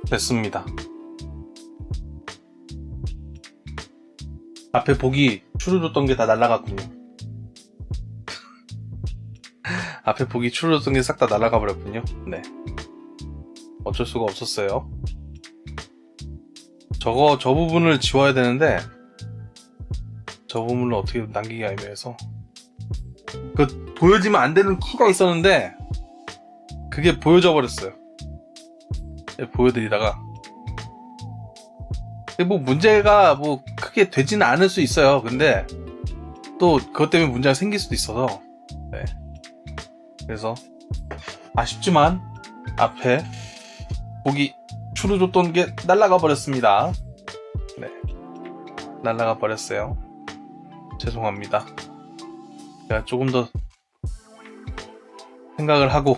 됐습니다. 앞에 보기 추르줬던 게 다 날라갔군요. 앞에 보기 추르줬던 게 싹 다 날라가 버렸군요. 네. 어쩔 수가 없었어요. 저 부분을 지워야 되는데, 저 부분을 어떻게 남기기가 애매해서. 보여지면 안 되는 키가 있었는데, 그게 보여져 버렸어요. 보여드리다가. 뭐 문제가 뭐 크게 되지는 않을 수 있어요. 근데 또 그것 때문에 문제가 생길 수도 있어서. 네. 그래서 아쉽지만 앞에 보기 추르줬던 게 날아가 버렸습니다. 네. 날아가 버렸어요. 죄송합니다. 제가 조금 더 생각을 하고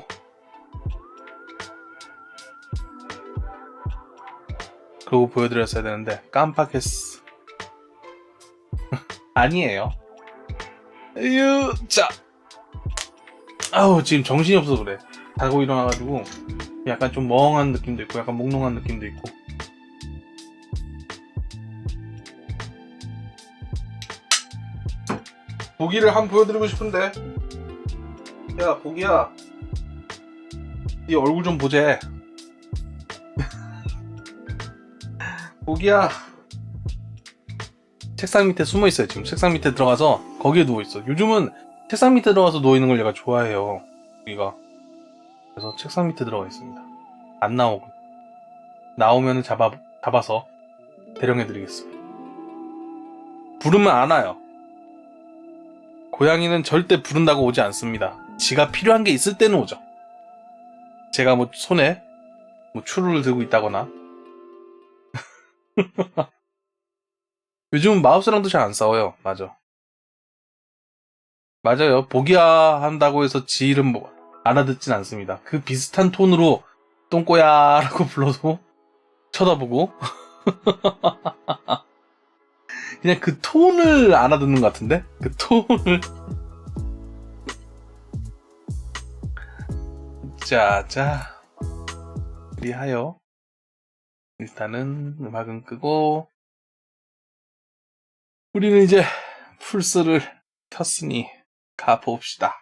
그러고 보여드렸어야 되는데 깜빡했어. 아니에요. 에휴, 자. 아우, 지금 정신이 없어서 그래. 자고 일어나가지고 약간 좀 멍한 느낌도 있고 약간 몽롱한 느낌도 있고. 보기를 한번 보여드리고 싶은데. 야, 보기야, 네 얼굴 좀 보재. 보기야, 책상 밑에 숨어 있어요. 지금 책상 밑에 들어가서 거기에 누워 있어. 요즘은 책상 밑에 들어가서 누워 있는 걸 얘가 좋아해요. 보기가. 그래서 책상 밑에 들어가 있습니다. 안 나오고. 나오면 잡아서 대령해드리겠습니다. 부르면 안 와요. 고양이는 절대 부른다고 오지 않습니다. 지가 필요한 게 있을 때는 오죠. 제가 뭐 손에 뭐 추루를 들고 있다거나. 요즘은 마우스랑도 잘 안 싸워요. 맞아. 맞아요. 보기야 한다고 해서 지 이름 뭐 알아듣진 않습니다. 그 비슷한 톤으로 똥꼬야 라고 불러도 쳐다보고 그냥 그 톤을 알아듣는 것 같은데? 그 톤을. 자 그리하여 일단은 음악은 끄고 우리는 이제 플스를 켰으니 가봅시다.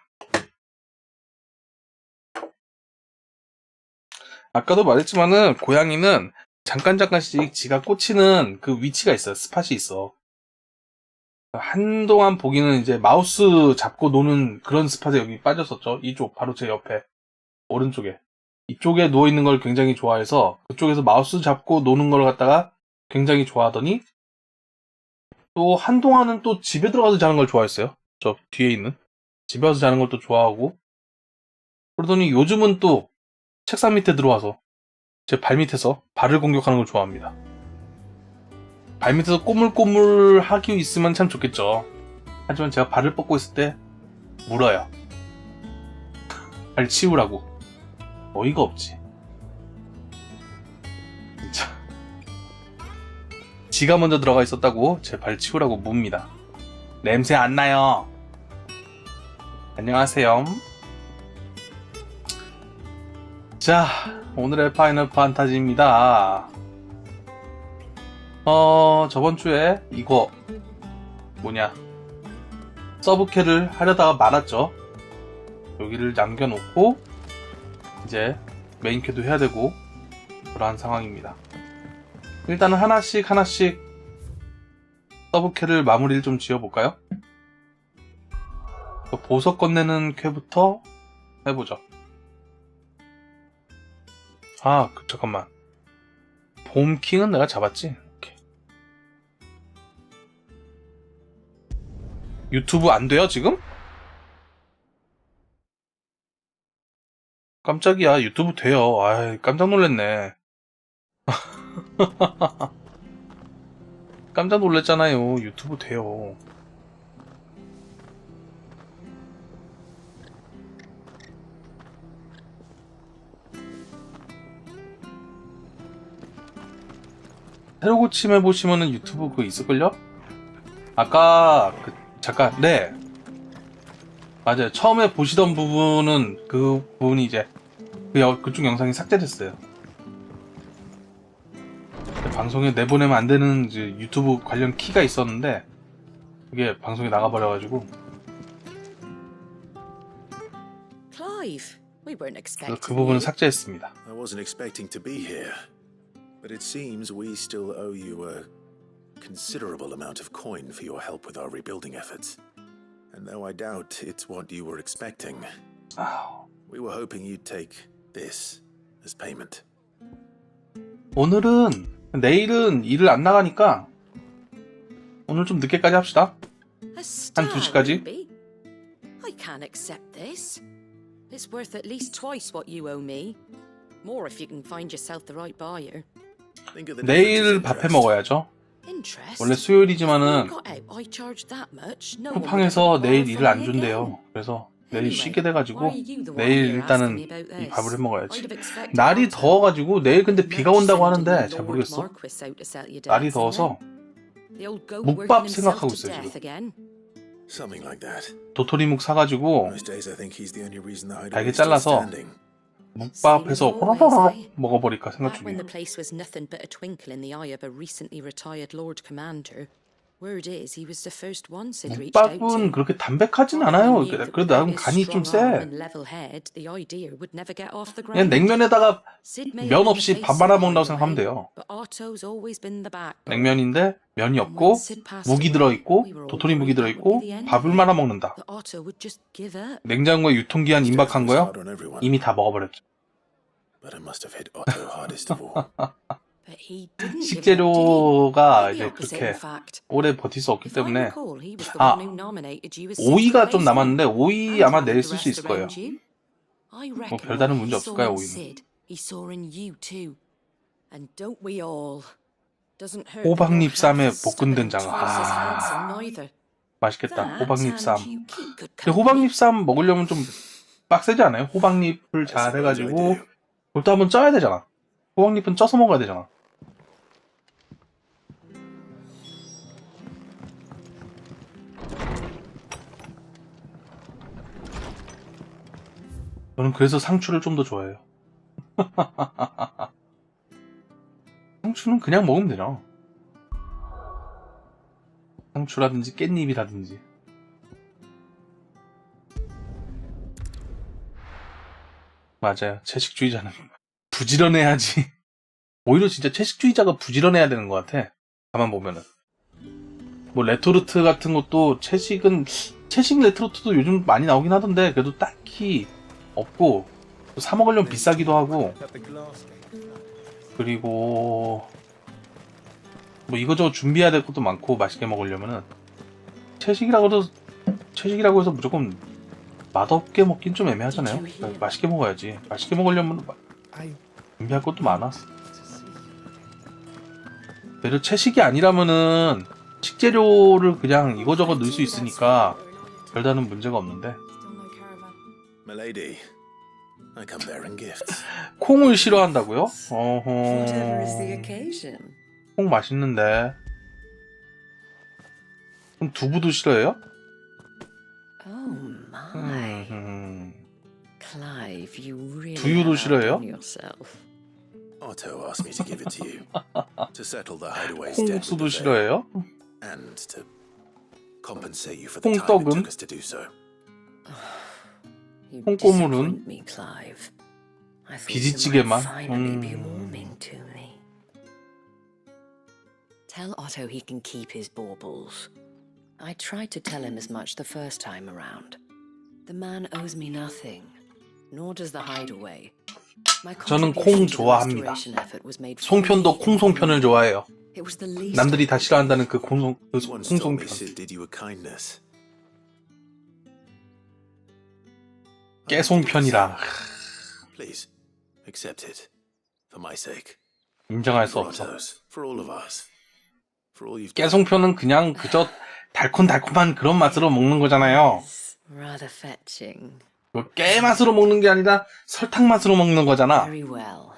아까도 말했지만은 고양이는 잠깐씩 지가 꽂히는 그 위치가 있어요. 스팟이 있어. 한동안 보기는 이제 마우스 잡고 노는 그런 스팟에 여기 빠졌었죠. 이쪽 바로 제 옆에 오른쪽에 이쪽에 누워있는 걸 굉장히 좋아해서 그쪽에서 마우스 잡고 노는 걸 갖다가 굉장히 좋아하더니 또 한동안은 또 집에 들어가서 자는 걸 좋아했어요. 저 뒤에 있는 집에 와서 자는 걸 또 좋아하고 그러더니 요즘은 또 책상 밑에 들어와서 제 발 밑에서 발을 공격하는 걸 좋아합니다. 발 밑에서 꼬물꼬물 하기 있으면 참 좋겠죠. 하지만 제가 발을 뻗고 있을 때 물어요. 발 치우라고. 어이가 없지. 진짜. 지가 먼저 들어가 있었다고 제 발 치우라고 묻니다. 냄새 안 나요. 안녕하세요. 자, 오늘의 파이널 판타지입니다. 저번 주에 이거 뭐냐 서브캐를 하려다가 말았죠. 여기를 남겨놓고 이제 메인캐도 해야 되고 그러한 상황입니다. 일단은 하나씩 서브캐를 마무리를 좀 지어볼까요? 보석 건네는 캐부터 해보죠. 잠깐만. 봄킹은 내가 잡았지? 오케이. 유튜브 안 돼요, 지금? 깜짝이야, 유튜브 돼요. 아이, 깜짝 놀랐네. 깜짝 놀랐잖아요. 유튜브 돼요. 새로 고침 해보시면은 유튜브 그거 있을걸요? 아까 잠깐 네 맞아요. 처음에 보시던 부분은 그 부분이 이제 그쪽 영상이 삭제됐어요. 방송에 내보내면 안 되는 이제 유튜브 관련 키가 있었는데 그게 방송에 나가버려가지고 Clive, we weren't 그 expecting 부분은 you. 삭제했습니다. I wasn't expecting to be here, but it seems we still owe you a considerable amount of coin for your help with our rebuilding efforts. And though I doubt it's what you were expecting, we were hoping you'd take this as payment. 내일은 일을 안 나가니까 오늘 좀 늦게까지 합시다. A 한 2시까지. ruby? I can't accept this. It's worth at least twice what you owe me. More if you can find yourself the right buyer. Think of the 내일 difference 밥해 in interest. 먹어야죠. Interest? 원래 수요일이지만은 Got out, I charged that much. No one would 쿠팡에서 ever 내일 borrow 일을 안 from me 준대요. again. 그래서 내일 Anyway, 쉬게 돼가지고 why are you the one 내일 here 일단은 asking me about 이 this? 밥을 해 먹어야지. I'd have expected 날이 Arthur. 더워가지고 내일 근데 비가 Not 온다고 sending 하는데 the 잘 Lord 모르겠어. Marquis out to sell you 날이 dancing, 더워서 eh? The old goat 묵밥 working himself 생각하고 to 있어요, death 지금. again. Something like that. 도토리묵 사가지고 Most days I think he's the only reason the hideaway 달게 is still 잘라서 standing. 묵밥해서 호로로록 먹어버릴까 생각 Back when 중이에요. the place was nothing but a twinkle in the eye of a recently retired Lord Commander, word is he was the first one Sid reached out 묵밥은 to. 그렇게 담백하진 않아요. 그래도 나름 간이 좀 세. 그냥 냉면에다가 면 없이 밥 말아 먹는다고 생각하면 돼요. 냉면인데 면이 없고 묵이 들어있고 도토리묵이 들어있고 밥을 말아 먹는다. 냉장고에 유통기한 임박한 거요? Hard on everyone, 이미 다 먹어버렸죠. but it must have hit Otto hardest of all. 식재료가 이제 그렇게 오래 버틸 수 없기 때문에 오이가 좀 남았는데 오이 아마 내일 쓸 수 있을 거예요. 뭐 별다른 문제 없을 거예요, 오이는. 호박잎 쌈에 볶은 된장. 맛있겠다. 호박잎 쌈. 근데 호박잎 쌈 먹으려면 좀 빡세지 않아요? 호박잎을 잘 해가지고 그것도 한번 쪄야 되잖아. 호박잎은 쪄서 먹어야 되잖아. 저는 그래서 상추를 좀 더 좋아해요. 상추는 그냥 먹으면 되죠. 상추라든지 깻잎이라든지. 맞아요. 채식주의자는 부지런해야지. 오히려 진짜 채식주의자가 부지런해야 되는 것 같아. 가만 보면은. 뭐 레토르트 같은 것도 채식 레토르트도 요즘 많이 나오긴 하던데 그래도 딱히 없고 사 먹으려면 비싸기도 하고 그리고 뭐 이거저거 준비해야 될 것도 많고 맛있게 먹으려면은 채식이라고 해서 무조건 맛없게 먹긴 좀 애매하잖아요. 그러니까 맛있게 먹어야지. 맛있게 먹으려면 준비할 것도 많아. 그래도 채식이 아니라면은 식재료를 그냥 이거저거 넣을 수 있으니까 별다른 문제가 없는데. Milady, I come bearing gifts. 콩을 싫어한다고요? Whatever is the occasion. 콩 맛있는데. 그럼 두부도 싫어해요? Oh my. Clive, you really 두유도 have 싫어해요? outdone yourself. Otto asked me to give it to you to settle the hideaway's debt with 콩국수도 the 싫어해요? and to compensate you for the time it 콩떡은? took us to do so. You 콩고물은? disappoint me, Clive. I thought 비지찌개만? you might finally be warming to me. Tell Otto he can keep his baubles. I tried to tell him as much the first time around. The man owes me nothing, nor does the hideaway. My 저는 콩 contribution to the 좋아합니다. restoration effort was made 송편도 freely 콩송편을 좋아해요. It was the least 남들이 다 싫어한다는 그 Once told me 콩송편. Sid did you a kindness. 깨송편이라 Please, accept it. For my sake. 인정할 수 For 없어. Otto's. For all of us. For all you've done. 깨송편은 그냥 그저 달콤달콤한 그런 맛으로 먹는 거잖아요. rather fetching. 뭐 깨 맛으로 먹는 게 아니라 설탕 맛으로 먹는 거잖아. Very well.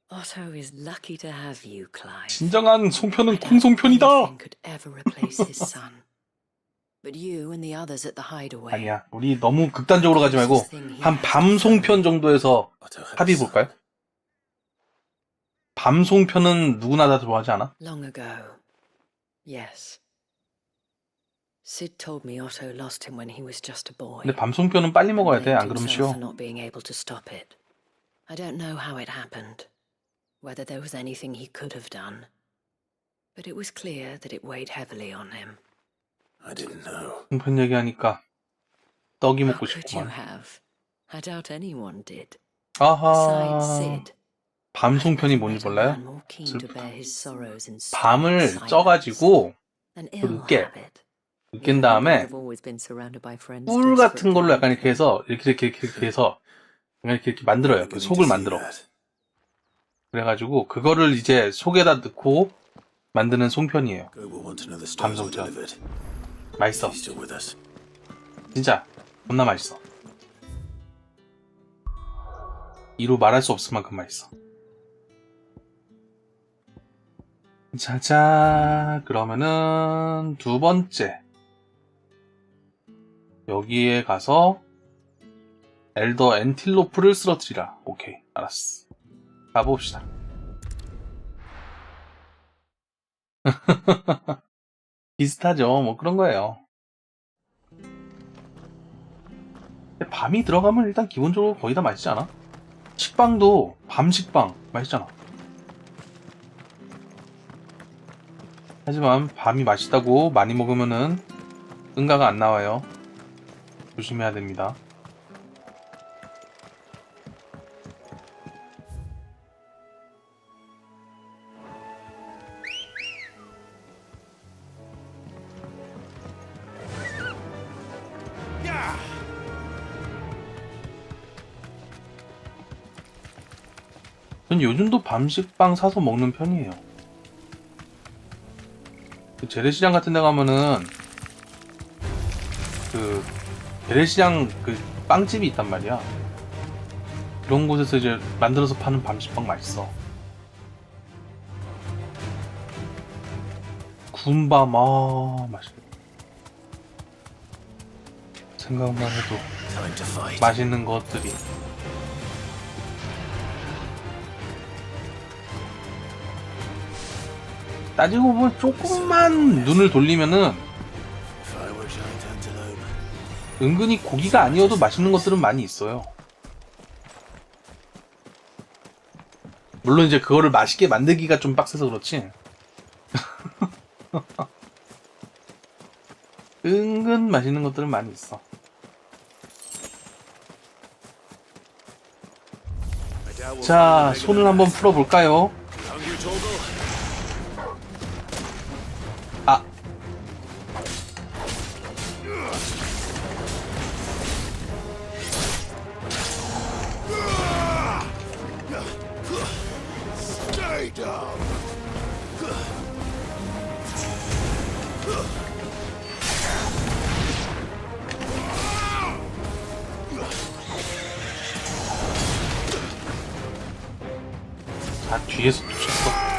Otto is lucky to have you, Clive. 진정한 송편은 I doubt 콩송편이다. anything could ever replace his son. But you and the others at the hideaway. 아니야, 우리 너무 극단적으로 가지 말고 한 밤송편 정도에서 Otto had a 합의 son. 볼까요? 밤송편은 누구나 다 좋아하지 않아? Long ago. Yes. Sid told me Otto lost him when he was just a boy. 근데 밤송편은 빨리 먹어야 돼. 안 Blamed 그러면 himself 쉬워. for not being able to stop it. I don't know how it happened, whether there was anything he could have done, but it was clear that it weighed heavily on him. I didn't know. 송편 얘기하니까 떡이 How 먹고 could you 싶구만. have? I doubt anyone did. 아하. Besides Sid, 밤송편이 I've 뭔지 never met a 몰라요? man more keen to bear his sorrows in 밤을 silence 쪄가지고 than ill 으깨. habit. 으깬 다음에 I've always been surrounded by friends 꿀 desperate 같은 to 걸로 약간 help 이렇게 해서 이렇게 해서 그냥 이렇게 만들어요. 그 속을 만들어. 그래가지고 그거를 이제 속에다 넣고 만드는 송편이에요. 밤송편. 맛있어. 진짜 겁나 맛있어. 이루 말할 수 없을 만큼 맛있어. 자자, 그러면은 두 번째 여기에 가서 엘더 엔틸로프를 쓰러뜨리라. 오케이, 알았어. 가봅시다. 비슷하죠. 뭐 그런 거예요. 밤이 들어가면 일단 기본적으로 거의 다 맛있지 않아? 식빵도 밤 식빵 맛있잖아. 하지만 밤이 맛있다고 많이 먹으면은 응가가 안 나와요. 조심해야 됩니다. 전 요즘도 밤식빵 사서 먹는 편이에요. 그 재래시장 같은 데 가면은 그 재래시장 그 빵집이 있단 말이야. 그런 곳에서 이제 만들어서 파는 밤식빵 맛있어. 군밤, 아 맛있겠다. 생각만 해도 맛있는 것들이. 따지고 보면 조금만 눈을 돌리면은 은근히 고기가 아니어도 맛있는 것들은 많이 있어요. 물론 이제 그거를 맛있게 만들기가 좀 빡세서 그렇지. 은근 맛있는 것들은 많이 있어. 자, 손을 한번 풀어볼까요? 아. 자, 뒤에서 쫓았어.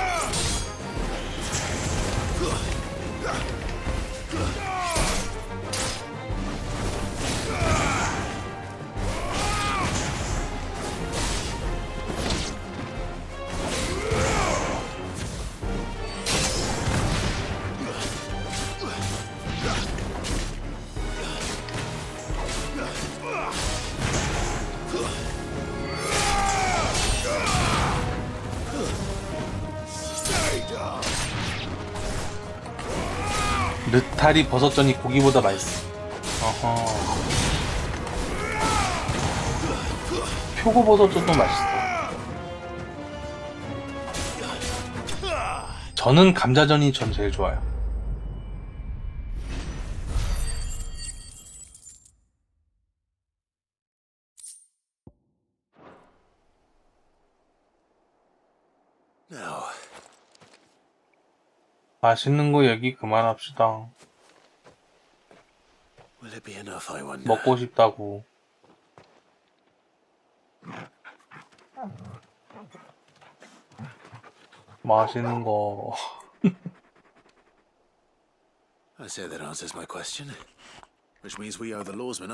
느타리 버섯전이 고기보다 맛있어. 어허. 표고버섯전도 맛있어. 저는 감자전이 전 제일 좋아요. 맛있는 거 얘기 그만합시다. 먹고 싶다고. 맛있는 거.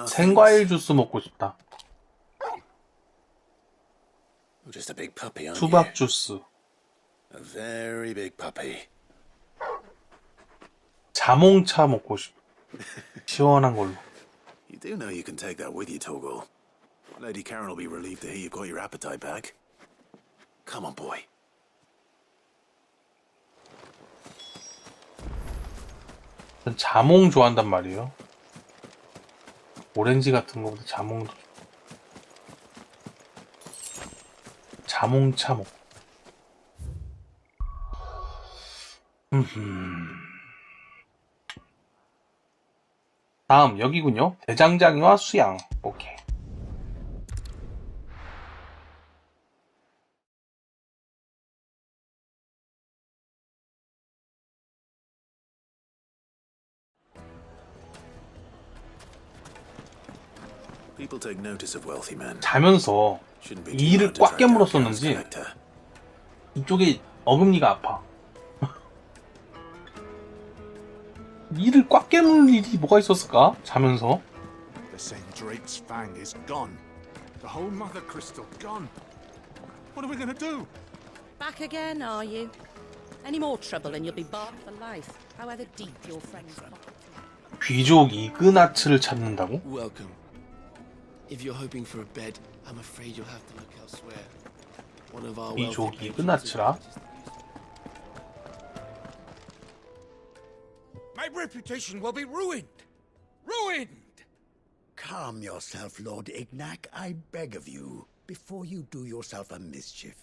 생과일 주스 먹고 싶다. 수박 주스. A very big puppy. 자몽차 먹고 싶어. 시원한 걸로. You do know you can take that with you, Torgal. Lady Karen will be relieved to hear you got your appetite back. Come on, boy. 전 자몽 좋아한단 말이에요. 오렌지 같은 거보다 자몽도 좋아. 자몽차 먹고. 다음 여기군요. 대장장이와 수양. 오케이. People take notice of wealthy men. 자면서 Shouldn't be 이 이를 too hard to 꽉 track down Karen's 깨물었었는지 collector. 이쪽에 어금니가 아파. 이를 꽉 깨물 일이 뭐가 있었을까? 자면서. The Drake's fang is gone. The whole mother crystal gone. What are we gonna do? Back again, are you? Any more trouble and you'll be barred for life, however deep your friend's pockets. 귀족 이그나츠를 찾는다고? Welcome. If you're hoping for a bed, I'm afraid you'll have to look elsewhere. One of our 귀족 wealthy 이그나츠라? My reputation will be ruined! Ruined! Calm yourself, Lord Ignac, I beg of you, before you do yourself a mischief.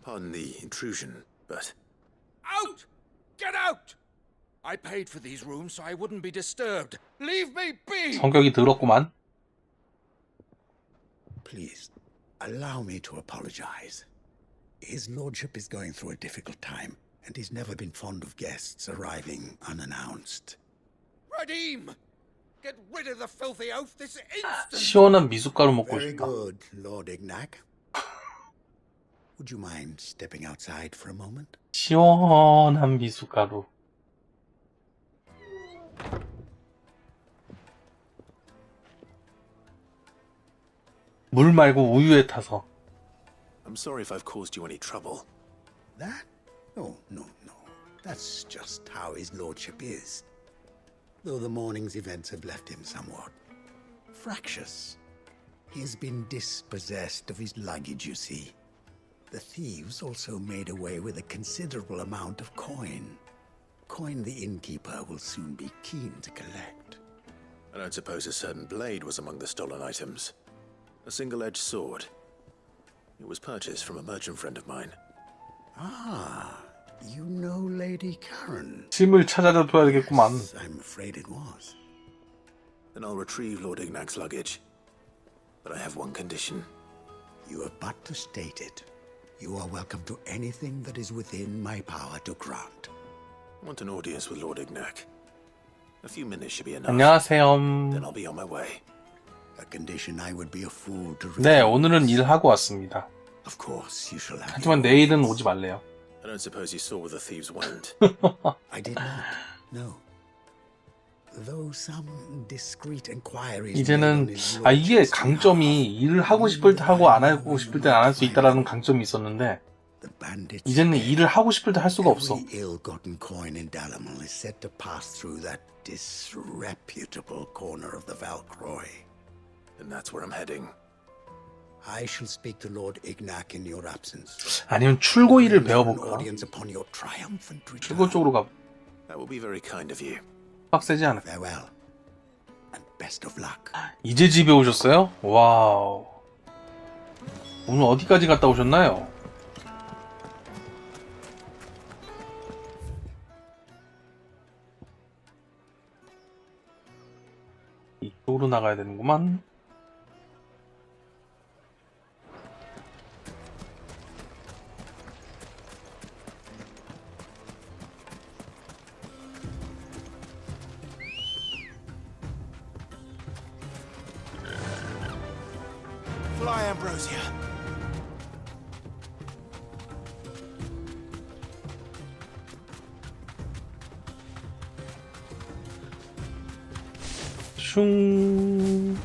Pardon the intrusion, but Out! Get out! I paid for these rooms so I wouldn't be disturbed. Leave me be! 성격이 더럽구만. Please, allow me to apologize. His lordship is going through a difficult time, and he's never been fond of guests arriving unannounced. Radim! Get rid of the filthy oaf this instant! 시원한 미숫가루 먹고 Very 싶다. good, Lord Ignac. Would you mind stepping outside for a moment? 시원한 미숫가루. 물 말고 우유에 타서. I'm sorry if I've caused you any trouble. That? Oh, no. That's just how his lordship is. Though the morning's events have left him somewhat fractious. He's been dispossessed of his luggage, you see. The thieves also made away with a considerable amount of coin. Coin the innkeeper will soon be keen to collect. I don't suppose a certain blade was among the stolen items. A single-edged sword. It was purchased from a merchant friend of mine. Ah, you know Lady Karen. 짐을 찾아줘야 되겠구만. Yes, I'm afraid it was. Then I'll retrieve Lord Ignac's luggage. But I have one condition. You have but to state it. You are welcome to anything that is within my power to grant. I want an audience with Lord Ignac. A few minutes should be enough. 안녕하세요. Then I'll be on my way. A condition I would be a fool to refuse. 네, 오늘은 일하고 왔습니다. Of course, you shall have. 하지만 내일은 오지 말래요. I don't suppose you saw where the thieves went. I did not. No. Though some discreet inquiries. 이제는 이게 강점이 일을 하고 싶을 때 하고 안 하고 싶을 때 안 할 수 있다라는 강점이 있었는데 이제는 일을 하고 싶을 때 할 수가 없어. Every ill-gotten coin in Dalamel is said to pass through that disreputable corner of the Valcroy. And that's where I'm heading. I shall speak to Lord Ignac in your absence. 아니면 출고 일을 An 배워볼까? audience upon your triumphant 출고 return. 쪽으로 가. That will be very kind of you. 빡세지 않아. Farewell, and best of luck. 이제 집에 오셨어요? 와우. 오늘 어디까지 갔다 오셨나요? 이쪽으로 나가야 되는구만. Fly, Ambrosia. 슝.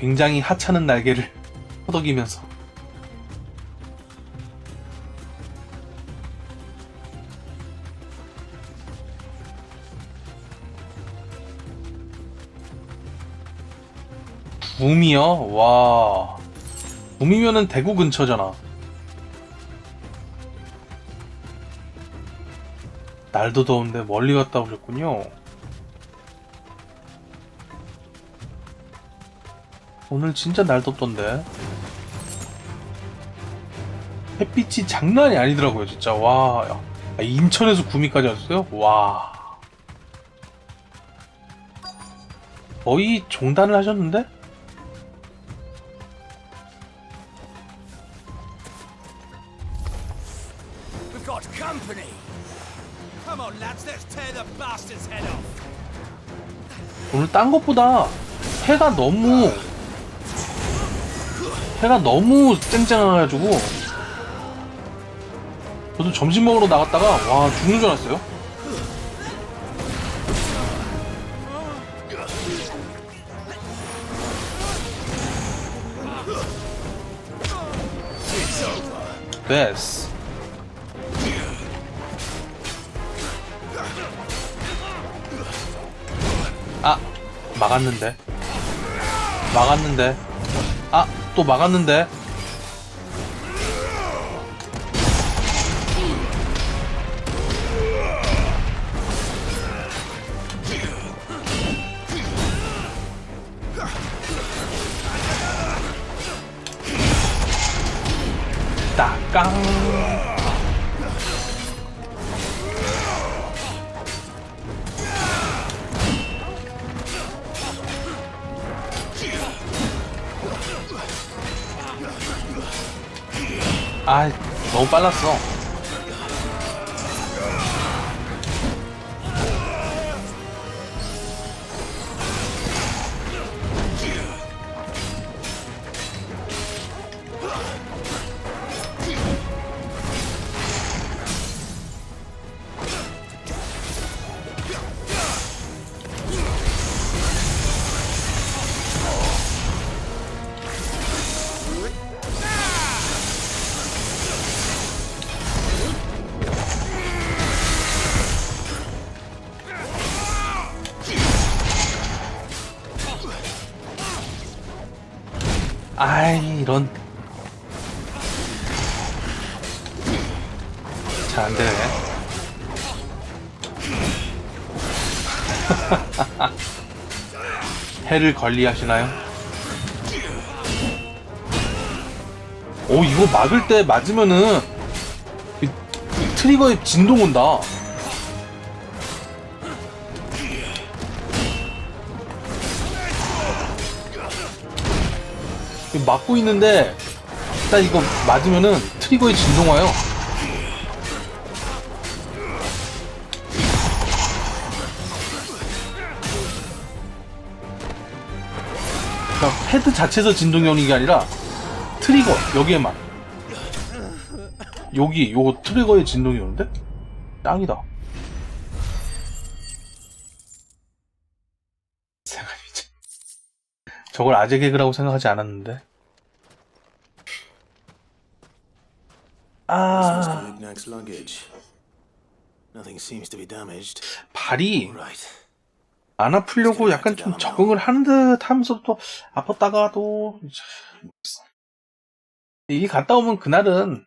굉장히 하찮은 날개를 허덕이면서 붐이요? 와, 붐이면은 대구 근처잖아. 날도 더운데 멀리 갔다 오셨군요. 오늘 진짜 날 덥던데. 햇빛이 장난이 아니더라고요, 진짜. 와, 야, 인천에서 구미까지 왔어요? 와. 거의 종단을 하셨는데? We've got company. Come on, lads, let's tear the bastard's head off. 오늘 딴 것보다 해가 너무 쨍쨍해가지고 저도 점심 먹으러 나갔다가 와 죽는 줄 알았어요. 됐어. 아, 막았는데. 아, 또 막았는데. 따깡. 아, 너무 빨랐어. 아이, 이런. 잘 안되네. 해를 관리하시나요? 오, 이거 막을 때 맞으면은 이 트리거에 진동 온다. 막고 있는데 일단 이거 맞으면은 트리거에 진동 와요. 그러니까 헤드 자체에서 진동이 오는 게 아니라 트리거 여기에만, 여기 요거 트리거에 진동이 오는데 짱이다. 저걸 아재 개그라고 생각하지 않았는데. 아, 발이 안 아프려고 약간 좀 적응을 하는 듯 하면서 또 아팠다가도 일 갔다 오면 그날은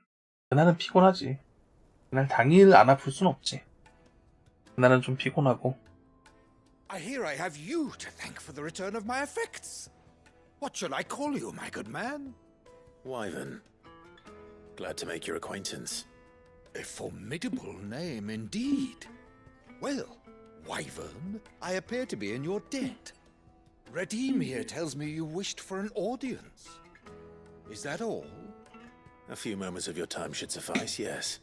피곤하지. 그날 당일 안 아플 순 없지. 그날은 좀 피곤하고. I hear I have you to thank for the return of my effects. What shall I call you, my good man? Wyvern. Glad to make your acquaintance. A formidable name indeed. Well, Wyvern, I appear to be in your debt. Redeem here tells me you wished for an audience. Is that all? A few moments of your time should suffice, yes.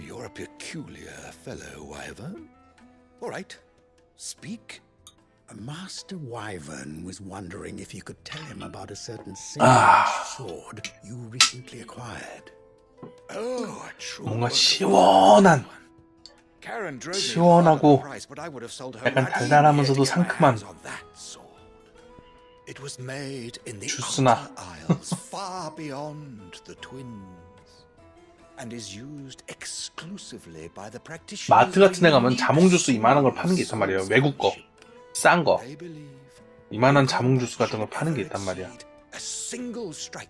You're a peculiar fellow, Wyvern. All right, speak. Master Wyvern was wondering if you could tell him about a certain single sword you recently acquired. Oh, true. 뭔가 시원한, Karen drove me 시원하고 hard on the price, but I would have sold her 약간 right 달달하면서도 here to get my 상큼한 hands on that sword. It was made in the 주스나. outer isles, far beyond the twins, and is used exclusively by the practitioners. 마트 같은 데 가면 자몽 주스 이만한 걸 파는 게 있단 말이에요. 외국 거. 싼 거. 이만한 자몽 주스 같은 걸 파는 게 있단 말이야.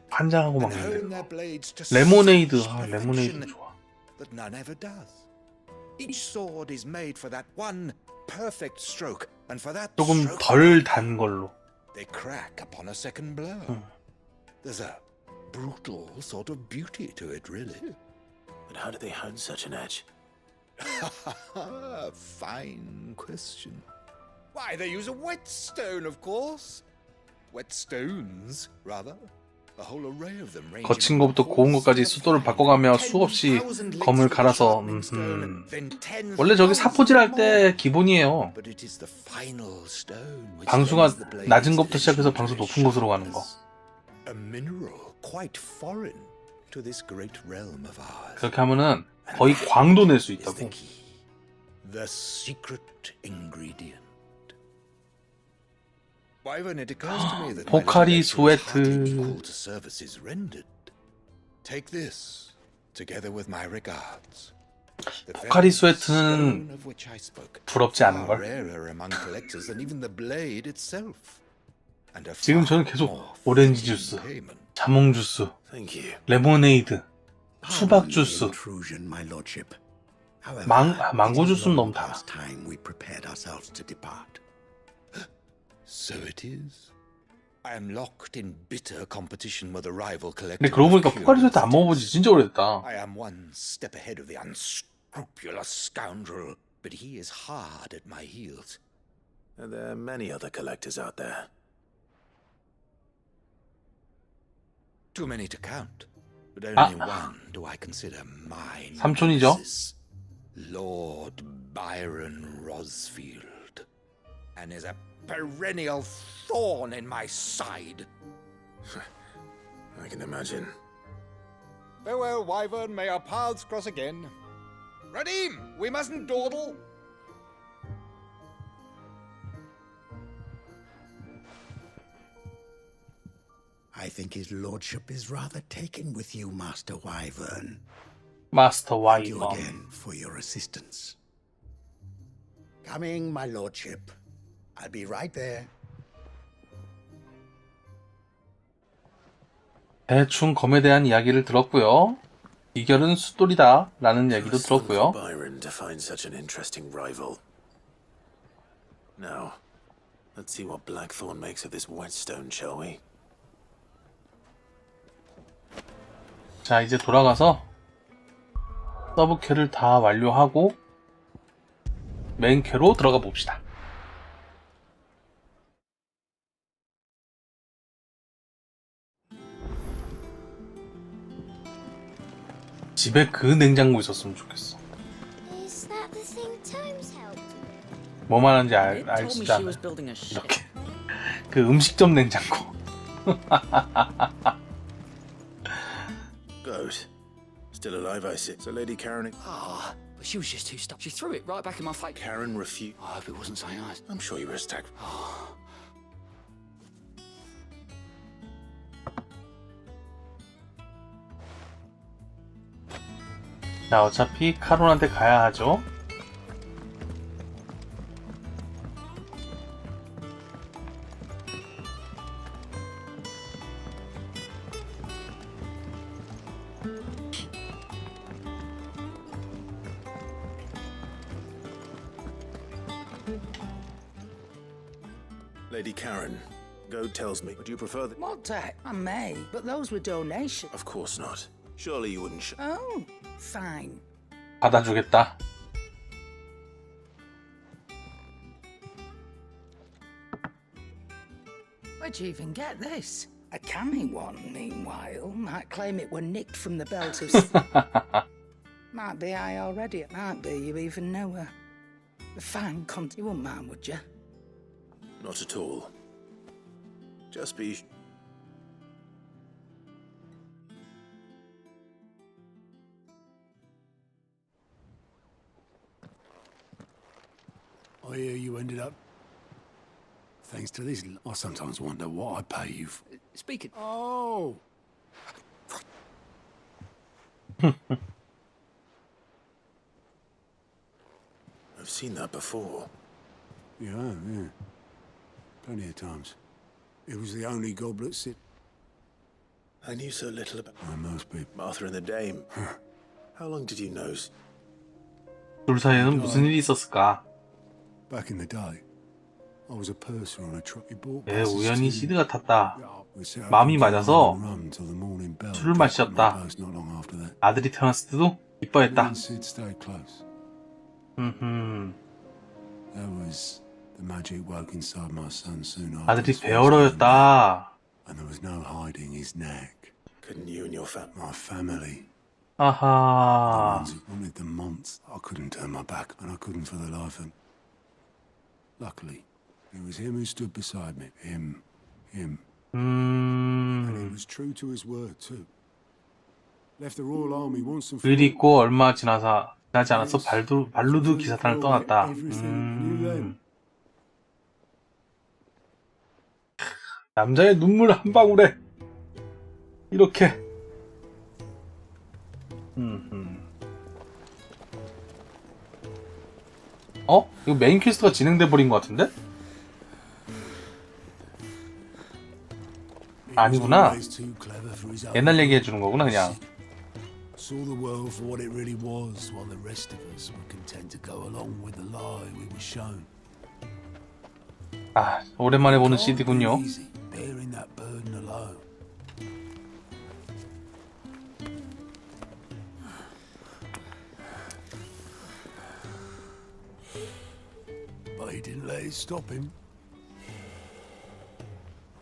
환장하고 먹는데. 레모네이드. 아, 레모네이드 좋아. But none ever does. Each sword is made for that one perfect stroke, and for that 조금 stroke 덜 단 걸로. they crack upon a second blow. There's a brutal sort of beauty to it, really. But how do they hone such an edge? Fine question. Why, they use a whetstone, of course. Whetstones, rather. A whole array of them ranging 거친 것부터 고운 것까지 수도를 바꿔가며 수없이 검을 갈아서 원래 저기 사포질 할 때 기본이에요. 방수가 낮은 것부터 시작해서 방수 높은 곳으로 가는 거. 그렇게 하면은 거의 광도 낼 수 있다고. The secret ingredient. Wyvern, it occurs to me that 포카리 my 스웨트. equal to services rendered. Take this, together with my regards. The 포카리 very 스웨트는 stone of which I spoke, 부럽지 않은 far 걸. rarer among collectors than even the blade itself. And a 지금 far 저는 계속 more 오렌지 fitting 주스, payment. 자몽 주스, Thank you. 레모네이드, 수박 Pardon the 주스. intrusion, my lordship. However, 망고 it is 주스는 long 너무 달아. past time we prepared ourselves to depart. So it is. I am locked in bitter competition with a rival collector. 근데 그러고 보니까 of 포카리 스웨트 안 curiosities. 먹어보지 진짜 오래됐다. I am one step ahead of the unscrupulous scoundrel, but he is hard at my heels. And there are many other collectors out there. Too many to count, but only one do I consider mine. 삼촌이죠? nemesis, Lord Byron Rosfield, and is a perennial thorn in my side. I can imagine. Farewell, Wyvern. May our paths cross again. Radim, we mustn't dawdle. I think his lordship is rather taken with you, Master Wyvern. 마스터 Thank you 와이번. again for your assistance. Coming, my lordship. I'll be right there. 대충 검에 대한 이야기를 들었고요. 이결은 숫돌이다 라는 얘기도 Trust Uncle 들었고요. Byron to find such an interesting rival. Now, let's see what Blackthorn makes of this whetstone, shall we? 자, 이제 돌아가서 서브캐를 다 완료하고 메인캐로 들어가 봅시다. 집에 그 냉장고 있었으면 좋겠어. Is that the thing Tomes helped with? 뭐 말하는지 It told me 알지 she 않아. was building a ship. 이렇게 그 음식점 냉장고. Goat. Still alive, I see. So Lady Karen... Ah, but she was just too stuck. She threw it right back in my face. Karen refused... I hope it wasn't something nice. I'm sure you were attacked. 자, 어차피 카론한테 가야 하죠. Lady Karen, Goat tells me. Would you prefer the... What that? I may, but those were donations. Of course not. Surely you wouldn't... Oh, fine. 받아주겠다. Where'd you even get this? A canny one, meanwhile, might claim it were nicked from the belt of... Might be I already, it might be you even know her. The fine cunt, you wouldn't mind, would you? Not at all. Just be... I hear you ended up Thanks to this, I sometimes wonder what I pay you for. Speaking. Oh! I've seen that before. Yeah, yeah. Plenty of times. It was the only goblet sit. I knew so little about Most people. Martha and the Dame. How long did you know? 둘 사이에는 무슨 일이 있었을까? Back in the day, I was a purser on a truck. He bought 왜 passes 우연히 to- 시드가 탔다. We set up 마음이 on 맞아서 the run till the morning bell. 술을 Dropped at my 마셨다. post not long after that. 아들이 태어났을 때도 Me 기뻐했다. and Sid stayed close. That was the magic woke inside my son soon after. 아들이 his first 배얼어였다. and there was no hiding his neck. Couldn't you and your My family. 아하. Ones who wanted the months. I couldn't turn my back, and I couldn't for the life of. Luckily, it was him who stood beside me. Him. And he was true to his word too. Left the Royal Army once and for 그 all. 있고 얼마 지나지 않아서 발루드 기사단을 떠났다. 남자의 눈물 한 방울에 이렇게. 어? 이거 메인 퀘스트가 진행돼 버린 것 같은데? 아니구나. 옛날 얘기해 주는 거구나 그냥. Saw the world for what it really was, while the rest of us were content to go along with the lie we were shown. 아, 오랜만에 보는 CD군요. Easy, bearing that burden alone. But he didn't let it stop him.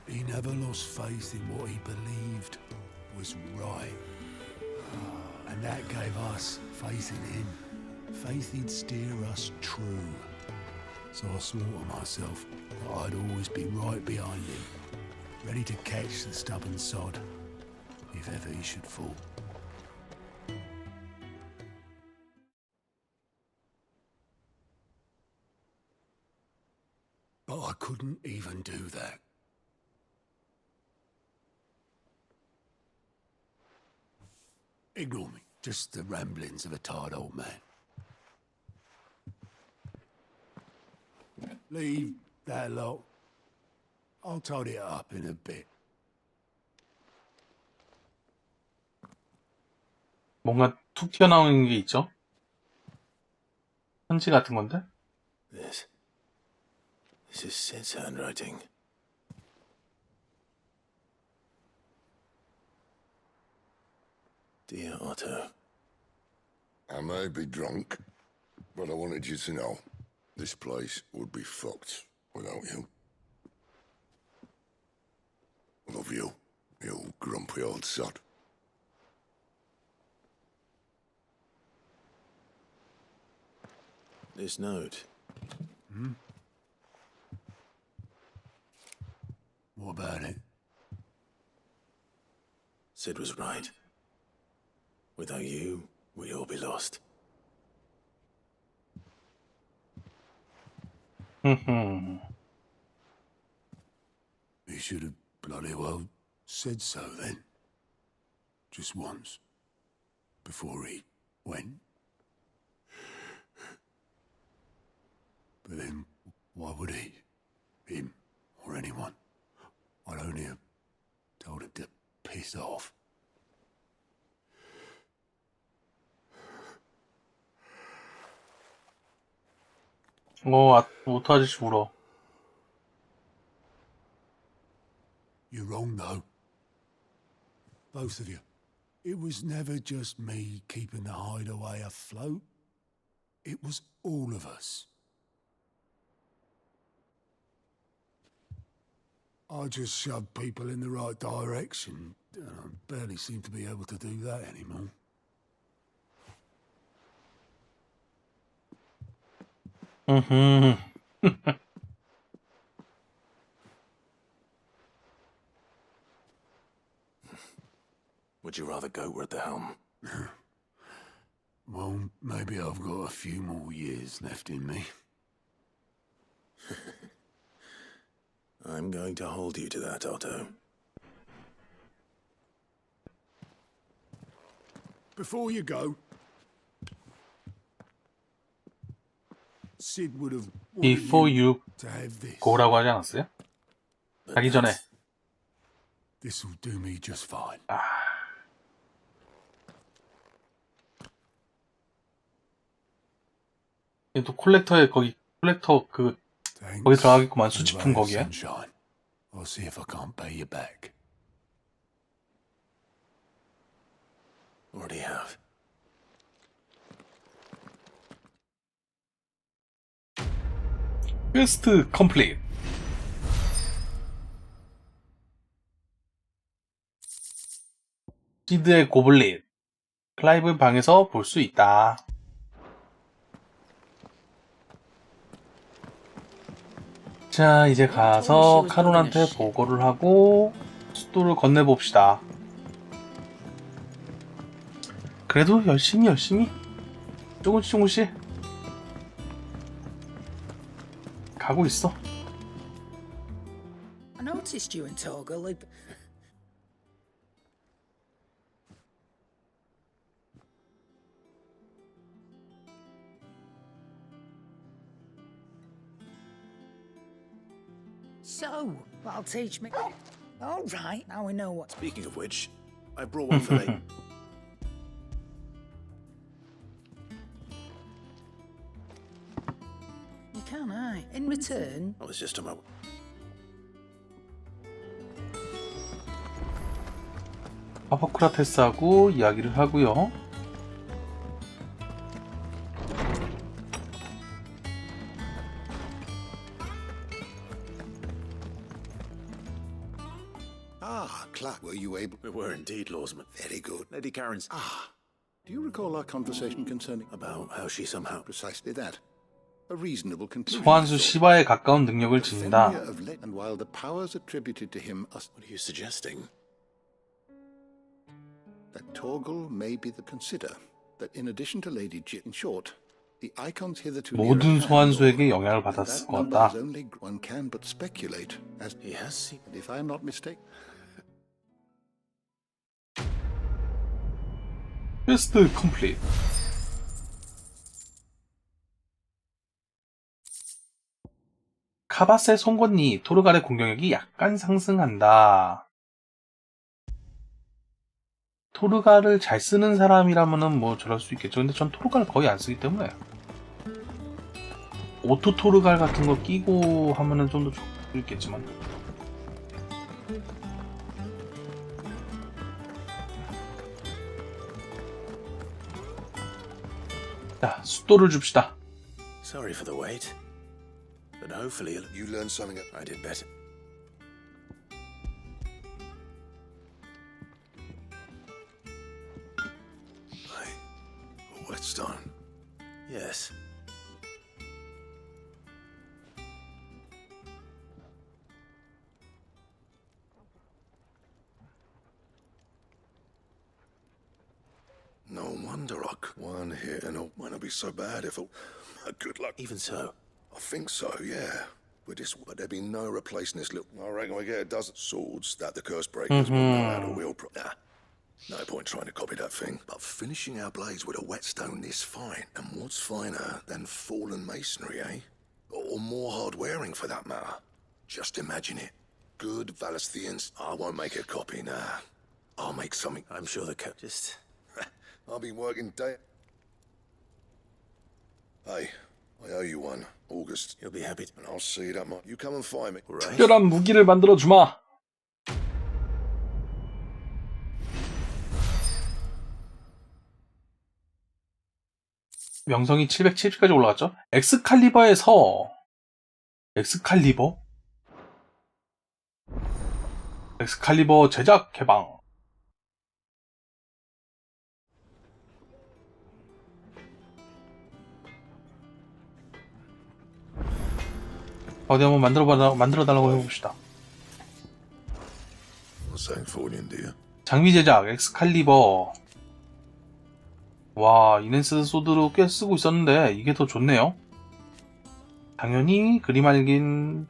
He never lost faith in what he believed was right. And that gave us faith in him. Faith he'd steer us true. So I swore to myself that I'd always be right behind him, ready to catch the stubborn sod, if ever he should fall. But I couldn't even do that. Ignore me. Just the ramblings of a tired old man. Leave that lot. I'll tidy it up in a bit. 뭔가 툭 튀어나오는 게 있죠? 편지 같은 건데? This is Sid's handwriting. Dear Otto. I may be drunk, but I wanted you to know this place would be fucked without you. Love you, you grumpy old sod. This note. What about it? Sid was right. Without you, we'd all be lost. He should have bloody well said so then. Just once. Before he went. But then, why would he? Him, or anyone? I'd only have told him to piss off. 오토 아저씨 울어. You're wrong, though. Both of you. It was never just me keeping the hideaway afloat. It was all of us. I just shoved people in the right direction. I barely seem to be able to do that anymore. Would you rather goat were at the helm? Well, maybe I've got a few more years left in me. I'm going to hold you to that, Otto. Before you go, Sid would have wanted Before you to have this. go라고 하지 않았어요? 가기 전에. This'll do me just fine. 이게 또 콜렉터에 거기 콜렉터 거기 들어가겠구만. 수집품 거기에. Sunshine. I'll see if I can't pay you back. Already have. 퀘스트 컴플릿. 시드의 고블린. 클라이브 방에서 볼 수 있다. 자, 이제 가서 카론한테 보고를 하고 숫도를 건네봅시다. 그래도 열심히 조금씩 가고 있어. I noticed you and Torgal. So, that'll teach me. All right, now we know what. Speaking of which, I brought one for Lee. You can, I. In return. I was just a moment. 파퍼크라테스하고 이야기를 하고요. Ah, Clark, were you able? We were indeed, Lawsman. Very good. Lady Karen's Do you recall our conversation concerning about how she somehow precisely that? A reasonable conclusion. 소환수 시바에 가까운 능력을 지닌다. And while the powers attributed to him are... What are you suggesting? That Torgal may be the consider that in addition to Lady J, in short, the icons hitherto 모든 소환수에게 영향을 받았을 것 같다. only one can but speculate as he has seen. And if I am not mistaken. 퀘스트 컴플릿. 카바스의 송곳니 토르갈의 공격력이 약간 상승한다. 토르갈을 잘 쓰는 사람이라면은 뭐 저럴 수 있겠죠. 근데 전 토르갈을 거의 안 쓰기 때문에 오토 토르갈 같은 거 끼고 하면은 좀 더 좋을 수 있겠지만. 자, 숫도를 줍시다. Sorry for the wait, but hopefully you learned something. I did better. Whetstone. Yes. No wonder I could one hit and it won't be so bad if it... Good luck. Even so. I think so, yeah. With this, there'd be no replacing this little... I reckon we get a dozen swords that the curse breakers will know how to wield. Nah, no point trying to copy that thing. But finishing our blades with a whetstone this fine. And what's finer than fallen masonry, eh? Or more hard-wearing, for that matter. Just imagine it. Good Valesthians. I won't make a copy, nah. I'll make something. I'm sure the just... I've been working day... Hey, I owe you one. August. You'll be happy. And I'll see that much. You come and find me. Right. 특별한 무기를 만들어 주마. 명성이 770까지 올라갔죠. 엑스칼리버에서 엑스칼리버 제작 개방. 어디 한번 만들어달라고 해봅시다. 장비 제작 엑스칼리버. 와, 이넨스 소드로 꽤 쓰고 있었는데 이게 더 좋네요. 당연히 그림 앓힌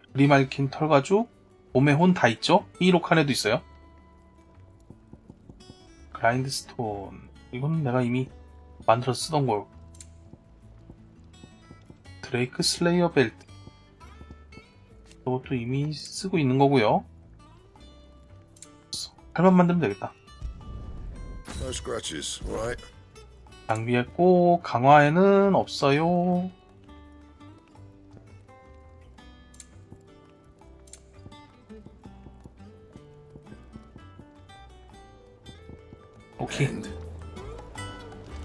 털가죽 봄의 혼 다 있죠? 히이로 칸에도 있어요. 그라인드스톤. 이건 내가 이미 만들어서 쓰던 거. 드레이크 슬레이어 벨트. 이것도 이미 쓰고 있는 거고요. 칼만 만들면 되겠다. No scratches, right? 장비했고 강화에는 없어요. 오케이.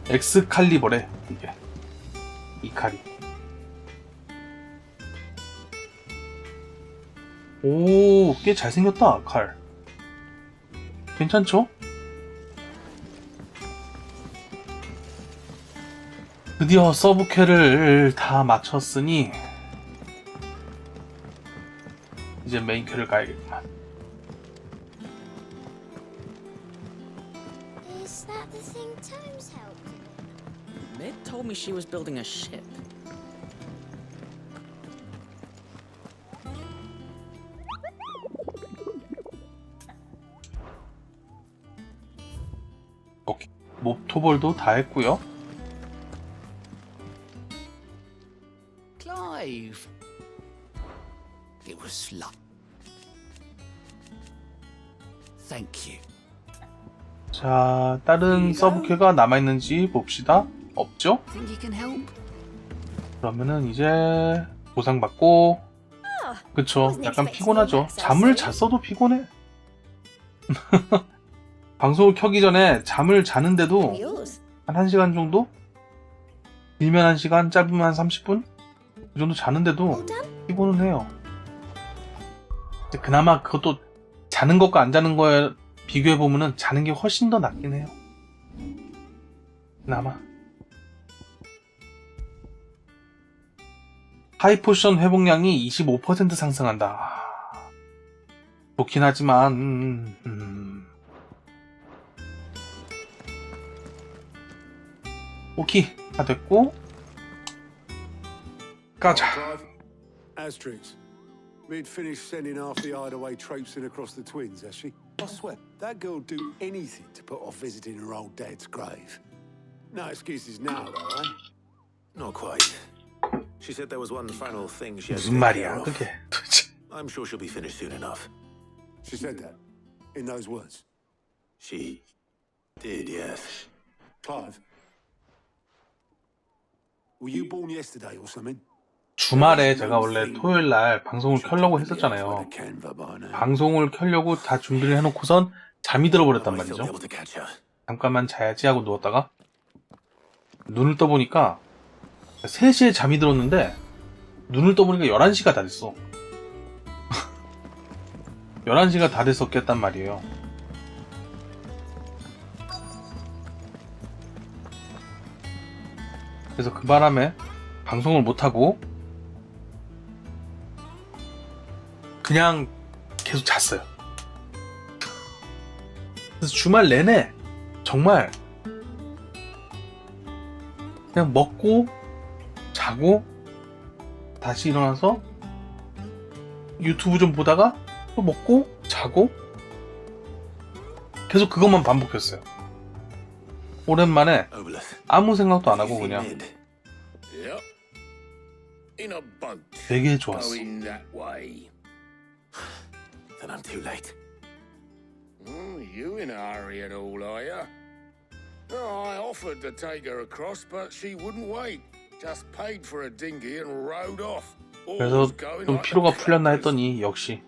엑스칼리버래 이게. 이 칼이. 오, 꽤 잘생겼다 칼. 괜찮죠? 드디어 서브캐를 다 마쳤으니 이제 메인캐를 가야겠구만. Is that the thing Tomes helped with? Mid told me she was building a ship. 오케이. 몹토벌도 다 했고요. Clive. It was luck. Thank you. 자, 다른 서브캐가 남아있는지 봅시다. 없죠? Think you can help? 그러면은 이제 보상받고. 그쵸, 약간 피곤하죠. 잠을 잤어도 피곤해. 방송을 켜기 전에 잠을 자는데도 한 1시간 정도? 길면 1시간, 짧으면 한 30분? 그 정도 자는데도 피곤은 해요. 근데 그나마 그것도 자는 것과 안 자는 거에 비교해보면은 자는 게 훨씬 더 낫긴 해요. 그나마. 하이포션 회복량이 25% 상승한다. 좋긴 하지만 오케이, 다 됐고 가자. Asterix. Mid finished sending half the hideaway traipsing across the twins, has she? I swear, that girl'd do anything to put off visiting her old dad's grave. No excuses now, though, eh? Not quite. She said there was one final thing she has to 무슨 take care 말이야 of. 그게 도대체. I'm sure she'll be finished soon enough. She said that, in those words. She did, yes. Clive, were you born yesterday or something? 주말에 제가 원래 토요일날 방송을 켜려고 했었잖아요. 방송을 켜려고 다 준비를 해놓고선 잠이 들어버렸단 말이죠. 잠깐만 자야지 하고 누웠다가 눈을 떠보니까 3시에 잠이 들었는데 눈을 떠보니까 11시가 다 됐어. 11시가 다 됐었겠단 말이에요. 그래서 그 바람에 방송을 못하고 그냥 계속 잤어요. 그래서 주말 내내 정말 그냥 먹고 자고 다시 일어나서 유튜브 좀 보다가 또 먹고 자고 계속 그것만 반복했어요. 오랜만에 아무 생각도 안 하고 그냥 되게 좋았어. Then I'm too late. You in a hurry at all, are you? I offered to take her across, but she wouldn't wait. Just paid for a dinghy and rowed off. 그래서 좀 피로가 풀렸나 했더니 역시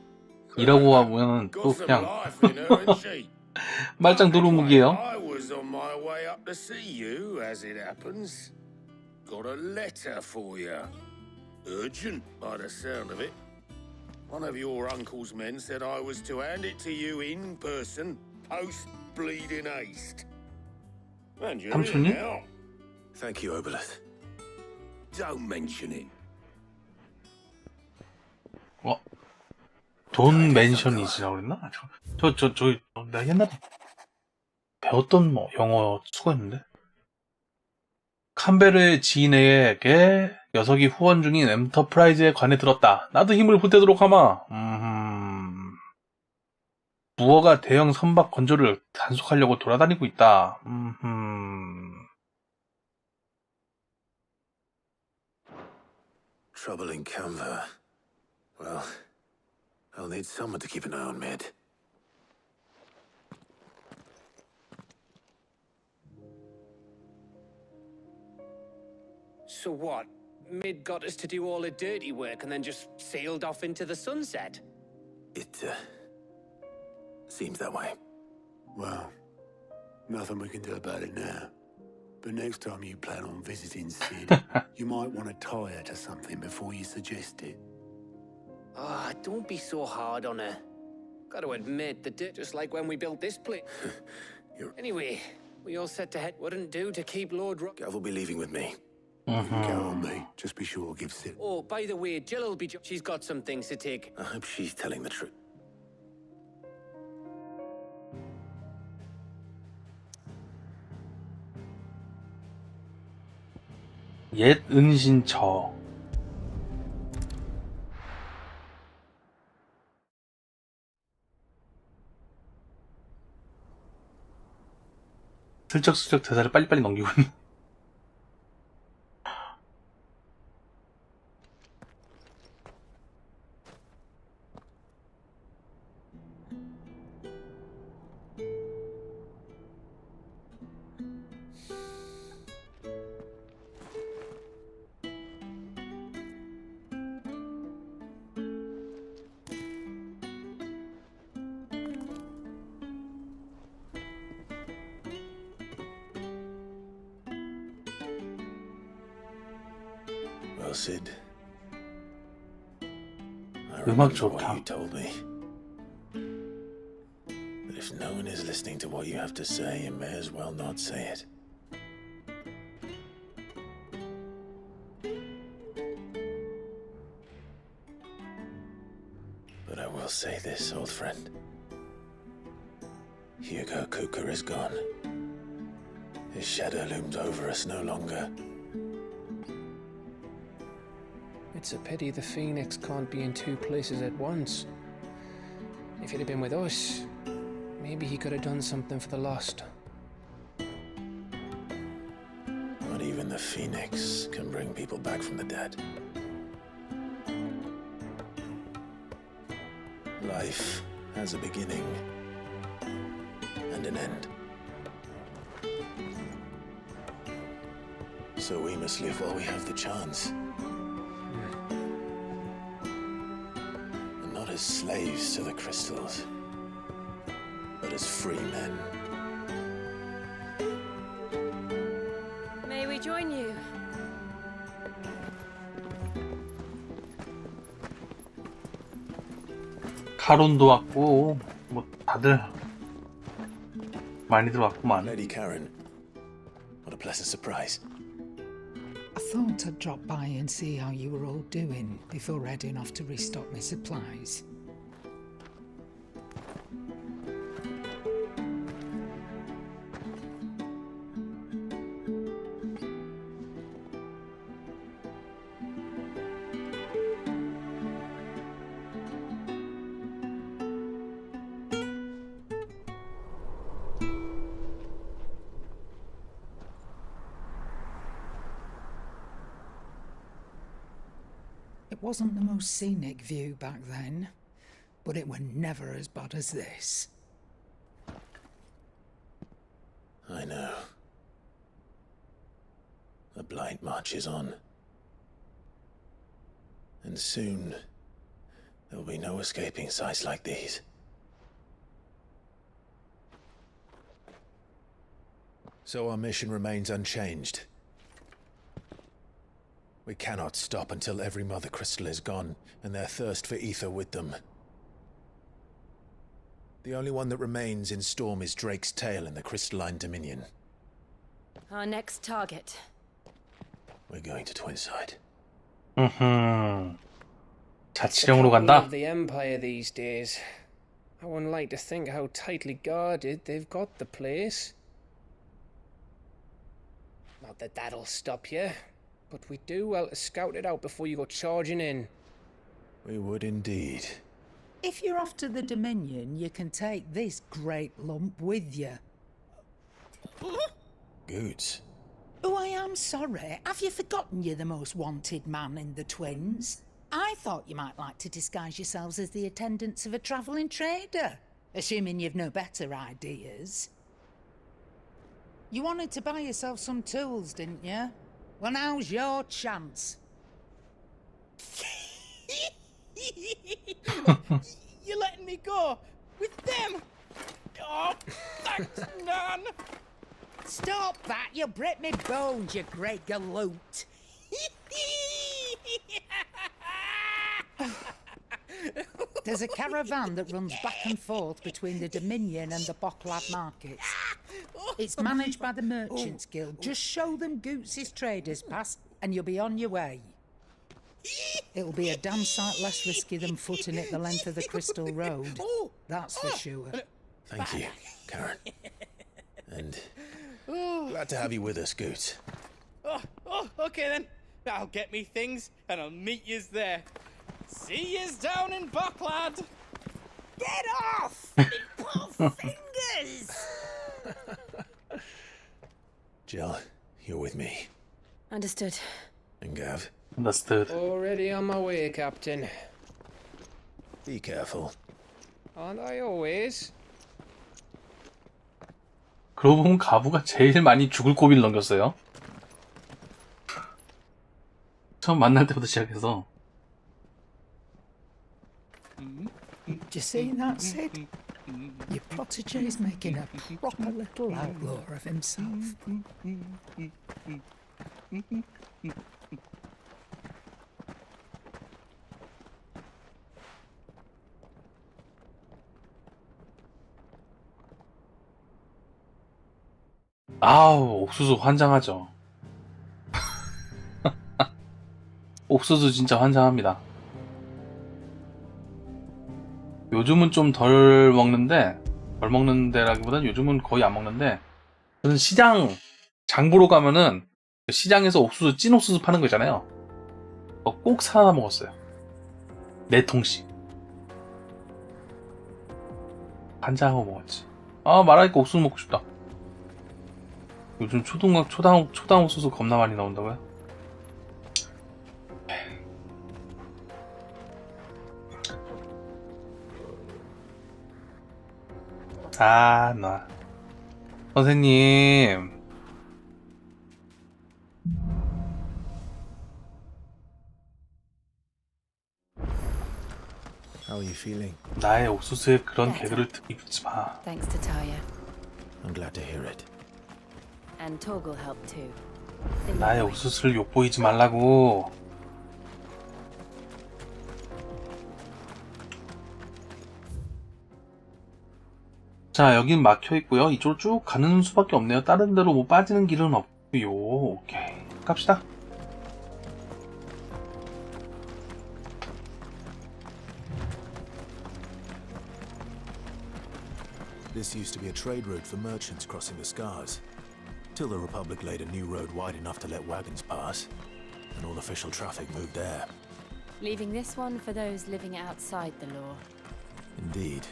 일하고 와보면 또 그냥 말짱 도루묵이에요. I was on my way up to see you, as it happens. Got a letter for you. Urgent, by the sound of it. One of your uncle's men said I was to hand it to you in person, post bleeding haste. And you're in now. Thank you, Obelith. Don't mention it. 돈 맨션이지라고 그랬나? 나 옛날에 배웠던 영어 수거였는데. 캄베르의 지인에게 녀석이 후원 중인 엔터프라이즈에 관해 들었다. 나도 힘을 보태도록 하마. 무어가 대형 선박 건조를 단속하려고 돌아다니고 있다. Trouble in Canva. Well, I'll need someone to keep an eye on Mid. So what? Mid got us to do all the dirty work and then just sailed off into the sunset? It, seems that way. Well, nothing we can do about it now. But next time you plan on visiting Sid, you might want to tie her to something before you suggest it. Ah, don't be so hard on her. Got to admit, just like when we built this place. Anyway, we all set to head. Wouldn't do to keep Lord Rock. Gav will be leaving with me. You can count on me. Just be sure to give Sid. Oh, by the way, Jill will be. She's got some things to take. I hope she's telling the truth. 옛 은신처. 슬쩍슬쩍 대사를 빨리빨리 넘기고 있는. Well, Sid. I 음악 remember what 좋다. you told me. But if no one is listening to what you have to say, you may as well not say it. But I will say this, old friend. Hugo Cooker is gone. His shadow looms over us no longer. It's a pity the Phoenix can't be in two places at once. If he'd have been with us, maybe he could have done something for the lost. Not even the Phoenix can bring people back from the dead. Life has a beginning and an end. So we must live while we have the chance. And not as slaves to the crystals, but as free men. May we join you? 카론도 왔고 뭐 다들 많이들 왔구만. Lady Karen, what a pleasant surprise. I thought I'd drop by and see how you were all doing before heading off to restock my supplies. It wasn't the most scenic view back then, but it were never as bad as this. I know. The blight marches on. And soon, there'll be no escaping sights like these. So our mission remains unchanged. We cannot stop until every Mother Crystal is gone, and their thirst for ether with them. The only one that remains in Storm is Drake's tail in the Crystalline Dominion. Our next target. We're going to Twinside. 자치령으로 간다. Of the Empire these days. I wouldn't like to think how tightly guarded they've got the place. Not that that'll stop you, but we do well to scout it out before you go charging in. We would indeed. If you're off to the Dominion, you can take this great lump with you. Goods. Oh, I am sorry. Have you forgotten you're the most wanted man in the Twins? I thought you might like to disguise yourselves as the attendants of a travelling trader, assuming you've no better ideas. You wanted to buy yourself some tools, didn't you? Well, now's your chance. You're letting me go with them? Oh, thanks, Nan. Stop that! You'll break me bones, you great galoot. There's a caravan that runs back and forth between the Dominion and the Bocklad markets. It's managed by the Merchants Guild. Just show them Goots' traders pass and you'll be on your way. It'll be a damn sight less risky than footing it the length of the Crystal Road. That's for sure. Thank you, Karen. And glad to have you with us, Goots. Okay then. I'll get me things and I'll meet yous there. See yous down in Bocklad. Get off! Poor fingers! Jill, you're with me. Understood. And Gav. Understood. Already on my way, Captain. Be careful. Aren't I always? 그러고 보면 가부가 제일 많이 죽을 고비를 넘겼어요. 처음 만날 때부터 시작해서. Do you see that, Sid? Your protege's making a proper little outlaw of himself. 아우, 옥수수 환장하죠. 옥수수 진짜 환장합니다. 요즘은 좀 덜 먹는데라기보단 요즘은 거의 안 먹는데, 저는 시장, 장보러 가면은 시장에서 옥수수, 찐 옥수수 파는 거 있잖아요. 그거 꼭 사다 먹었어요. 4통씩. 간장하고 먹었지. 아, 말하니까 옥수수 먹고 싶다. 요즘 초당 옥수수 겁나 많이 나온다고요? 아, 나 선생님. How are you feeling? 나의 옥수수에 그런 개그를 입지 마. Thanks to Taya. I'm glad to hear it. And Torgal helped too. 나의 옥수수를 욕보이지 말라고. 자, 여긴 막혀 있고요. 이쪽으로 쭉 가는 수밖에 없네요. 다른 데로 뭐 빠지는 길은 없고요. 오케이, 갑시다. This used to be a trade route for merchants crossing the Scars, till the Republic laid a new road wide enough to let wagons pass, and all official traffic moved there. Leaving this one for those living outside the law. Indeed.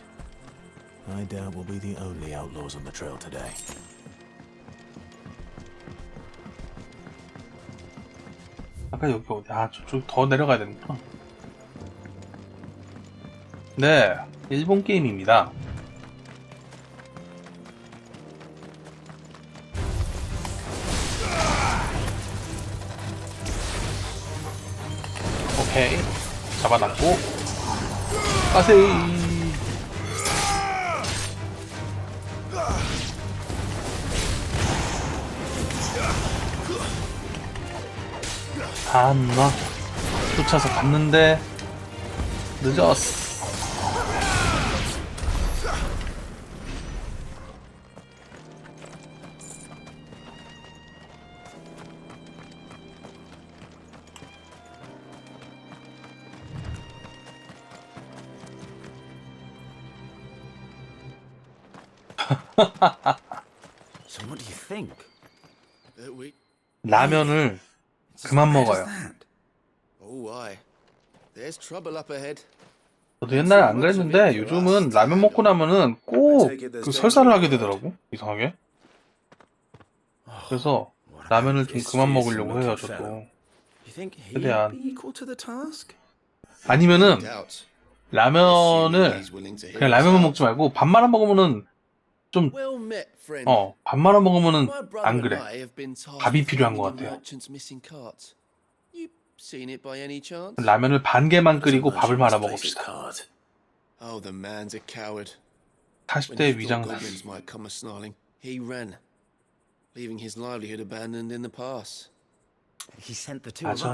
I doubt we'll be the only outlaws on the trail today. 아까 여기 어디? 아, 저쪽 더 내려가야 되는구나. 네, 일본 게임입니다. 오케이, 잡아놨고 가세이. 나 쫓아서 갔는데 늦었어. So what do you think? 라면을 그만 먹어요. Oh, aye. There's trouble up ahead. 저도 옛날에 안 그랬는데 요즘은 라면 먹고 나면은 꼭 그 설사를 하게 되더라고. 이상하게. 그래서 라면을 좀 그만 먹으려고 해요, 저도. 최대한. 아니면은 라면을 그냥 라면만 먹지 말고 밥 말아 먹으면은 좀 밥 말아 먹으면은 안 그래. 밥이 필요한 것 같아요. 라면을 반 개만 끓이고 밥을 말아 먹읍시다. 40대 위장은 맞아.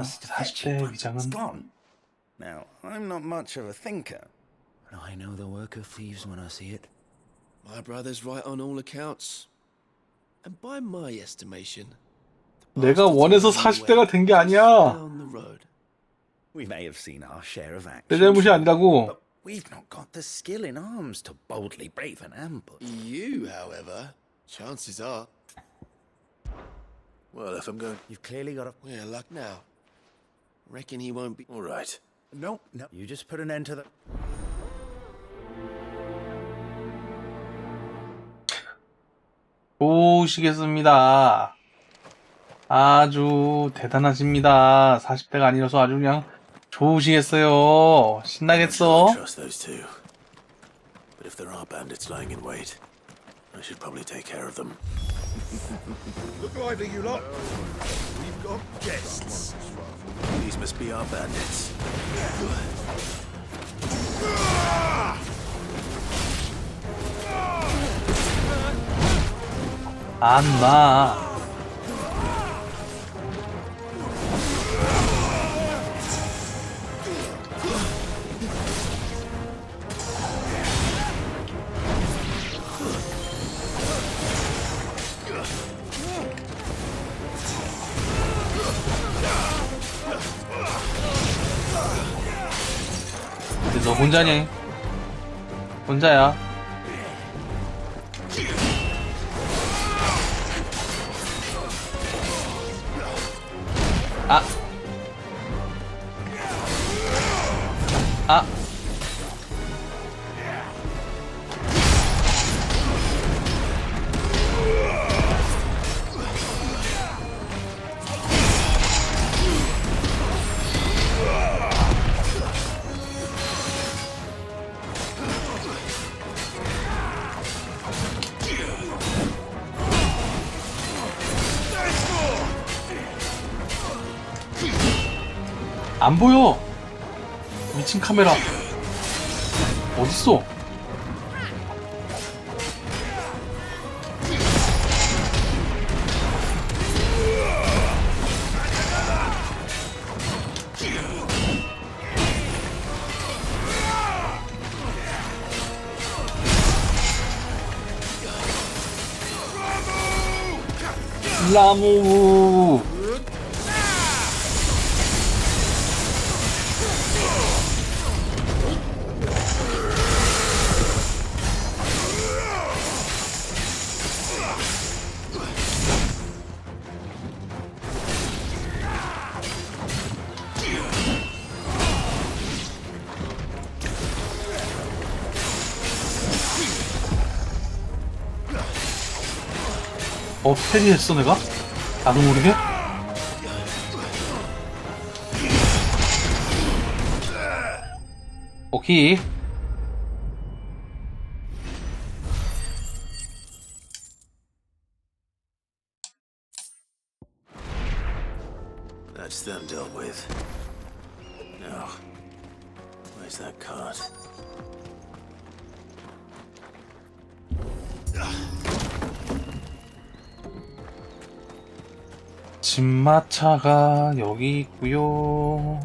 40대 위장은 Now, I'm not much of a thinker, but I know the work of thieves when I see it. My brother's right on all accounts. And by my estimation, 내가 원해서 40대가 된 게 아니야. We may have seen our share of 내 action, 잘못이 아니라고. but we've not got the skill in arms to boldly brave an ambush. You, however, chances are. Well, if I'm going... You've clearly got a... We're luck now. Reckon he won't be... All right. No, you just put an end to the... 좋으시겠습니다. 아주 대단하십니다. 40대가 아니라서 아주 그냥 좋으시겠어요. 신나겠어. Trust those two. But if there are bandits lying in wait, I should probably take care of them. Look lively, you lot. We've got guests. These must be our bandits. 안 나. 너 혼자니? 혼자야. 아. 아. 안 보여. 미친 카메라. 어딨어? 라무. 패리했어 내가? 나도 모르게? 오케이. That's them dealt with. Now, where's that cart? 진마차가 여기 있고요.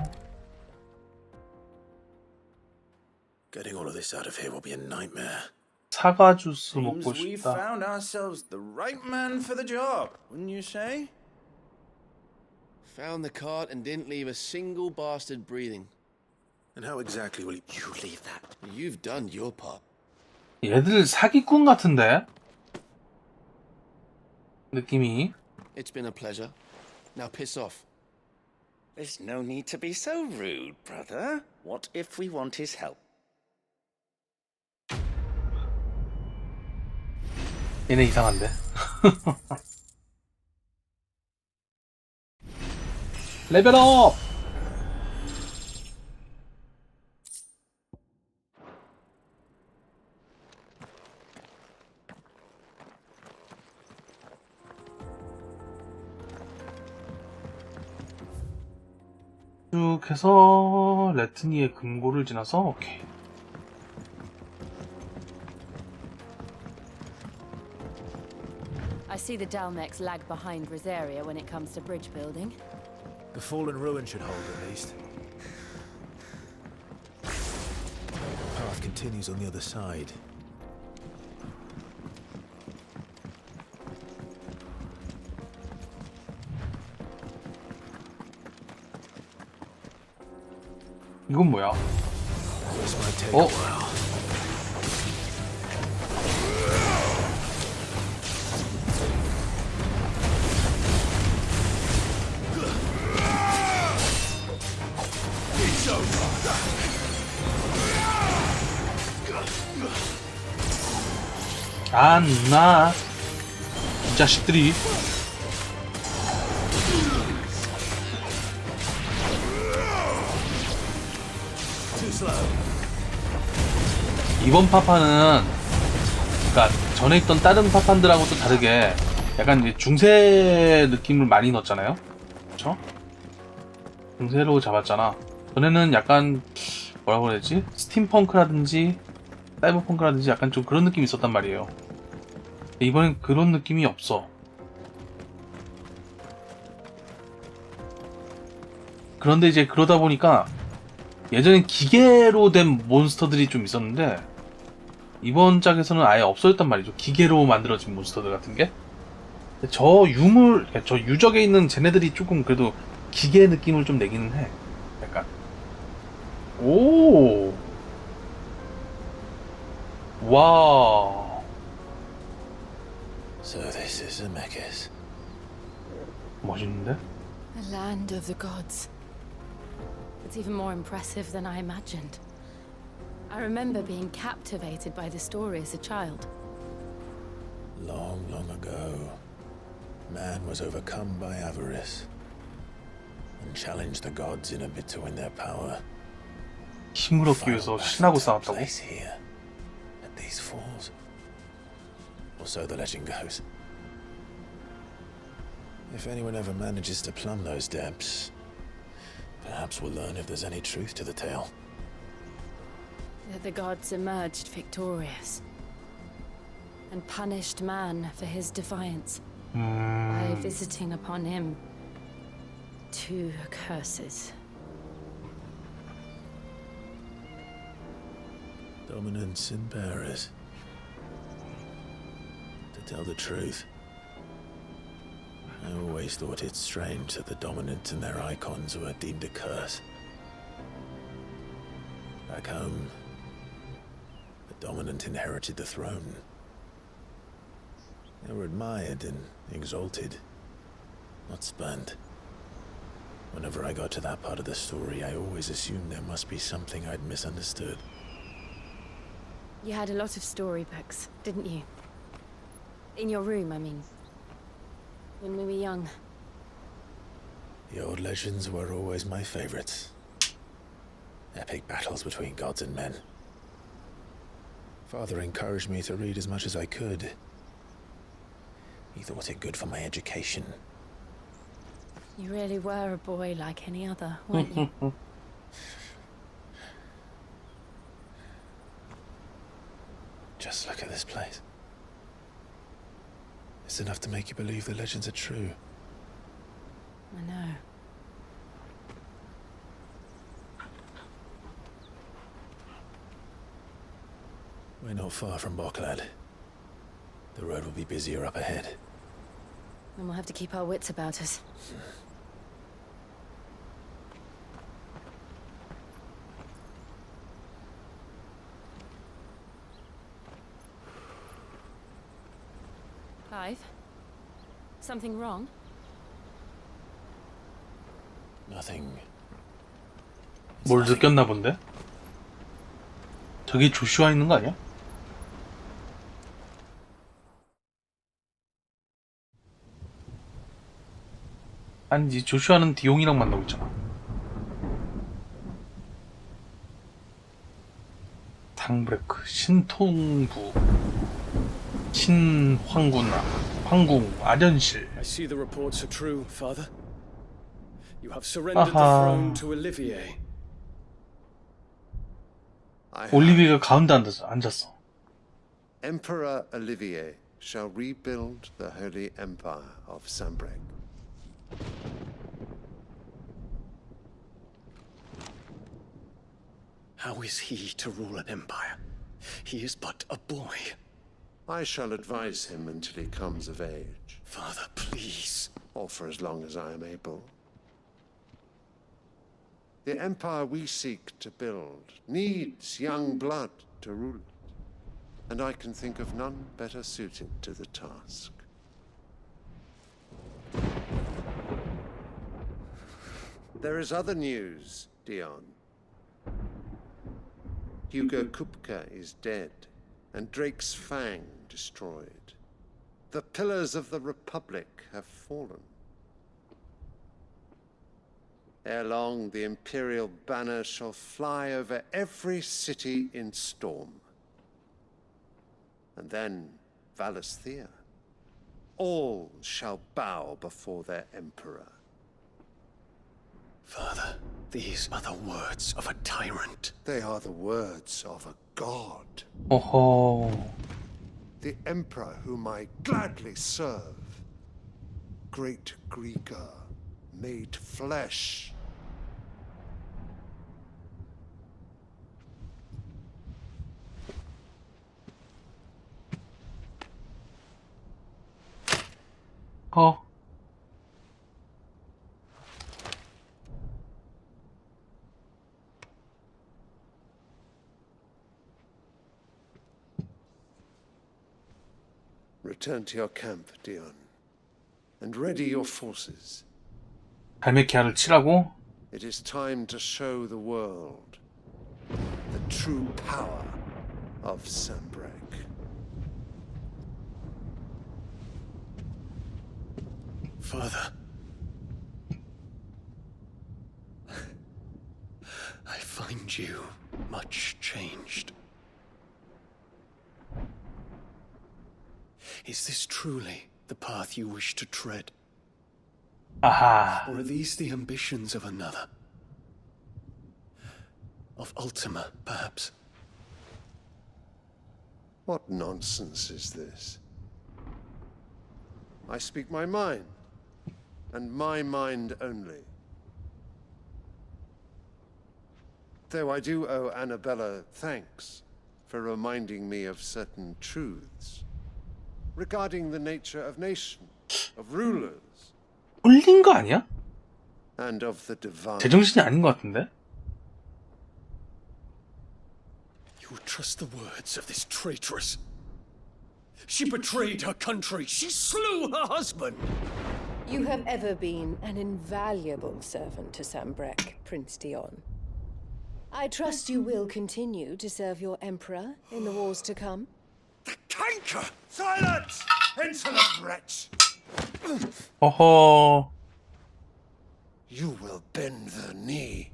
Getting all of this out of here will be a nightmare. 사과 주스 Seems 먹고 we've 싶다. found ourselves the right man for the job, wouldn't you say? Found the cart and didn't leave a single bastard breathing. And how exactly will you leave that? You've done your part. 얘들 사기꾼 같은데? 느낌이. It's been a pleasure. Now piss off. There's no need to be so rude, brother. What if we want his help? 얘네 이상한데. 레벨업! 쭉 해서 레트니의 금고를 지나서 오케이. I see the Dalmex lag behind Rosaria when it comes to bridge building. The fallen ruin should hold at least. The path continues on the other side. 이건 뭐야? This might take 어? a while. 안 나. 이 자식들이. 이번 파판은 그러니까 전에 있던 다른 파판들하고 또 다르게 약간 이제 중세 느낌을 많이 넣었잖아요. 그쵸? 중세로 잡았잖아. 전에는 약간 뭐라고 해야 되지? 스팀펑크라든지 사이버펑크라든지 약간 좀 그런 느낌이 있었단 말이에요. 이번엔 그런 느낌이 없어. 그런데 이제 그러다 보니까 예전엔 기계로 된 몬스터들이 좀 있었는데 이번 짝에서는 아예 없어졌단 말이죠. 기계로 만들어진 몬스터들 같은 게. 저 유적에 있는 쟤네들이 조금 그래도 기계 느낌을 좀 내기는 해. 약간. 오. 와. So this is Zemeckis. 멋있는데? The land of the gods. It's even more impressive than I imagined. I remember being captivated by the story as a child. Long, long ago, man was overcome by avarice and challenged the gods in a bid to win their power. 힘을 얻기 위해서 신하고 싸웠다고? Here, at these falls. Or so the legend goes. If anyone ever manages to plumb those depths, perhaps we'll learn if there's any truth to the tale. That the gods emerged victorious and punished man for his defiance by visiting upon him 2 curses. Dominants and bearers. To tell the truth, I always thought it strange that the dominants and their icons were deemed a curse. Back home, the dominant inherited the throne. They were admired and exalted, not spurned. Whenever I got to that part of the story, I always assumed there must be something I'd misunderstood. You had a lot of storybooks, didn't you? In your room, I mean. When we were young. The old legends were always my favorites. Epic battles between gods and men. Father encouraged me to read as much as I could. He thought it good for my education. You really were a boy like any other, weren't you? Just look at this place. It's enough to make you believe the legends are true. I know. We're not far from Boklad. The road will be busier up ahead. And we'll have to keep our wits about us. Clive? Something wrong? Nothing. 뭘 느꼈나 본데? 저기 조슈아 있는 거 아니야? 아니지, 조슈아는 디용이랑 만나고 있잖아. 당브레크, 신통부, 신황군, 황궁, 아련실. I see the reports are true, Father. You have surrendered the throne to Olivier. 올리비에가 가운데 앉았어. Emperor Olivier shall rebuild the Holy Empire of Sambrec. How is he to rule an empire? He is but a boy. I shall advise him until he comes of age. Father, please. Or for as long as I am able. The empire we seek to build needs young blood to rule it. And I can think of none better suited to the task. There is other news, Dion. Hugo Kupka is dead, and Drake's Fang destroyed. The pillars of the Republic have fallen. Ere long, the Imperial banner shall fly over every city in Storm. And then Valisthea. All shall bow before their Emperor. Father, these are the words of a tyrant. They are the words of a god. Oh. The Emperor whom I gladly serve. Great Greeker, made flesh. Oh. Return to your camp, Dion, and ready your forces. 갈매기알을 치라고? It is time to show the world the true power of Sambrec. Father, I find you much changed. Is this truly the path you wish to tread? Aha. Or are these the ambitions of another? Of Ultima, perhaps? What nonsense is this? I speak my mind, and my mind only. Though I do owe Annabella thanks for reminding me of certain truths regarding the nature of nations, of rulers, 홀린 거 아니야? and of the divine. 제정신이 아닌 것 같은데? You trust the words of this traitress? She betrayed her country. She slew her husband. You have ever been an invaluable servant to Sambrec, Prince Dion. I trust you will continue to serve your Emperor in the wars to come. The canker! Silence! Insolent wretch! 어허. You will bend the knee.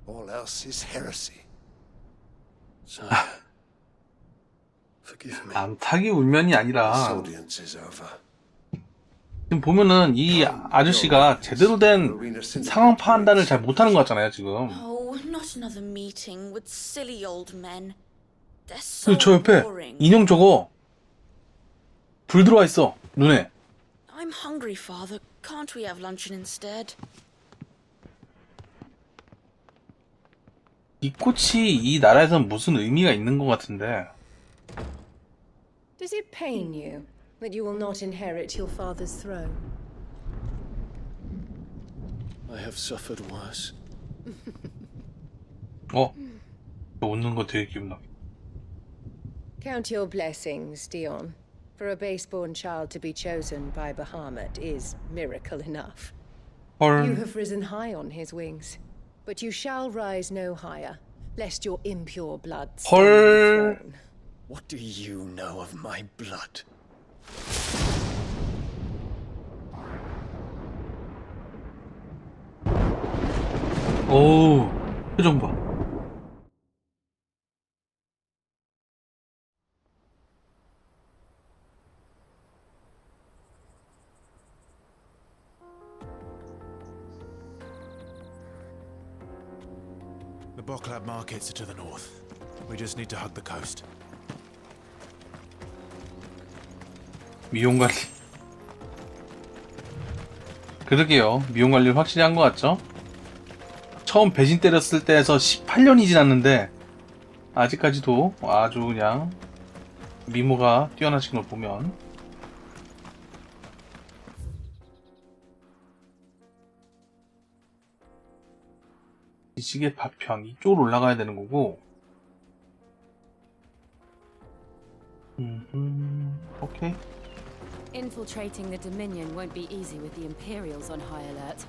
All else is heresy. Forgive me. 남탁이 울면이 아니라 This audience is over. 지금 보면은 이 아저씨가 제대로 된 상황 판단을 잘 못하는 것 같잖아요 지금. Oh, not another meeting with silly old men. They're so 그리고 저 옆에 boring. 인형 저거 불 들어와 있어 눈에. I'm hungry, Father. Can't we have luncheon instead? 이 꽃이 이 나라에선 무슨 의미가 있는 것 같은데. Does it pain you that you will not inherit your father's throne? I have suffered worse. 웃는 거 되게 기분 나. Count your blessings, Dion. For a base-born child to be chosen by Bahamut is miracle enough. You have risen high on his wings, but you shall rise no higher, lest your impure blood stain the throne. What do you know of my blood? 오우, 표정 봐. The Boklab markets are to the north. We just need to hug the coast. 미용관리. 그러게요. 미용관리를 확실히 한 것 같죠? 처음 배신 때렸을 때에서 18년이 지났는데 아직까지도 아주 그냥 미모가 뛰어나신 걸 보면 이 시계 파편 이쪽으로 올라가야 되는 거고. 오케이. Infiltrating the Dominion won't be easy with the Imperials on high alert.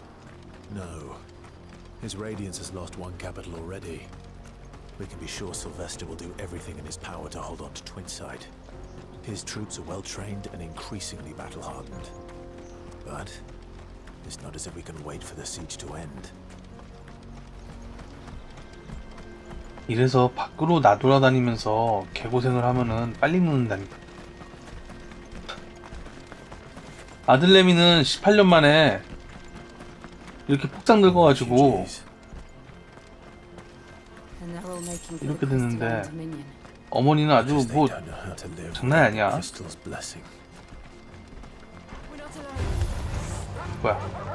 No. His Radiance has lost one capital already. We can be sure Sylvester will do everything in his power to hold on to Twinside. His troops are well trained and increasingly battle-hardened. But it's not as if we can wait for the siege to end. 이래서 밖으로 나돌아다니면서 개고생을 하면은 빨리 늙는다니까. 아들내미는 18년 만에 이렇게 폭삭 늙어가지고 이렇게 됐는데 어머니는 아주 뭐 장난이 아니야. 뭐야?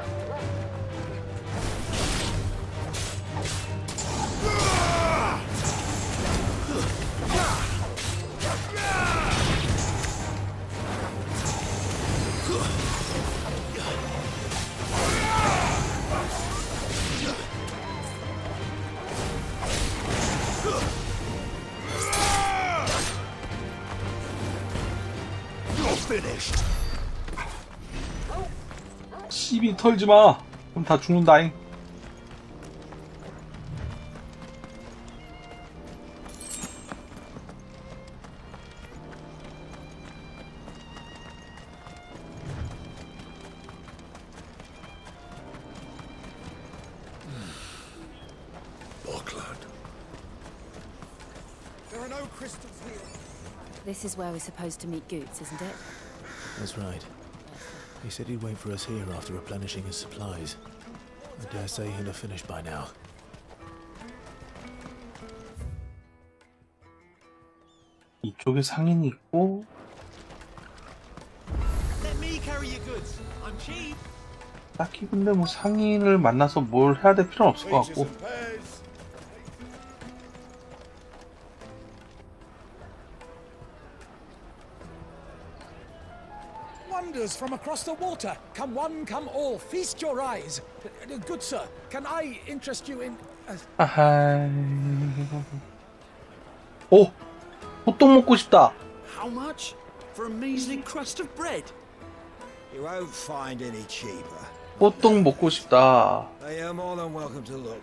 시비 털지 마. 그럼 다 죽는다잉. There are no crystals here. This is where we're supposed to meet Goots, isn't it? That's right. He said he'd wait for us here after replenishing his supplies. I dare say he'll have finished by now. 이쪽에 상인이 있고 Let me carry your goods. I'm cheap. 딱히 근데 뭐 상인을 만나서 뭘 해야 될 필요는 없을 것 같고. Wonders from across the water. Come one, come all. Feast your eyes. Good sir, can I interest you in... 아하이. 오! 호떡 먹고 싶다. How much? For a measly crust of bread? You won't find any cheaper. 호떡 먹고 싶다. You're more than welcome to look.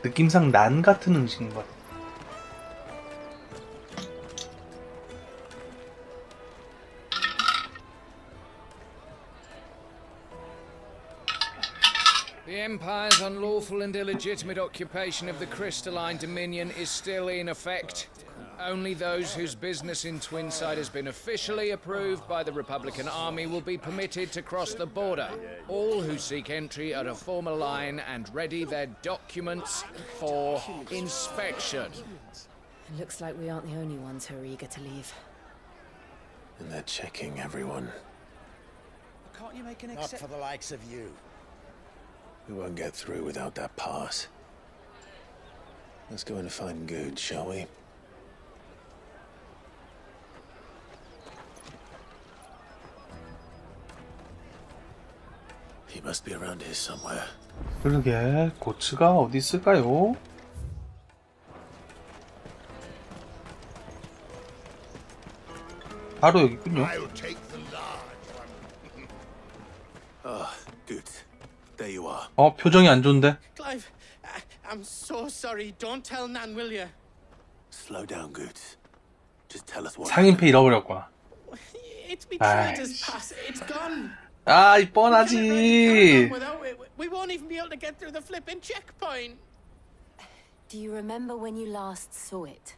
느낌상 난 같은 음식인 것 같아. The Empire's unlawful and illegitimate occupation of the crystalline dominion is still in effect. Only those whose business in Twinside has been officially approved by the Republican Army will be permitted to cross the border. All who seek entry are to form a line and ready their documents for inspection. It looks like we aren't the only ones who are eager to leave. And they're checking everyone. Can't you make an Not for the likes of you. We won't get through without that pass. Let's go and find Good, shall we? He must be around here somewhere. 그러게 고츠가 어디 있을까요? 바로 여기 있군요. Ah, good. There you are. 표정이 안 좋은데? Clive, I'm so sorry. Don't tell Nan, will you? Slow down, Good. Just tell us what. 상인패 잃어버렸구나. It's betrayed us, pass. It's gone. 아, 이 뻔하지. Without it, we won't even be able to get through the flipping checkpoint. Do you remember when you last saw it?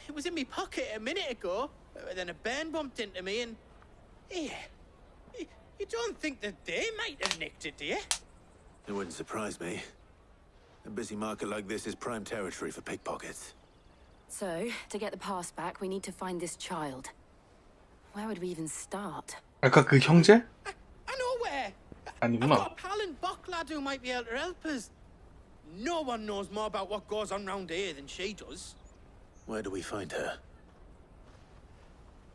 It was in my pocket a minute ago. Then a bairn bumped into me and... Here. You don't think that they might have nicked it, do you? It wouldn't surprise me. A busy market like this is prime territory for pickpockets. So, to get the pass back, we need to find this child. Where would we even start? 아까 그 형제? I know where. I've 아니구나. got a pal in Bucklad who might be able to help us. No one knows more about what goes on round here than she does. Where do we find her?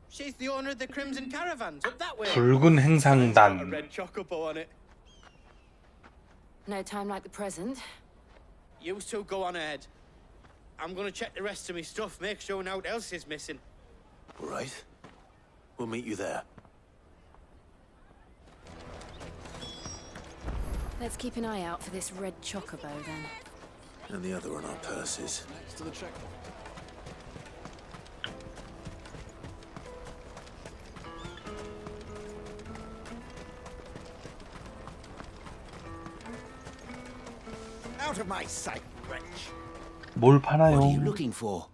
She's the owner of the Crimson Caravans, up that way. 붉은 A 행상단. red chocobo on it. No time like the present. You two go on ahead. I'm gonna check the rest of my stuff, make sure nothing else is missing. All right. We'll meet you there. Let's keep an eye out for this red chocobo then. And the other on our purses. Next to the checkpoint. Out of my sight, wretch. 뭘 파나요? What are you looking for?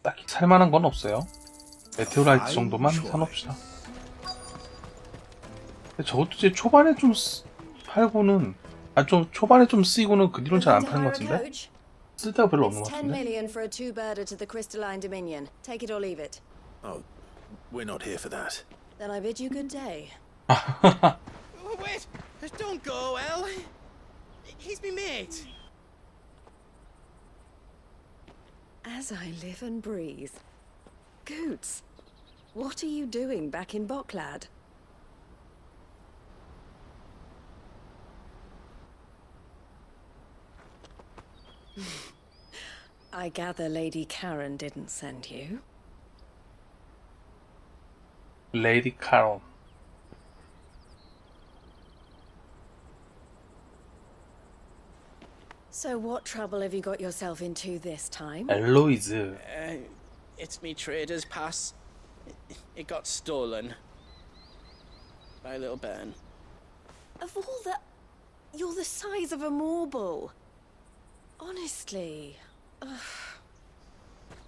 딱히 살만한 건 없어요. 메테오라이트 정도만 사놓읍시다. 근데 저것도 이제 초반에 좀 팔고는 좀 초반에 좀 쓰이고는 그 뒤로는 잘 안 파는 것 같은데? 쓸 데가 별로 없는 It's 것 10 같은데? million for a two-birder to the Crystalline Dominion. Take it or leave it. Oh, we're not here for that. Then I bid you good day. Oh, wait! Don't go, El. He's me mate. As I live and breathe. Goots, what are you doing back in Bucklad? I gather Lady Karen didn't send you. 레이디 카론. So what trouble have you got yourself into this time? 엘로이즈. It's me trader's pass. It got stolen. By a little bairn. Of all the... You're the size of a marble. Honestly. Ugh.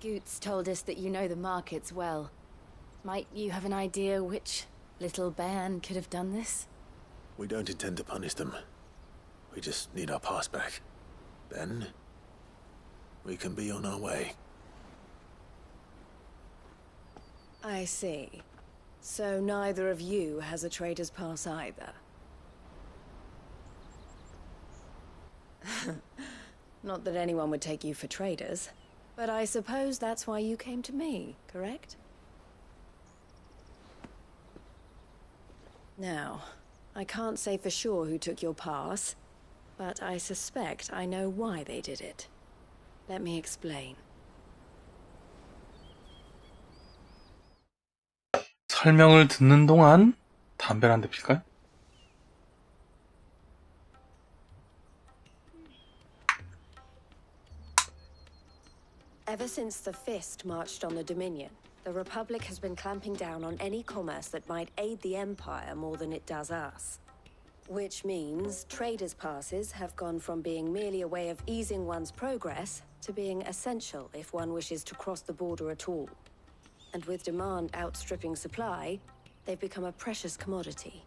Goots told us that you know the markets well. Might you have an idea which little bairn could have done this? We don't intend to punish them. We just need our pass back. Then, we can be on our way. I see. So neither of you has a trader's pass either. Not that anyone would take you for traders, but I suppose that's why you came to me, correct? Now, I can't say for sure who took your pass, but I suspect I know why they did it. Let me explain. 설명을 듣는 동안 담배를 한 대 필까요? Ever since the Fist marched on the Dominion, the Republic has been clamping down on any commerce that might aid the Empire more than it does us. Which means traders' passes have gone from being merely a way of easing one's progress to being essential if one wishes to cross the border at all. And with demand outstripping supply, they've become a precious commodity,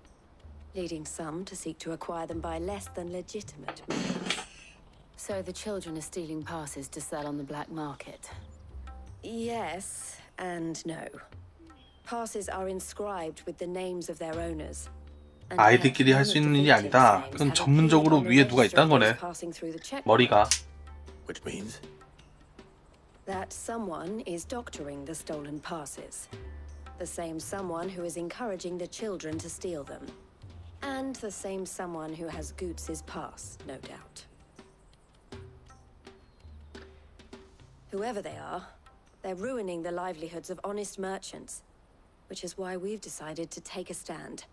leading some to seek to acquire them by less than legitimate means. So the children are stealing passes to sell on the black market? Yes and no. Passes are inscribed with the names of their owners. 아이들끼리 할 수 있는 일이 아니다. 그건 전문적으로 위에 누가 있다는 거네. 머리가. Which means? That someone is doctoring the stolen passes. The same someone who is encouraging the children to steal them. And the same someone who has Goots' pass, no doubt. Whoever they are, they're ruining the livelihoods of honest merchants, which is why we've decided to take a stand.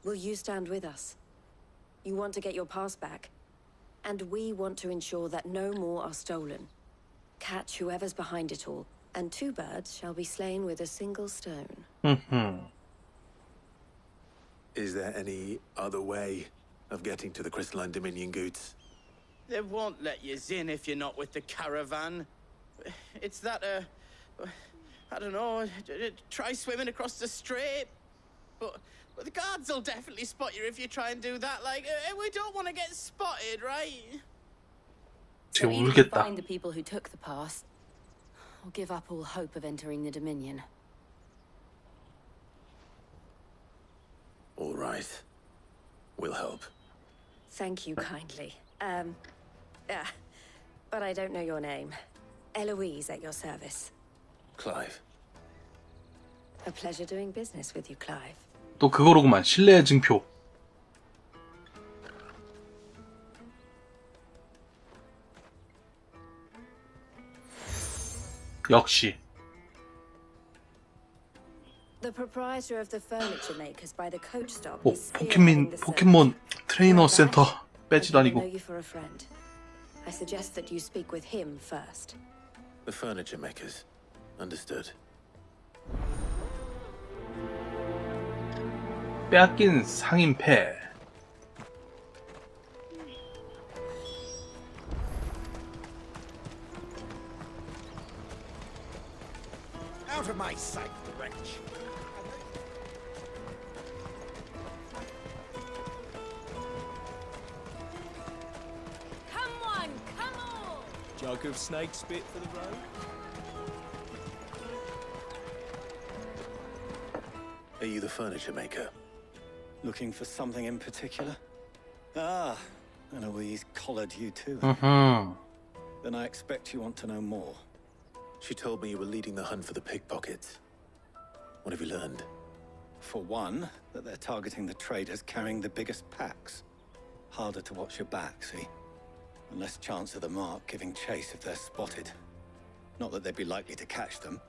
Will you stand with us? You want to get your pass back, and we want to ensure that no more are stolen. catch whoever's behind it all, and 2 birds shall be slain with a single stone. Is there any other way of getting to the Crystalline Dominion goods? They won't let you in if you're not with the caravan. It's that, I don't know, try swimming across the strait. But the guards will definitely spot you if you try and do that. Like, we don't want to get spotted, right? So either find the people who took the pass, or give up all hope of entering the Dominion. All right. We'll help. Thank you kindly. But I don't know your name. Eloise at your service. Clive. A pleasure doing business with you, Clive. 또 그거로구만. 신뢰의 증표. 역시. The proprietor of the furniture makers by the coach stop 오, is spearheading the search. 포켓몬 트레이너 센터. 배지도 I know 아니고. you for a friend. I suggest that you speak with him first. The furniture makers. Understood. 빼앗긴 상인패. Out of my sight, wretch. Come on, come on! Jug of snake spit for the road? Are you the furniture maker? Looking for something in particular? Ah, Eloise collared you too. Then I expect you want to know more. She told me you were leading the hunt for the pickpockets. What have you learned? For one, that they're targeting the traders carrying the biggest packs. Harder to watch your back, see? And less chance of the mark giving chase if they're spotted. Not that they'd be likely to catch them.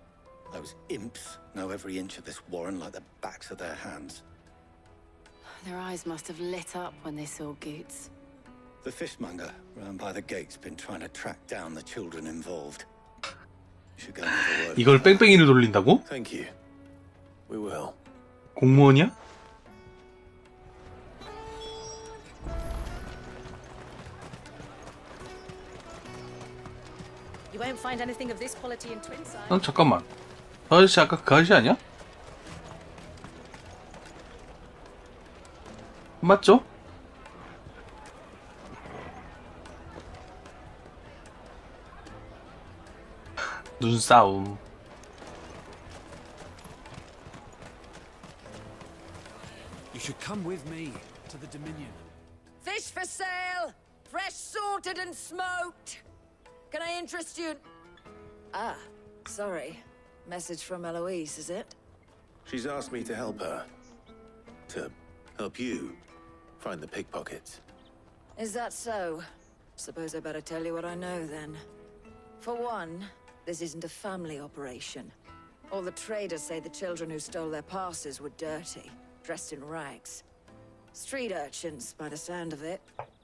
Those imps know every inch of this warren like the backs of their hands. Their eyes must have lit up when they saw Goots. The fishmonger round by the gate's been trying to track down the children involved. You should go and have a word. 이걸 뺑뺑이를 돌린다고? Thank you. We will. 공무원이야? You won't find anything of this quality in Twinside. 잠깐만. 저 아저씨 아까 그 아저씨 아니야? 맞죠? 눈싸움. You should come with me to the Dominion. Fish for sale! Fresh sorted and smoked! Can I interest you? Ah, sorry. Message from Eloise, is it? She's asked me to help her. To help you find the pickpockets. Is that so? Suppose I better tell you what I know then. For one, this isn't a family operation. All the traders say the children who stole their passes were dirty, dressed in rags. Street urchins, by the sound of it.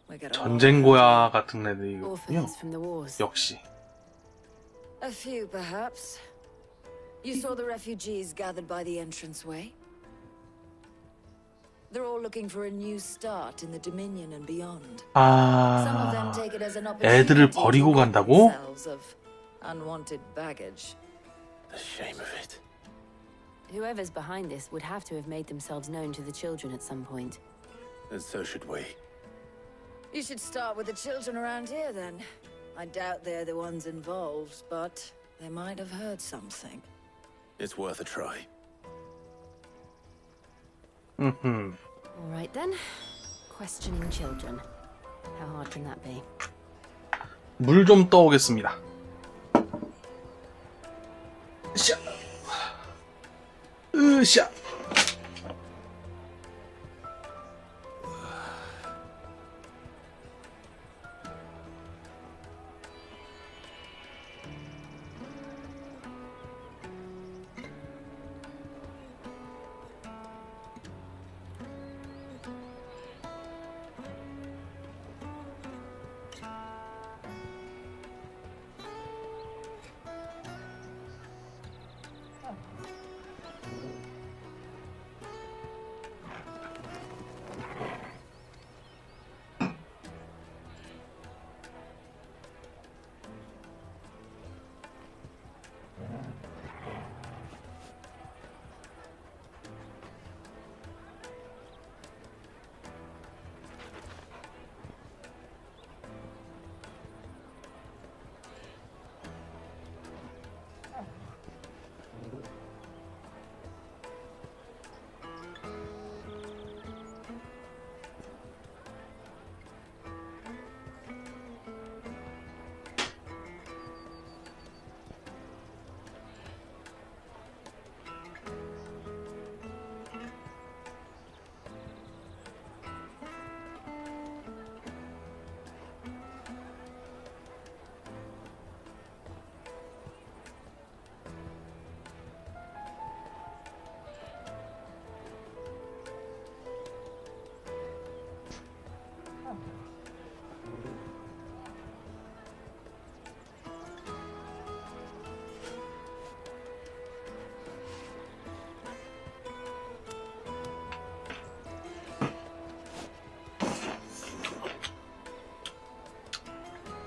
We get a 전쟁고야 같은 애들이군요. Orphans from the wars. 역시. A few, perhaps. You saw the refugees gathered by the entranceway? They're all looking for a new start in the Dominion and beyond. Some of them take it as an opportunity 애들을 버리고 to rid 간다고? themselves of unwanted baggage. The shame of it. Whoever's behind this would have to have made themselves known to the children at some point. And so should we. You should start with the children around here then. I doubt they're the ones involved, but they might have heard something. It's worth a try. All right then. Questioning children. How hard can that be? 물 좀 떠오겠습니다. 으쌰. 으쌰.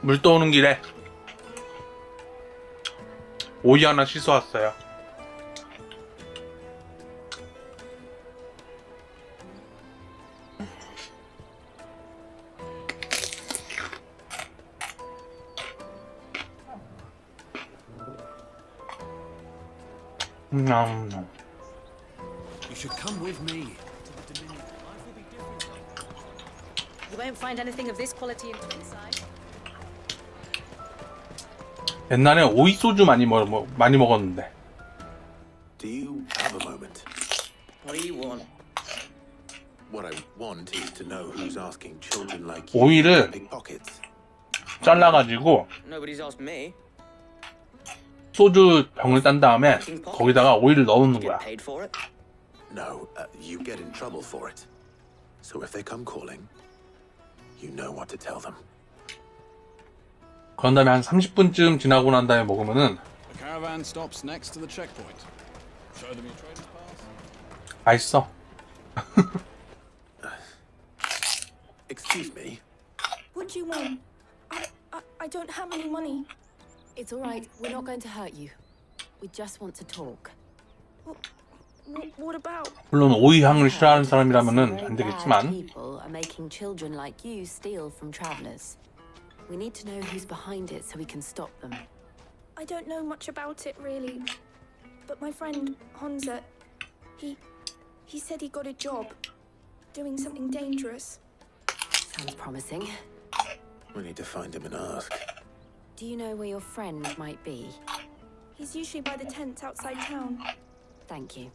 물 떠오는 길에 오이 하나 씻어왔어요. You should come with me. You won't find anything of this quality in Twinside. 옛날에 오이 소주 많이 먹었는데. Do you have a moment? What do you want? What I want is to know who's asking children like you 오이를 to pick pockets. 잘라가지고 Nobody's asked me. 소주 병을 딴 다음에 거기다가 오이를 넣어놓는 거야. Paid for it? No, you get in trouble for it. So if they come calling, you know what to tell them. 그런 다음에 한 30분쯤 지나고 난 다음에 먹으면은 The caravan stops next to the checkpoint. Show them your trader's pass. 맛있어. Excuse me. What do you want? I don't have any money. It's all right. We're not going to hurt you. We just want to talk. What about? 물론 오이 향을 싫어하는 사람이라면은 안 되겠지만. People are making children like you steal from travelers. We need to know who's behind it so we can stop them. I don't know much about it really, but my friend Honza, he said he got a job doing something dangerous. Sounds promising. We need to find him and ask. Do you know where your friend might be? He's usually by the tents outside town. Thank you.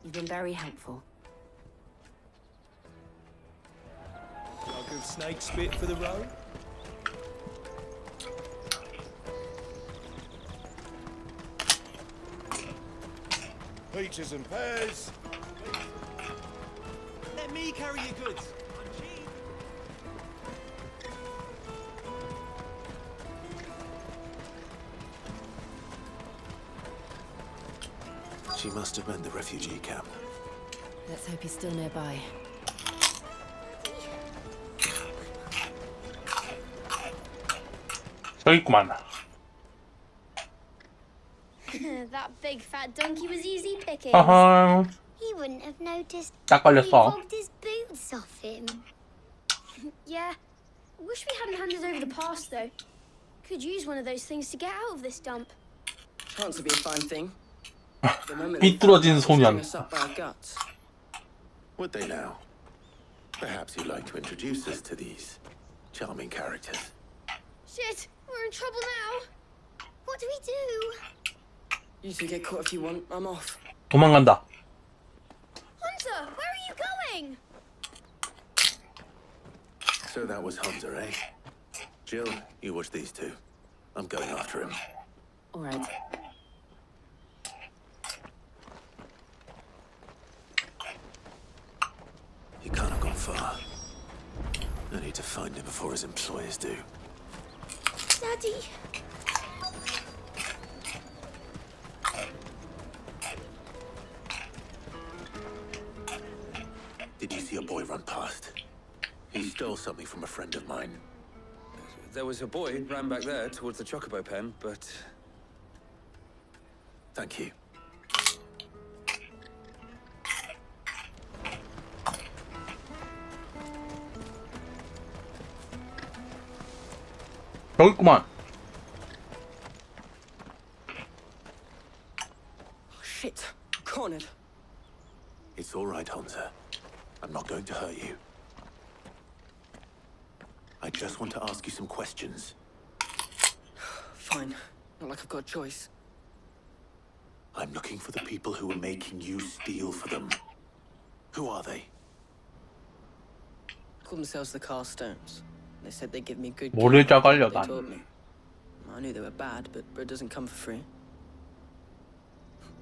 You've been very helpful. I'll give snake spit for the road. Peaches and pears. Let me carry your goods. She must have been the refugee camp. Let's hope he's still nearby. 저기 있구만. That big fat donkey was easy picking. 하하. He wouldn't have noticed. 딱 걸렸어. He robbed his boots off him. Yeah. Wish we hadn't handed over the pass though. Could use one of those things to get out of this dump. Chance to be a fine thing. 삐뚤어진 소년. Would they now? Perhaps you'd like to introduce us to these charming characters. Shit, we're in trouble now. What do we do? You two get caught if you want. I'm off. 도망간다. Hunter, where are you going? So that was Hunter, eh? Jill, you watch these two. I'm going after him. All right. He can't have gone far. I need to find him before his employers do. Daddy. Did you see a boy run past? He stole something from a friend of mine. There was a boy ran back there towards the chocobo pen, but... Thank you. 여기 있구만. Oh, shit. Cornered. It's all right, Hunter. I'm not going to hurt you. I just want to ask you some questions. Fine. Not like I've got a choice. I'm looking for the people who are making you steal for them. Who are they? Call themselves the Carstones. They said they'd give me good. 뭐를 They 짜갈려다. taught me. I knew they were bad, but bread doesn't come for free.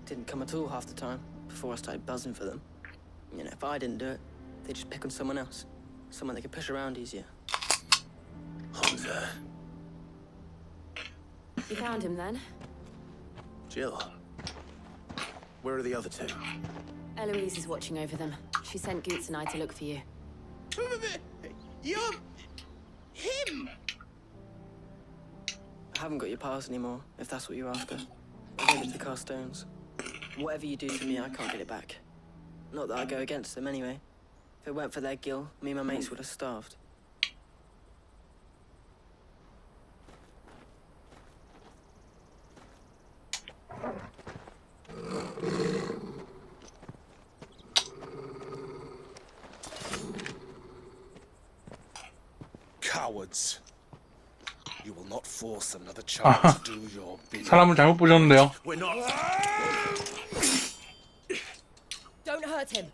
Didn't come at all half the time before I started buzzing for them. You know, if I didn't do it, they'd just pick on someone else. Someone they could push around easier. Hunter. You found him then? Jill. Where are the other two? Eloise is watching over them. She sent Goots and I to look for you. You're... him! I haven't got your pass anymore, if that's what you're after. I gave it to the cast stones. Whatever you do to me, I can't get it back. Not that I go against them anyway. If it weren't for their gill, me and my mates would have starved. Cowards. You will not force another child to do your bidding. 사람을 잘못 보셨는데요. We're not. Don't hurt him.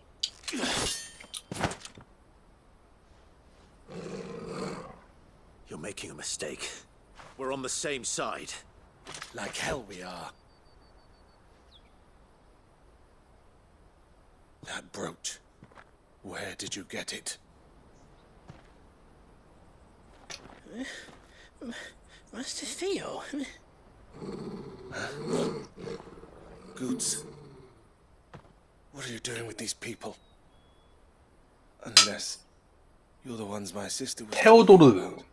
You're making a mistake. We're on the same side. Like hell we are. That brooch. Where did you get it? Master Theo. Goots. What are you doing with these people? Unless you're the ones my sister was. 테오도르.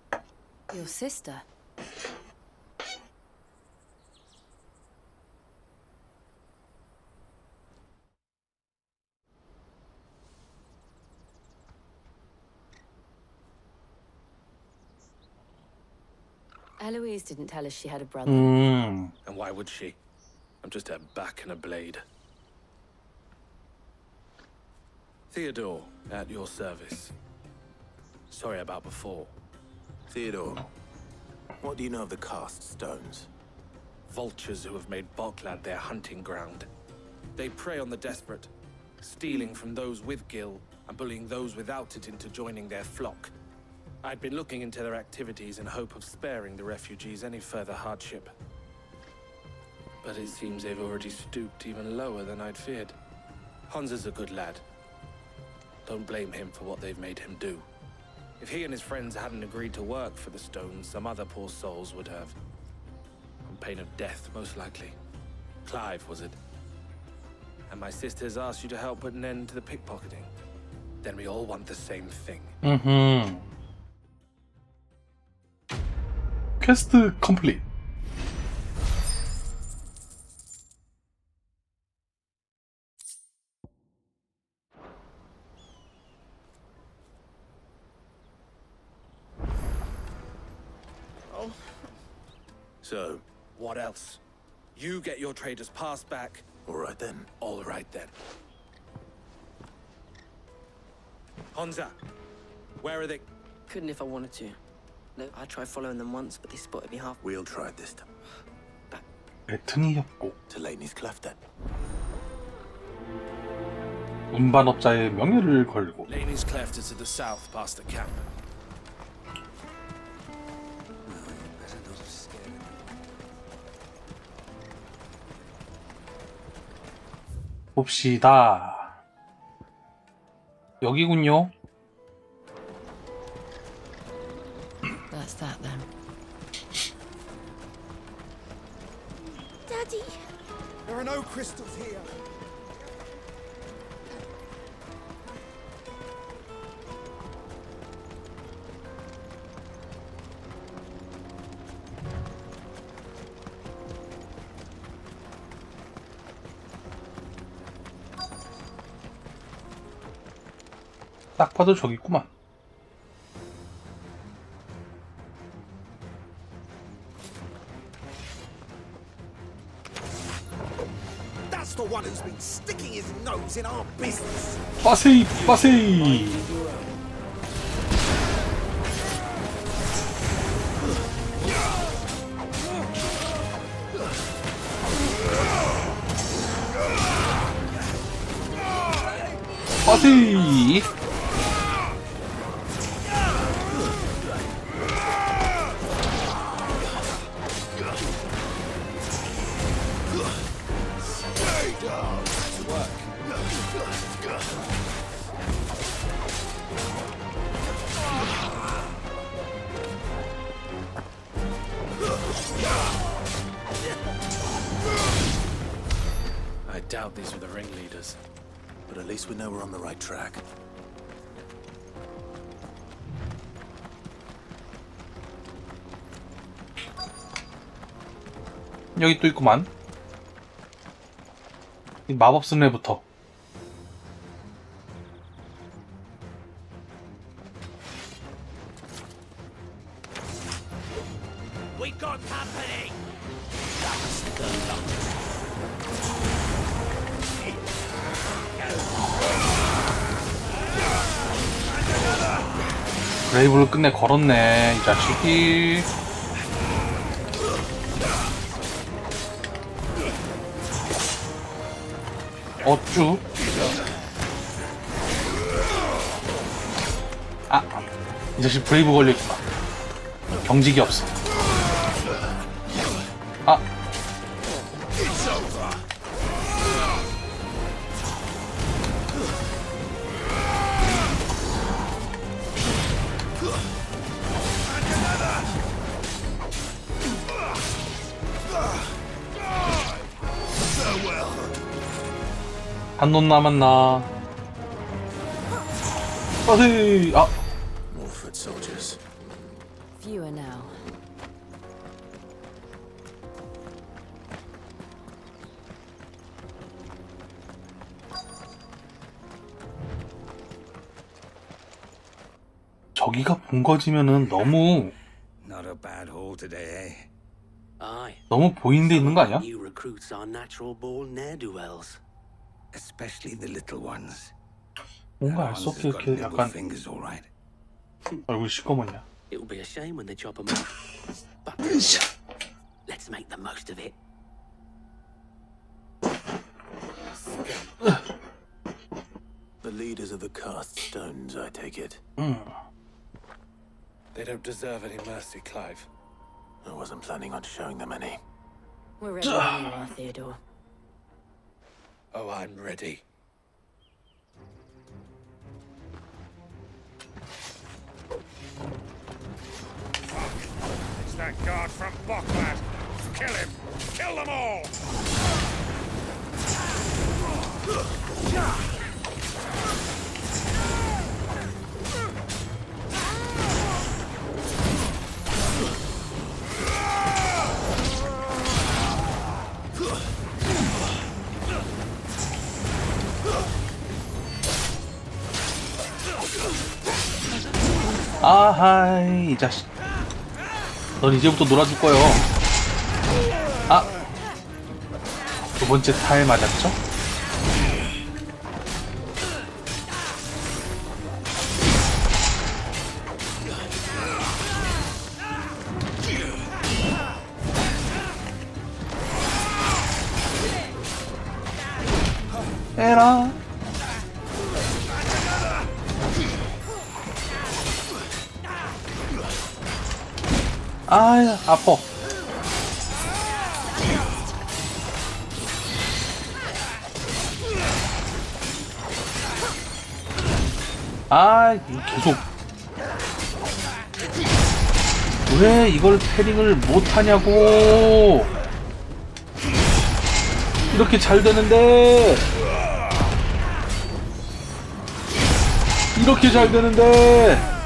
Your sister? Eloise didn't tell us she had a brother. And why would she? I'm just her back and a blade. Theodore, at your service. Sorry about before. Theodore, what do you know of the cast stones? Vultures who have made Boklad their hunting ground. They prey on the desperate, stealing from those with gil and bullying those without it into joining their flock. I'd been looking into their activities in hope of sparing the refugees any further hardship. But it seems they've already stooped even lower than I'd feared. Hans is a good lad. Don't blame him for what they've made him do. If he and his friends hadn't agreed to work for the stones, some other poor souls would have. On pain of death, most likely. Clive, was it? And my sisters asked you to help put an end to the pickpocketing. Then we all want the same thing. 퀘스트 컴플릿. So, what else? You get your trader's pass back. All right then. All right then. Honza, where are they? Couldn't if I wanted to. Look, I tried following them once, but they spotted me half. We'll try this time. 애튼이 협곡. To Laney's Cleft then. 운반업자의 명예를 걸고. Laney's Cleft is to the south, past the camp. 봅시다. 여기군요. That's that then. Daddy! There are no crystals here. 딱 봐도 저기 있구만. That's the one who's been sticking his nose in our business. 빠세이 빠세이. 빠세이. I doubt these were the ringleaders. But at least we know we're on the right track. 여기 또 있구만. 이 마법 쓰는 애부터. We got company. 브레이브를 끝내 걸었네, 이 자식이. 어쭈? 아, 이 자식 브레이브 걸려있구나. 경직이 없어. 아. 한 놈 남았나? 어디? 아. More foot soldiers. Fewer now. 저기가 본거지면은 너무 Not a bad haul today, eh? Aye. 너무 보이는 데 있는 거 아니야? New recruits are natural born ne'er-do-wells. Especially the little ones. 뭔가 알 수 없게 이렇게 약간 Fingers all right. 얼굴 시꺼먼냐? It'll be a shame when they chop them off. But let's make the most of it. The leaders of the cast stones, I take it. They don't deserve any mercy, Clive. I wasn't planning on showing them any. We're ready when you are, Theodore. Oh, I'm ready. It's that guard from Bocklad. Kill him. Kill them all. 아하이, 이 자식. 넌 이제부터 놀아줄 거요. 아! 두 번째 타에 맞았죠? 에라. 아야, 아파. 아, 계속. 왜 이걸 패링을 못하냐고. 이렇게 잘 되는데. 이렇게 잘 되는데.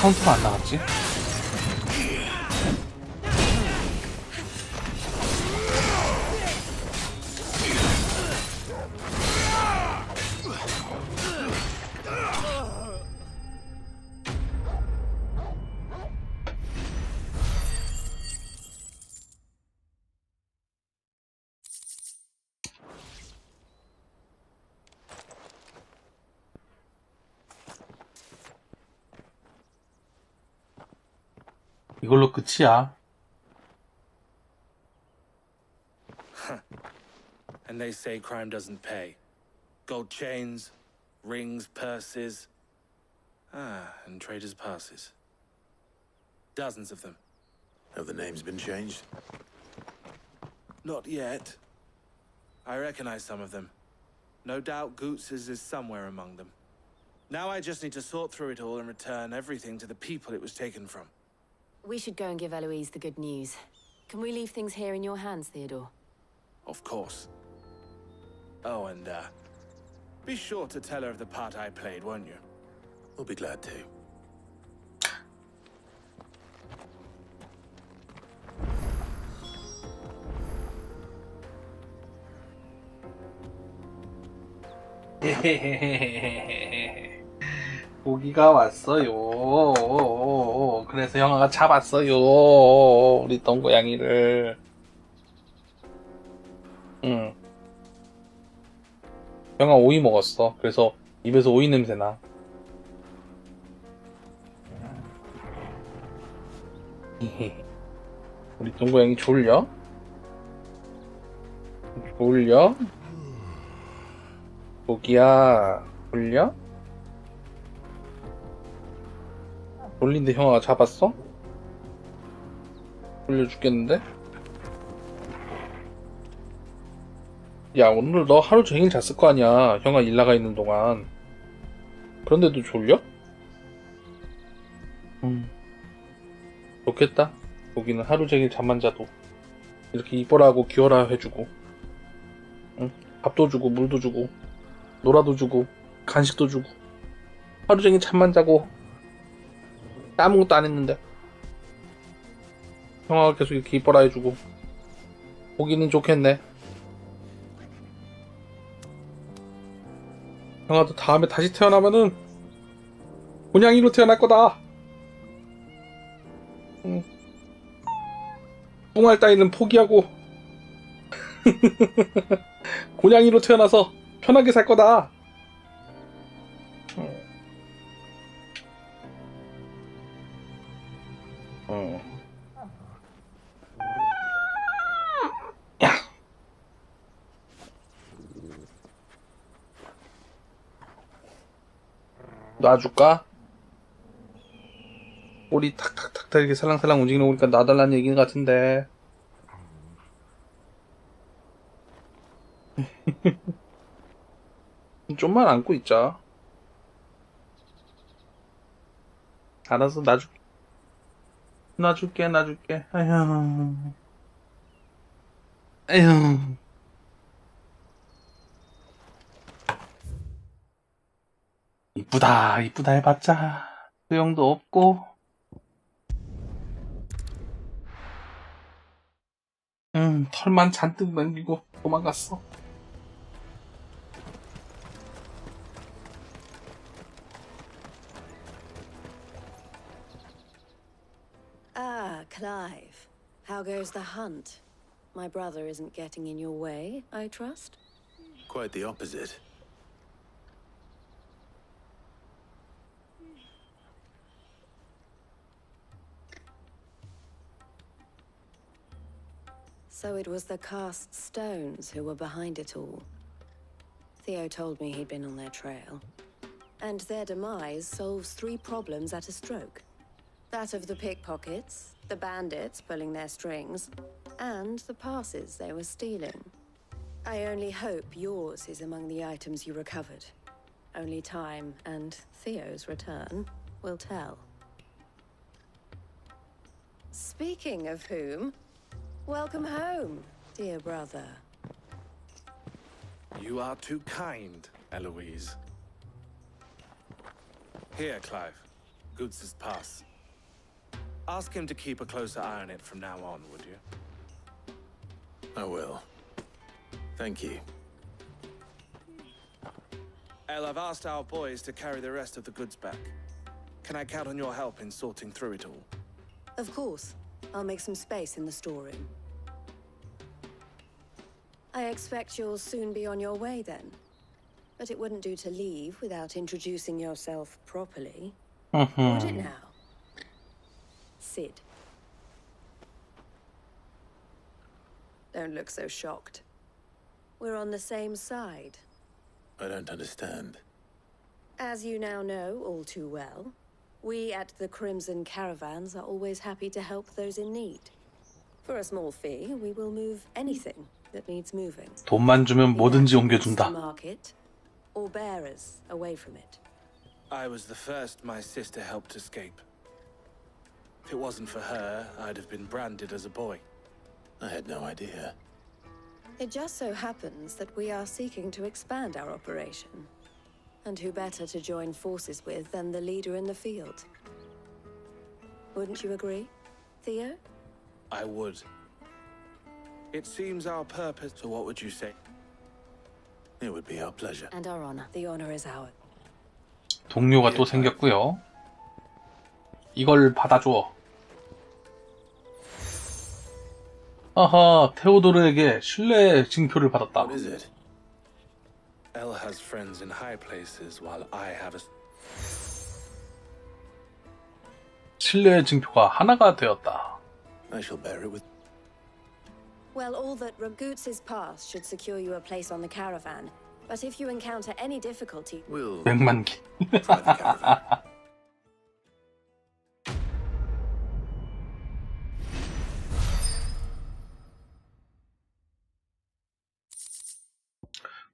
카운터가 안 나갔지? 이걸로 끝이야. And they say crime doesn't pay. Gold chains, rings, purses. And traders' passes. Dozens of them. Have the names been changed? Not yet. I recognize some of them. No doubt Goots's is somewhere among them. Now I just need to sort through it all and return everything to the people it was taken from. We should go and give Eloise the good news. Can we leave things here in your hands, Theodore? Of course. Oh, and, be sure to tell her of the part I played, won't you? We'll be glad to. 고기가 왔어요. 그래서 형아가 잡았어요. 우리 똥고양이를. 형아 오이 먹었어. 그래서 입에서 오이 냄새 나. 우리 똥고양이 졸려? 졸려? 고기야, 졸려? 졸린데 형아가 잡았어? 졸려 죽겠는데? 야, 오늘 너 하루 종일 잤을 거 아니야. 형아 일 나가 있는 동안. 그런데도 졸려? 좋겠다. 고기는 하루 종일 잠만 자도 이렇게 이뻐라 하고 귀여라 해주고, 밥도 주고 물도 주고 놀아도 주고 간식도 주고 하루 종일 잠만 자고 아무것도 안 했는데 형아가 계속 이렇게 이뻐라 해주고 고기는 좋겠네. 형아도 다음에 다시 태어나면은 곤양이로 태어날 거다. 뿡알 따위는 포기하고 곤양이로 태어나서 편하게 살 거다. 야. 놔줄까? 꼬리 탁탁탁탁 이렇게 살랑살랑 움직이는 거 보니까 놔달라는 얘기인 것 같은데. 좀만 안고 있자. 알았어, 놔줄게. 놔줄게. 아휴. 이쁘다 해봤자 소용도 없고. 털만 잔뜩 남기고 도망갔어. Ah, Clive. How goes the hunt? My brother isn't getting in your way, I trust? Quite the opposite. So it was the cast stones who were behind it all. Theo told me he'd been on their trail. And their demise solves 3 problems at a stroke. That of the pickpockets, the bandits pulling their strings, and the passes they were stealing. I only hope yours is among the items you recovered. Only time and Theo's return will tell. Speaking of whom, welcome home, dear brother. You are too kind, Eloise. Here, Clive. Goots's pass. Ask him to keep a closer eye on it from now on, would you? I will. Thank you. El, I've asked our boys to carry the rest of the goods back. Can I count on your help in sorting through it all? Of course. I'll make some space in the storeroom. I expect you'll soon be on your way then. But it wouldn't do to leave without introducing yourself properly. Would it now? Sid. Don't look so shocked. We're on the same side. I don't understand. As you now know all too well, we at the Crimson Caravans are always happy to help those in need. For a small fee, we will move anything, that needs moving. 돈만 주면 뭐든지 옮겨준다. Market or bearers away from it. I was the first my sister helped escape. If it wasn't for her, I'd have been branded as a boy. I had no idea. It just so happens that we are seeking to expand our operation. And who better to join forces with than the leader in the field? Wouldn't you agree, Theo? I would. It seems our purpose, so what would you say? It would be our pleasure. And our honor. The honor is ours. 동료가 또 생겼고요. 이걸 받아줘. 아하, 테오도르에게 신뢰 징표를 받았다. What is it? Elle has friends in high places while I have a... 신뢰 징표가 하나가 되었다. I shall bear it with... Well, all that Ragoots's pass should secure you a place on the caravan. But if you encounter any difficulty... We'll... 100만 개. try the caravan.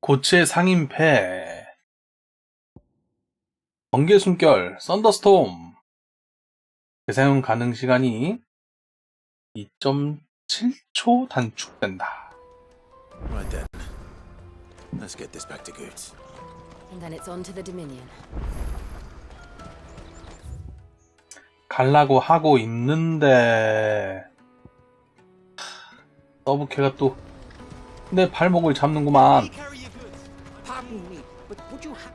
고체 상인패. 번개 숨결, 썬더스톰. 재사용 가능 시간이 2.7초 단축된다. Right then. Let's get this back to Goots. And then it's on to the Dominion. 갈라고 하고 있는데 서브캐가 또 내 발목을 잡는구만. Pardon me, but would you have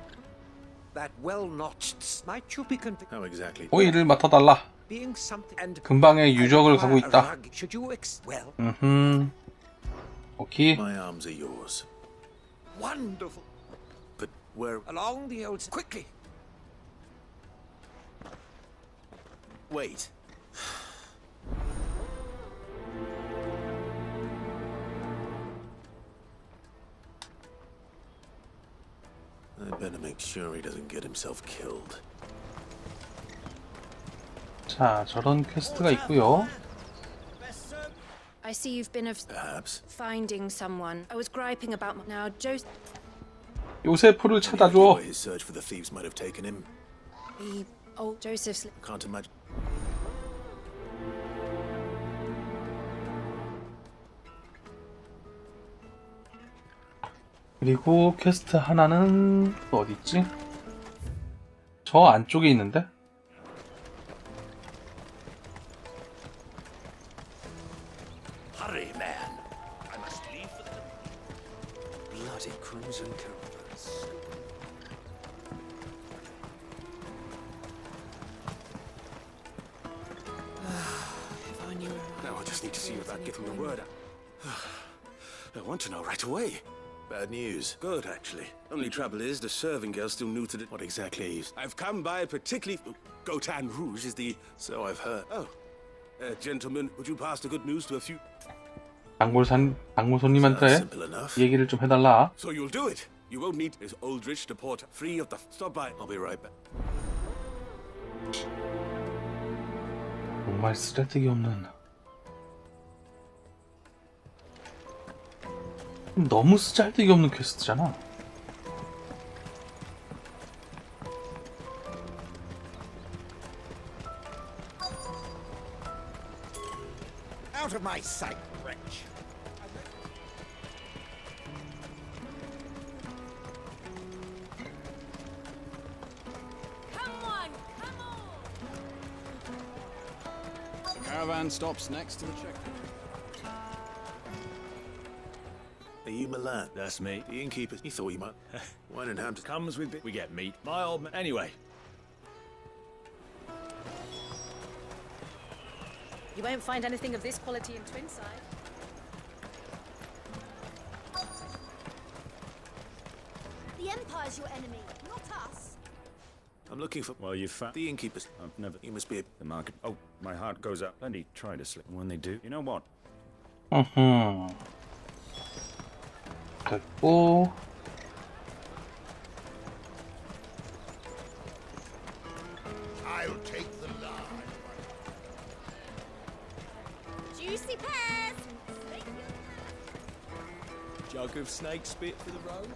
that well-notched? Might you be convinced? How exactly? 호의를 맡아달라. Being something and 근방에 유적을 가고 있다. should you well? 오케이. My arms are yours. Wonderful. But where? Along the old quickly. Wait. I better make sure he doesn't get himself killed. 자, 저런 퀘스트가 있고요. I see you've been Perhaps. finding someone. I was griping about now, Joseph. 요세프를 찾아줘. His search for the thieves might have taken him. The old Joseph's. Can't imagine. 그리고 퀘스트 하나는 또 어디 있지? 저 안쪽에 있는데? Hurry, man. I must leave for the bloody crimson caravans. If I knew where Now I just need to see about getting the word out. I want to know right away. Bad news. Good, actually. Only trouble is, the serving girl's still new to the... What exactly are you... I've come by particularly... Gotan Rouge is the... So I've heard. Oh. Gentlemen, would you pass the good news to a few... 단골 손님한테 얘기를 좀 해달라. So you'll do it. You won't need this Aldrich to port free of the... Stop by. I'll be right back. 정말 쓰레기 없는. 너무 쓰잘데기 없는 퀘스트잖아. Out of my sight, wretch. Caravan stops next to the check. Are you Milan? That's me. The innkeeper. He thought you might. Wine and ham. Comes with we get meat. My old man. Anyway. You won't find anything of this quality in Twinside. The Empire's your enemy, not us. I'm looking for... Well, you found the innkeepers. I've never... You must be a... The market... Oh, my heart goes up. Plenty try to slip. When they do, you know what? 됐고. I'll take the large. Juicy pears. Jug of snake spit for the road?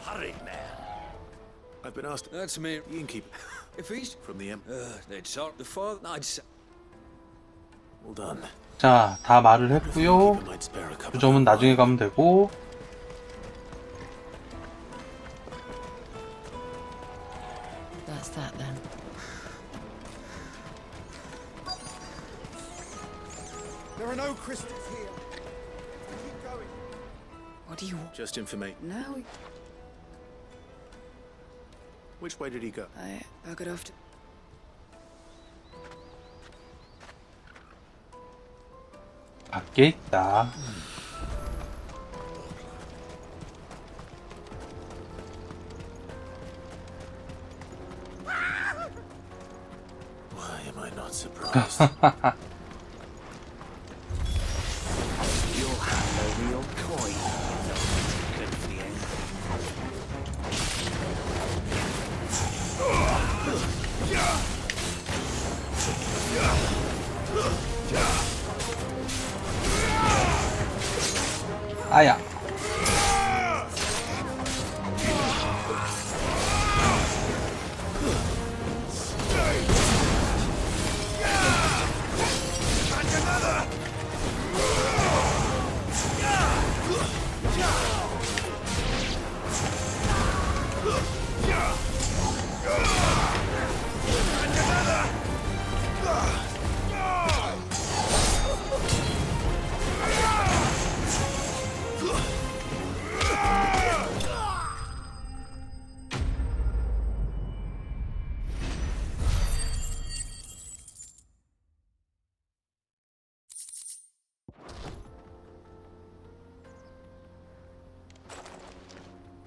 Hurry, man. I've been asked. That's me. You can keep If he's from the M. they'd sort the father. I'd say. Well done. 자, 다 말을 했고요. 주점은 나중에 가면 되고. That's that then. There are no crystals here. Keep going. What do you want? Just information. Now Which way did he go? I got off to... 밖에 있다. Why am I not surprised? You'll have a real coin. Good for you. 아야.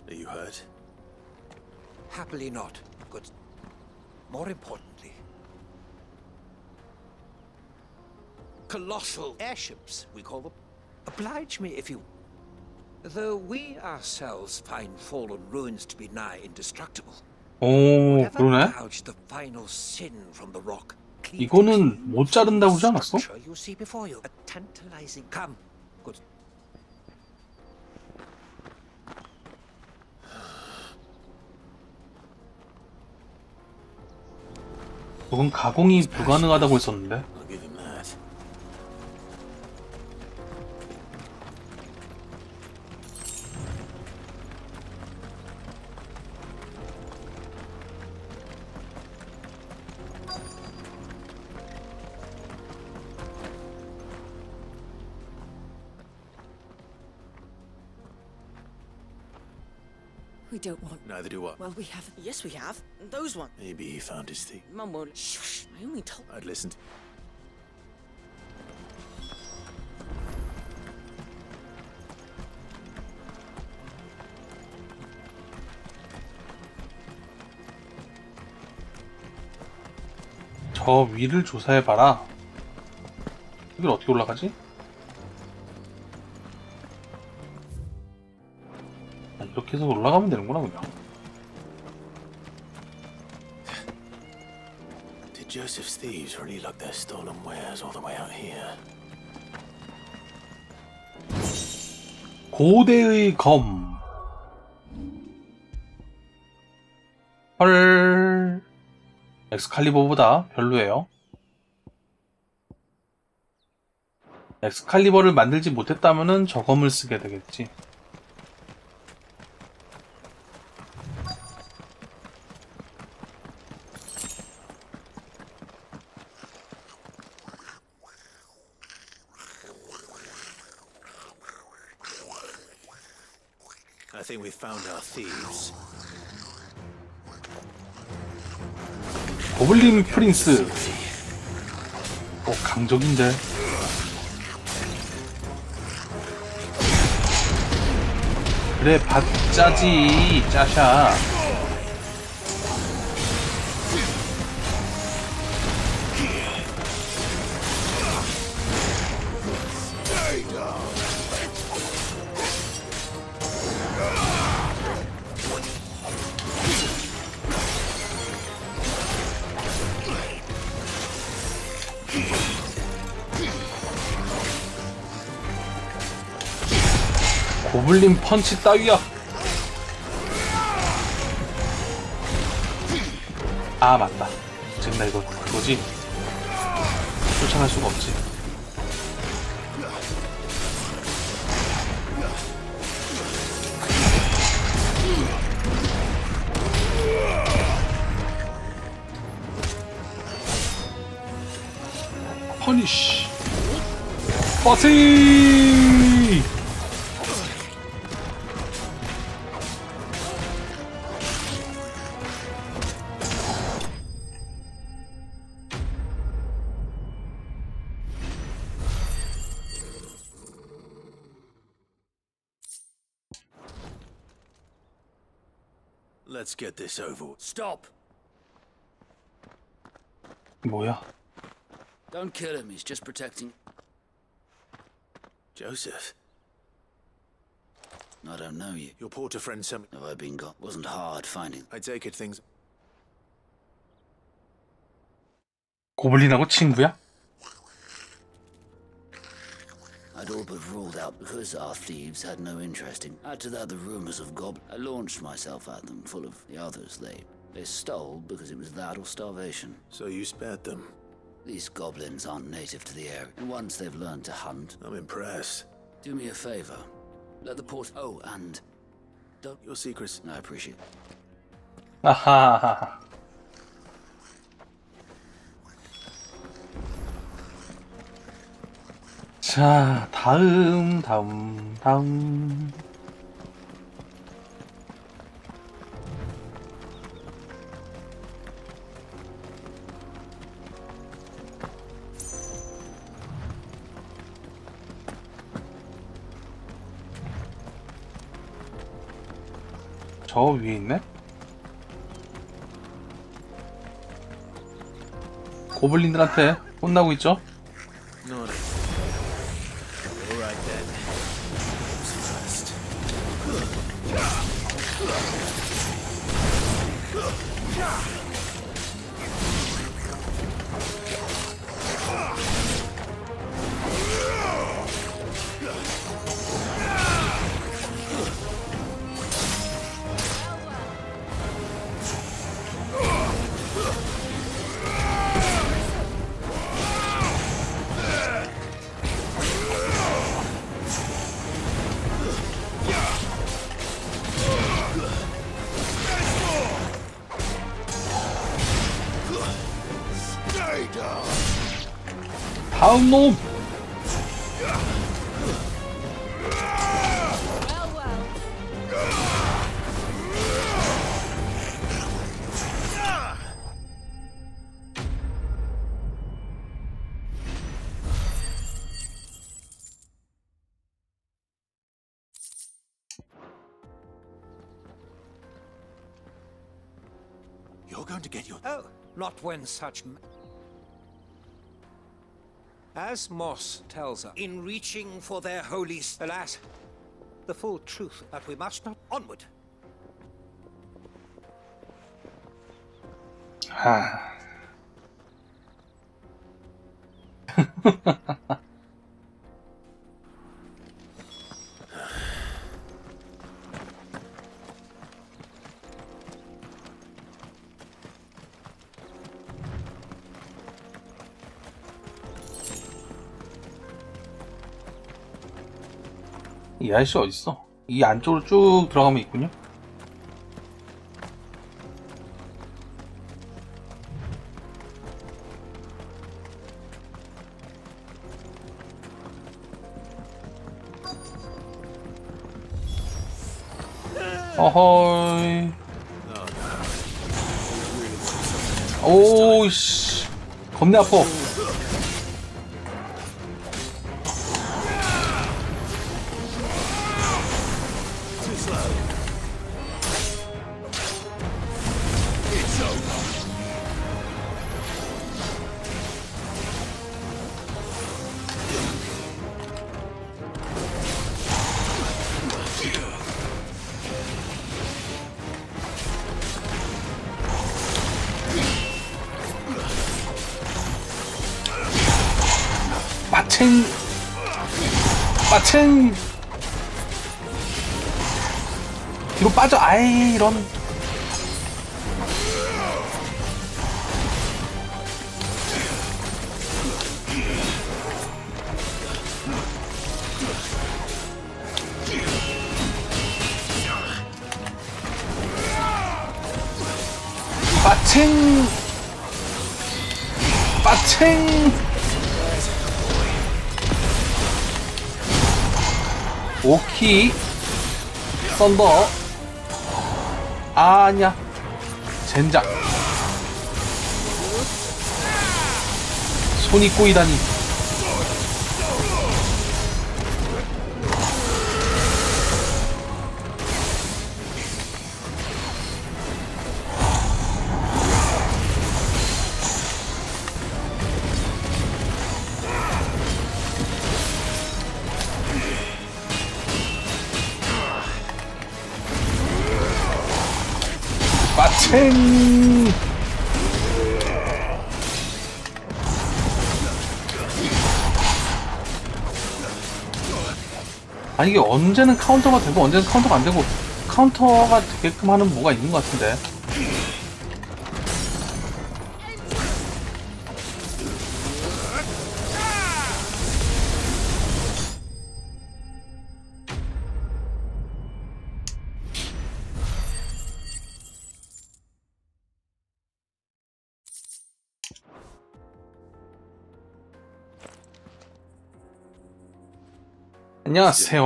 Are you hurt? Happily not. Good. More importantly, colossal airships, we call them. Oblige me if you... Though we ourselves find fallen ruins to be nigh indestructible. 오, 그러네. Gouge the final sin from the rock. 이거는 못 자른다고 그러지 않았어? You see before you a tantalizing. Come. Good. 그건 가공이 불가능하다고 했었는데. I'll give him that. We don't want... Neither do I. Well, we haven't. Yes, we have. Those ones. Maybe he found his thief. Mum won't... Shh. I only told... I'd listened. 저 위를 조사해봐라. 여길 어떻게 올라가지? 이렇게 해서 올라가면 되는구나 그냥. Did Joseph's thieves really lug their stolen wares all the way out here? 고대의 검. 헐. 엑스칼리버보다 별로예요. 엑스칼리버를 만들지 못했다면은 저 검을 쓰게 되겠지. I think we've found our thieves. 고블린 프린스. 강적인데. 그래 받자지 짜샤. 고블린 펀치 따위야. 아 맞다. 지금 나 이거 그거지? 쫓아갈 수가 없지. 퍼니쉬 버티. Let's get this over. Stop! 뭐야? Don't kill him, he's just protecting... Joseph. I don't know you. Your porter friend sent me. Have I been got? Wasn't hard finding. I take it things. 고블린하고 친구야? I'd all but ruled out because our thieves had no interest in. Add to that the rumors of goblins. I launched myself at them, full of the others. They stole because it was that or starvation. So you spared them. These goblins aren't native to the area, and once they've learned to hunt... I'm impressed. Do me a favor. Let the port... Oh, and... Don't... Your secrets. I appreciate it. 아하하하. 자, 다음. 저 위에 있네? 고블린들한테 혼나고 있죠? No. All right then. First. 다음 놈! You're going to get your... Oh, not when such... As Moss tells us, in reaching for their holy... Alas, the full truth that we must not... Onward! 이 아저씨 어딨어? 이 안쪽으로 쭉 들어가면 있군요. 어허이. 오이씨. 겁내 아파. 마챙 뒤로 빠져. 아이, 이런. 빠칭! 빠칭! 오키 썬더. 아니야, 젠장. 손이 꼬이다니. 빠칭! 아니, 이게 언제는 카운터가 되고 언제는 카운터가 안 되고, 카운터가 되게끔 하는 뭐가 있는 것 같은데. 안녕하세요.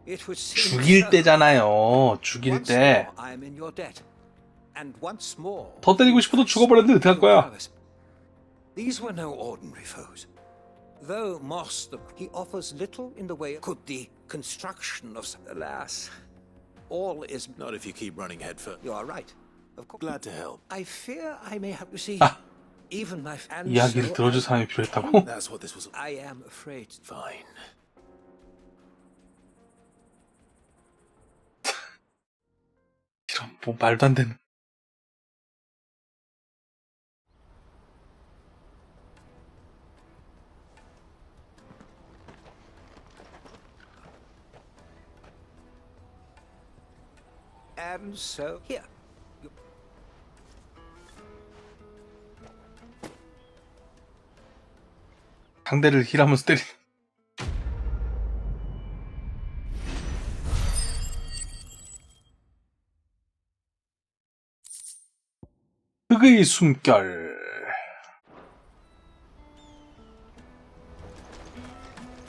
It would seem 죽일 때잖아요. 죽일 때. I am in your debt. And once more, 더 때리고 싶어도 죽어버렸는데 어떡할 거야? these were no ordinary foes. Though Moss, he offers little in the way could the construction of. Alas, all is Not if you keep running headfirst. You are right. Of course. Glad to help. I fear I may have to see. Even my 이야기를 들어줄 사람이 필요했다고? That's what this was. I am afraid. Fine. 이런 뭐 말도 안 되는. And so here. 상대를 힐하면서 때리는. 흑의 숨결.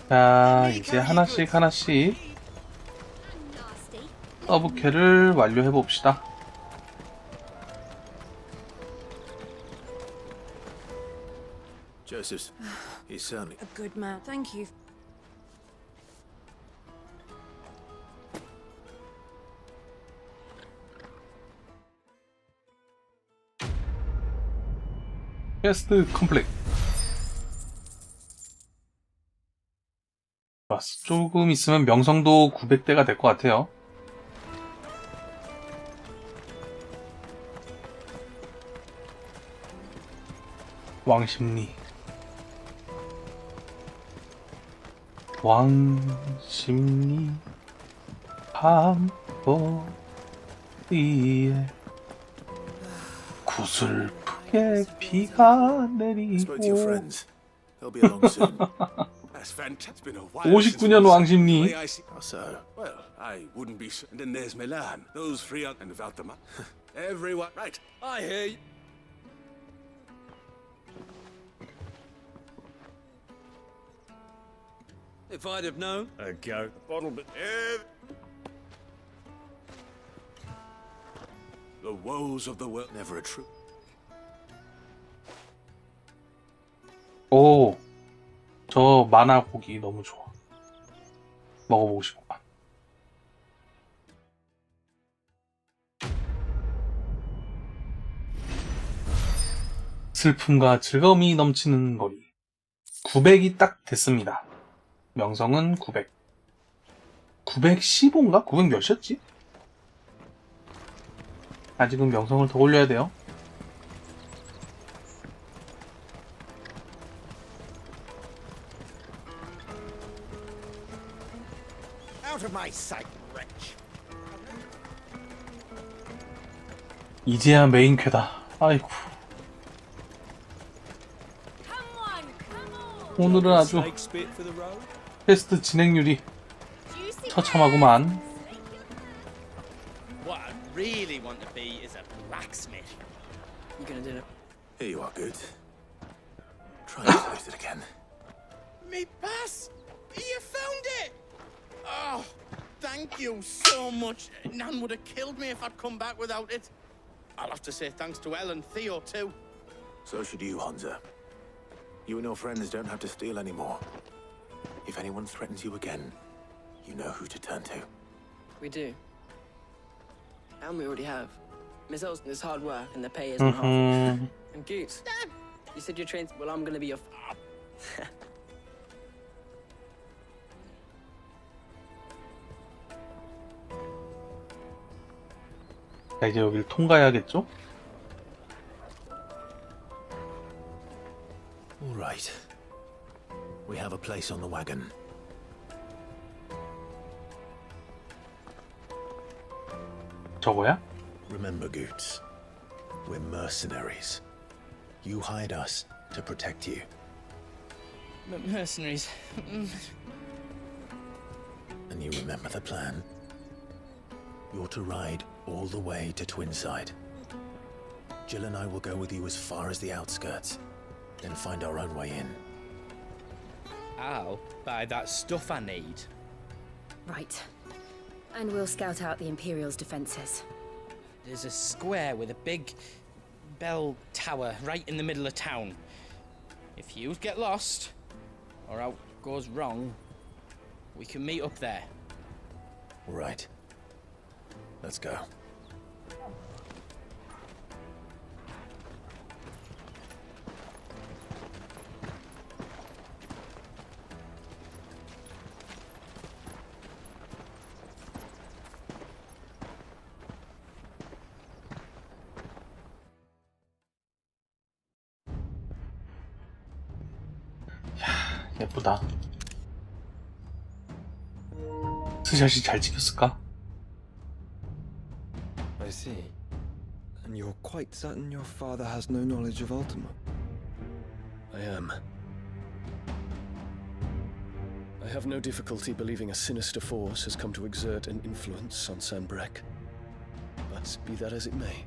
자, 이제 하나씩 서브캐를 완료해 봅시다. Joseph's. He's certainly. A good man. Thank you. 퀘스트 컴플릿. 좋았어. 조금 있으면 명성도 900대가 될 것 같아요. 왕심리. 왕심리 밤거리에 구슬프게 비가 내리고. 59년 왕심리. So, well, I wouldn't be. And then there's Milan. Those three are and without them, everyone. Right, I hear you. If I'd have known. A go. A bottle, but. The woes of the world. Never a true. 오, 저 만화 고기 너무 좋아. 먹어보고 싶구만. 슬픔과 즐거움이 넘치는 거리. 900이 딱 됐습니다. 명성은 900. 915인가? 900 몇이었지? 아직은 명성을 더 올려야 돼요. Out of my sight, wretch. 이제야 메인캐다. 아이고. 오늘은 아주 퀘스트 진행률이 처참하구만. What I really want to be is a blacksmith. You gonna do it? Here you are, good. Try and close it again. Me pass! You found it! Oh, thank you so much. Nan would have killed me if I'd come back without it. I'll have to say thanks to Elle and Theo too. So should you, Honza. You and your friends don't have to steal anymore. If anyone threatens you again, you know who to turn to. We do. And we already have. Miss Olsen is hard work and the pay isn't half. And Goots, you said you're trained. Well, I'm gonna be your. 자, 이제 여기를 통과해야겠죠? All right. We have a place on the wagon. 저거야? Remember, Goots, we're mercenaries. You hired us to protect you. Mercenaries. And you remember the plan? You're to ride all the way to Twinside. Jill and I will go with you as far as the outskirts, then find our own way in. I'll buy that stuff I need. Right. And we'll scout out the Imperial's defenses. There's a square with a big bell tower right in the middle of town. If you get lost, or out goes wrong, we can meet up there. Right. Let's go. 예쁘다. 스샷이 잘 찍혔을까? I see. And you're quite certain your father has no knowledge of Ultima? I am. I have no difficulty believing a sinister force has come to exert an influence on Sanbreque. But be that as it may,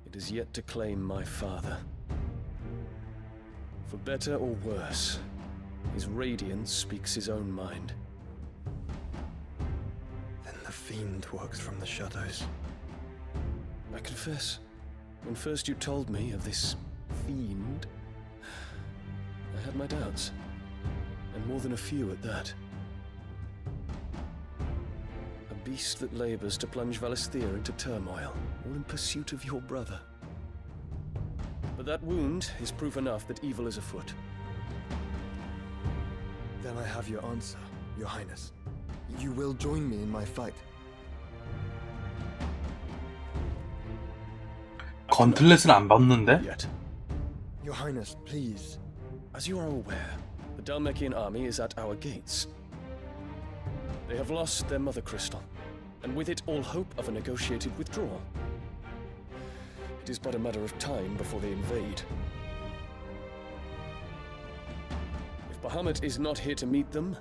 it is yet to claim my father. For better or worse, his radiance speaks his own mind. Then the fiend works from the shadows. I confess, when first you told me of this fiend, I had my doubts, and more than a few at that. A beast that labors to plunge Valisthea into turmoil, all in pursuit of your brother. But that wound is proof enough that evil is afoot. Then I have your answer, Your Highness. You will join me in my fight. 건틀렛은 안 밟는데? Your Highness, please. As you are aware, the Dalmekian army is at our gates. They have lost their mother crystal, and with it all hope of a negotiated withdrawal. It is but a matter of time before they invade. If Bahamut is not here to meet them,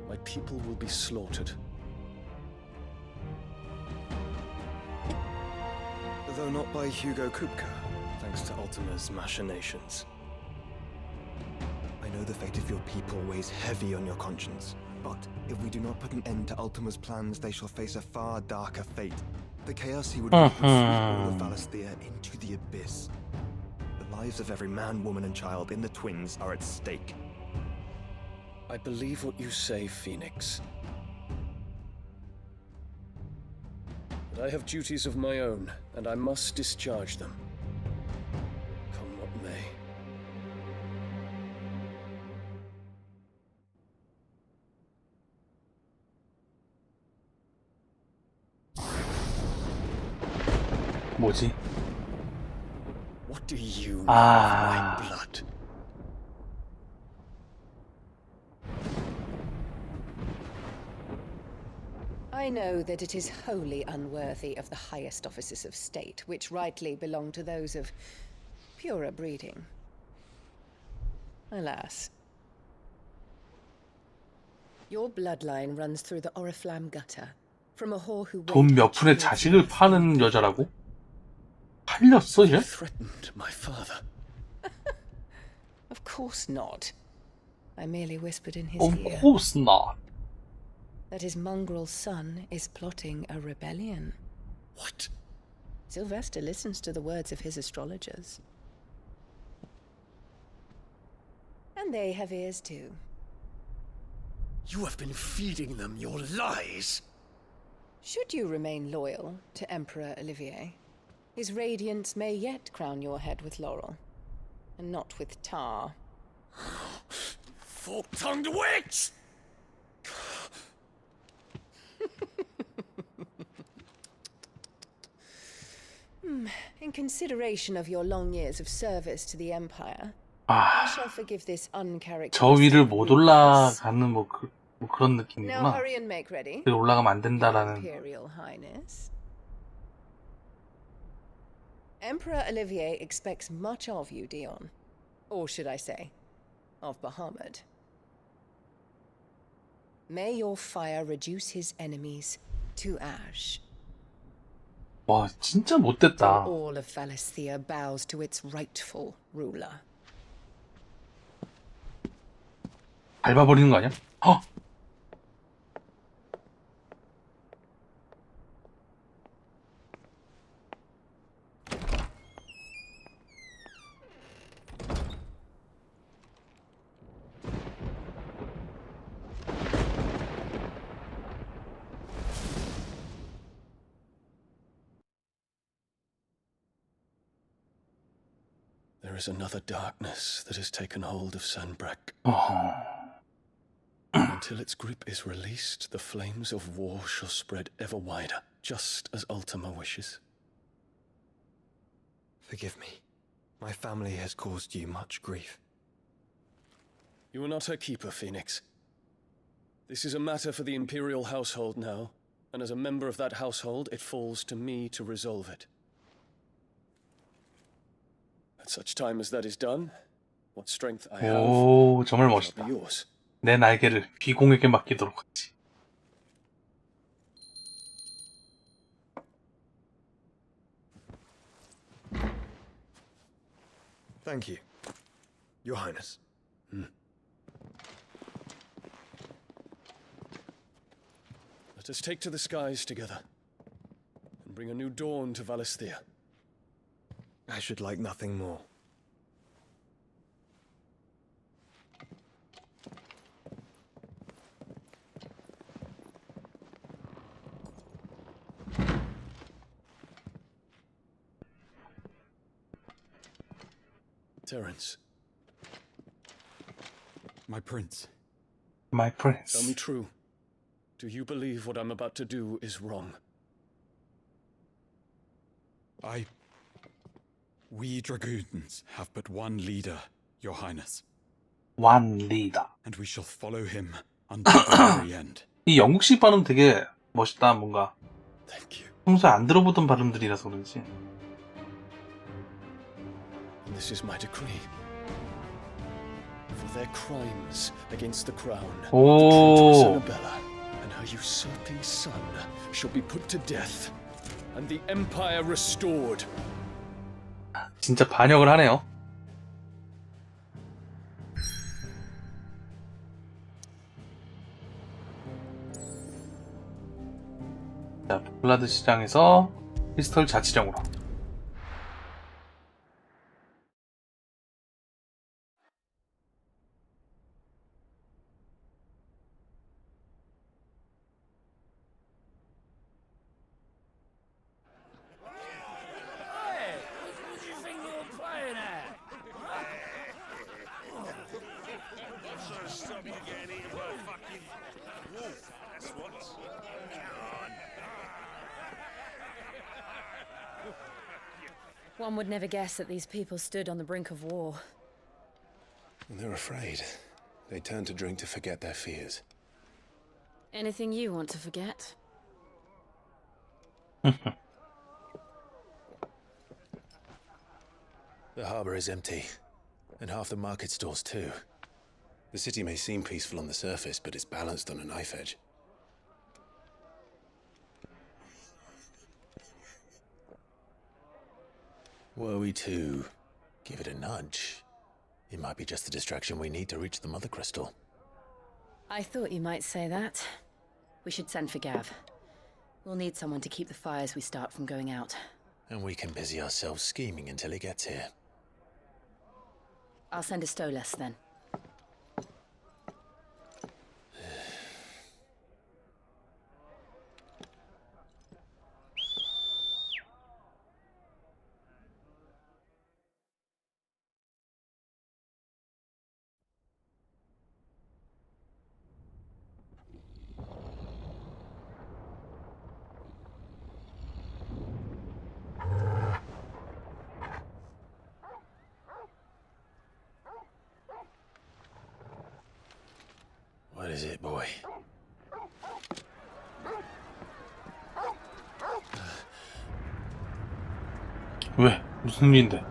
my people will be slaughtered. Though not by Hugo Kupka, thanks to Ultima's machinations. I know the fate of your people weighs heavy on your conscience, but if we do not put an end to Ultima's plans, they shall face a far darker fate. The KRC would sweep all of Valisthea into the abyss. The lives of every man, woman, and child in the Twins are at stake. I believe what you say, Phoenix. But I have duties of my own, and I must discharge them. Come what may. 뭐지? What do you know of my blood? I know that it is wholly unworthy of the highest offices of state, which rightly belong to those of purer breeding. Alas. Your bloodline runs through the Oriflamme gutter, from a whore who 돈 몇 푼에 자식을 파는 여자라고? 팔렸어, 얘? Threatened my father. Of course not. I merely whispered in his Of ear. course not. That his mongrel son is plotting a rebellion. What? Sylvester listens to the words of his astrologers. And they have ears too. You have been feeding them your lies. Should you remain loyal to Emperor Olivier, his radiance may yet crown your head with laurel, and not with tar. Fork-tongued witch! In consideration of your long years of service to the Empire, I shall forgive this uncharacteristic. 저 위를 못 올라가는 뭐 그런 Now 느낌이구나. hurry and make ready. 위로 올라가면 안 된다라는. Imperial Highness. Emperor Olivier expects much of you, Dion. Or should I say, of Bahamut. May your fire reduce his enemies to ash. 와, 진짜 못됐다. All of Valisthea bows to its rightful ruler. 밟아버리는 거 아니야? 헉! There is another darkness that has taken hold of Sanbreque. Until its grip is released, the flames of war shall spread ever wider, just as Ultima wishes. Forgive me. My family has caused you much grief. You are not her keeper, Phoenix. This is a matter for the Imperial household now, and as a member of that household, it falls to me to resolve it. At such time as that is done, what strength I have 오, 정말 shall 멋있다. be yours. 내 날개를 귀공에게 맡기도록 하지. Thank you, Your Highness. Let us take to the skies together, and bring a new dawn to Valisthea. I should like nothing more. Terence. My prince. My prince. Tell me true. Do you believe what I'm about to do is wrong? We dragoons have but one leader, Your Highness. One leader. And we shall follow him until the very end. 이 영국식 발음 되게 멋있다, 뭔가. Thank you. 평소에 안 들어보던 발음들이라서 그런지. And this is my decree. For their crimes against the crown, the traitress Annabella and her usurping son shall be put to death, and the empire restored. 진짜 반역을 하네요. 자, 블라드 시장에서 피스톨 자치령으로. One would never guess that these people stood on the brink of war. They're afraid. They turn to drink to forget their fears. Anything you want to forget? The harbor is empty, and half the market stalls too. The city may seem peaceful on the surface, but it's balanced on a knife edge. Were we to give it a nudge, it might be just the distraction we need to reach the Mother Crystal. I thought you might say that. We should send for Gav. We'll need someone to keep the fires we start from going out. And we can busy ourselves scheming until he gets here. I'll send a Stolas then. What is it, boy? 왜? 무슨 일인데?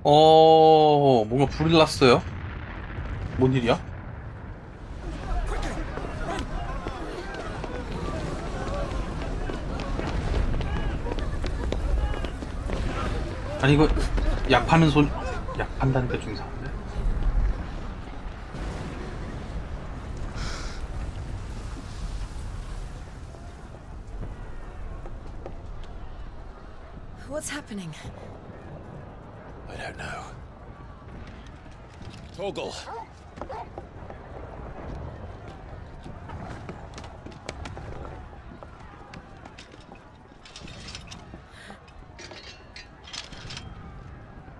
뭔가 불이 났어요? 뭔 일이야? 아니 이거 약 파는 약 판다니까 좀 이상한데? What's happening? I don't know. Torgal!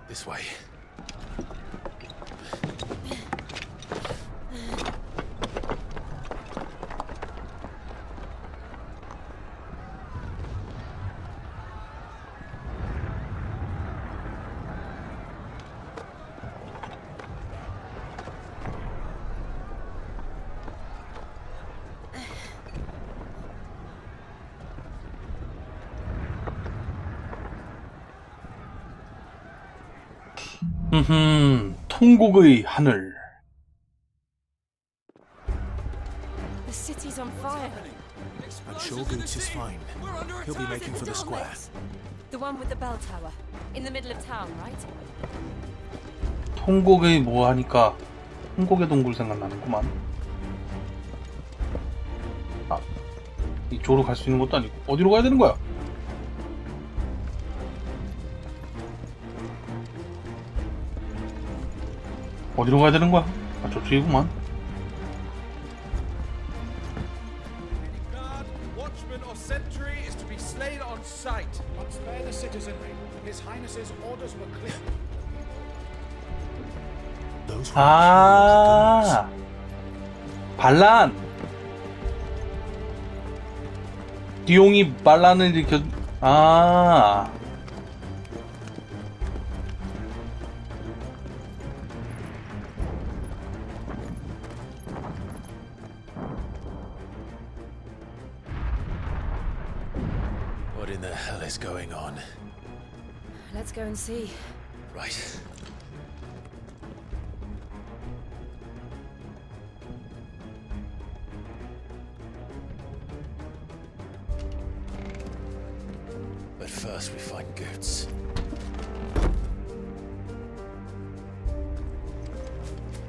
This way. 통곡의 하늘. The city's on fire. I'm sure Goots is fine. He'll be making for the square. The one with the bell tower, in the middle of town, right? 통곡의 뭐 하니까 통곡의 동굴 생각나는구만. 아, 이쪽으로 갈 수 있는 것도 아니고 어디로 가야 되는 거야? 어디로 가야 되는 거야? 아, 저쪽이구만. Watchman or sentry is to be slain on sight. But spare the citizenry. His Highness's orders were clear. 아, 반란. 디용이 반란을 일으켜. 아. What in the hell is going on? Let's go and see. Right. But first we find Goots.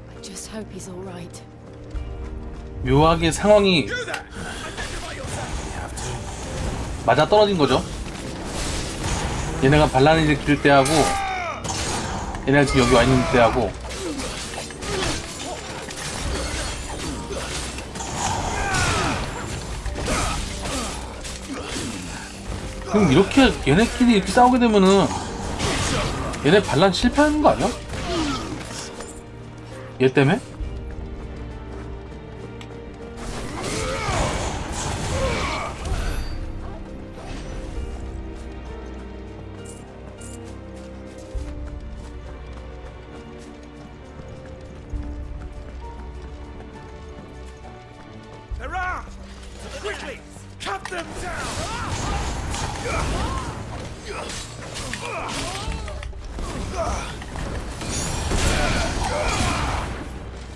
I just hope he's all right. 묘하게 상황이 맞아 떨어진 거죠. 얘네가 반란을 일으킬 때하고 얘네가 지금 여기 와 있는 때하고 그럼 이렇게 얘네끼리 이렇게 싸우게 되면은 얘네 반란 실패하는 거 아니야? 얘 때문에? Hurrah! To the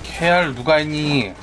케알 누가 있니?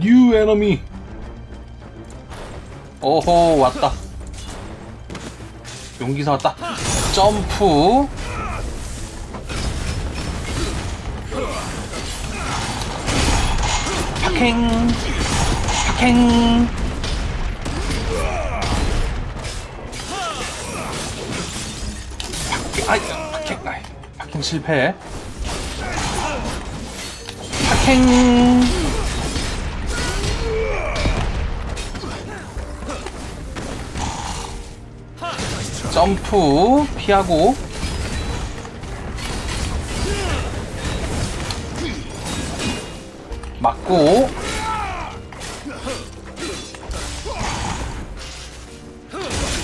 뉴 에너미. 오호 왔다. 용기사 왔다. 점프. 파킹. 파킹. 파킹 실패. 파킹. 점프 피하고 맞고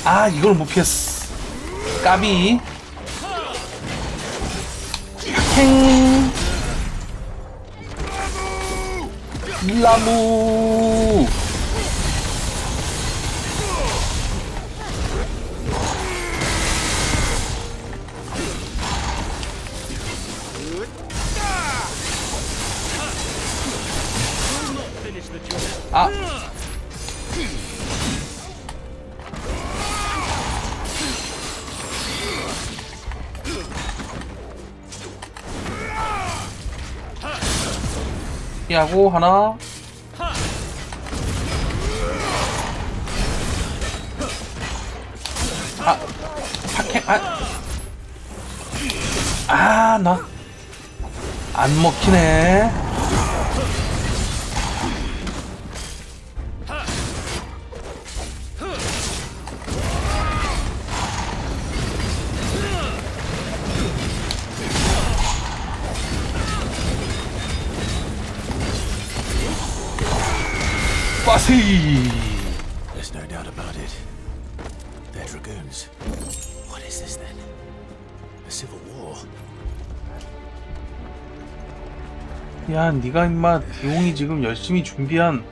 아 이걸 못 피했어. 까비. 팽 일라무. 아 피하고 하나. 아 파킹. 아 나 안 먹히네. There's no doubt about it. They're dragoons. What is this then? A civil war? 야, 네가 임마 대웅이 지금 열심히 준비한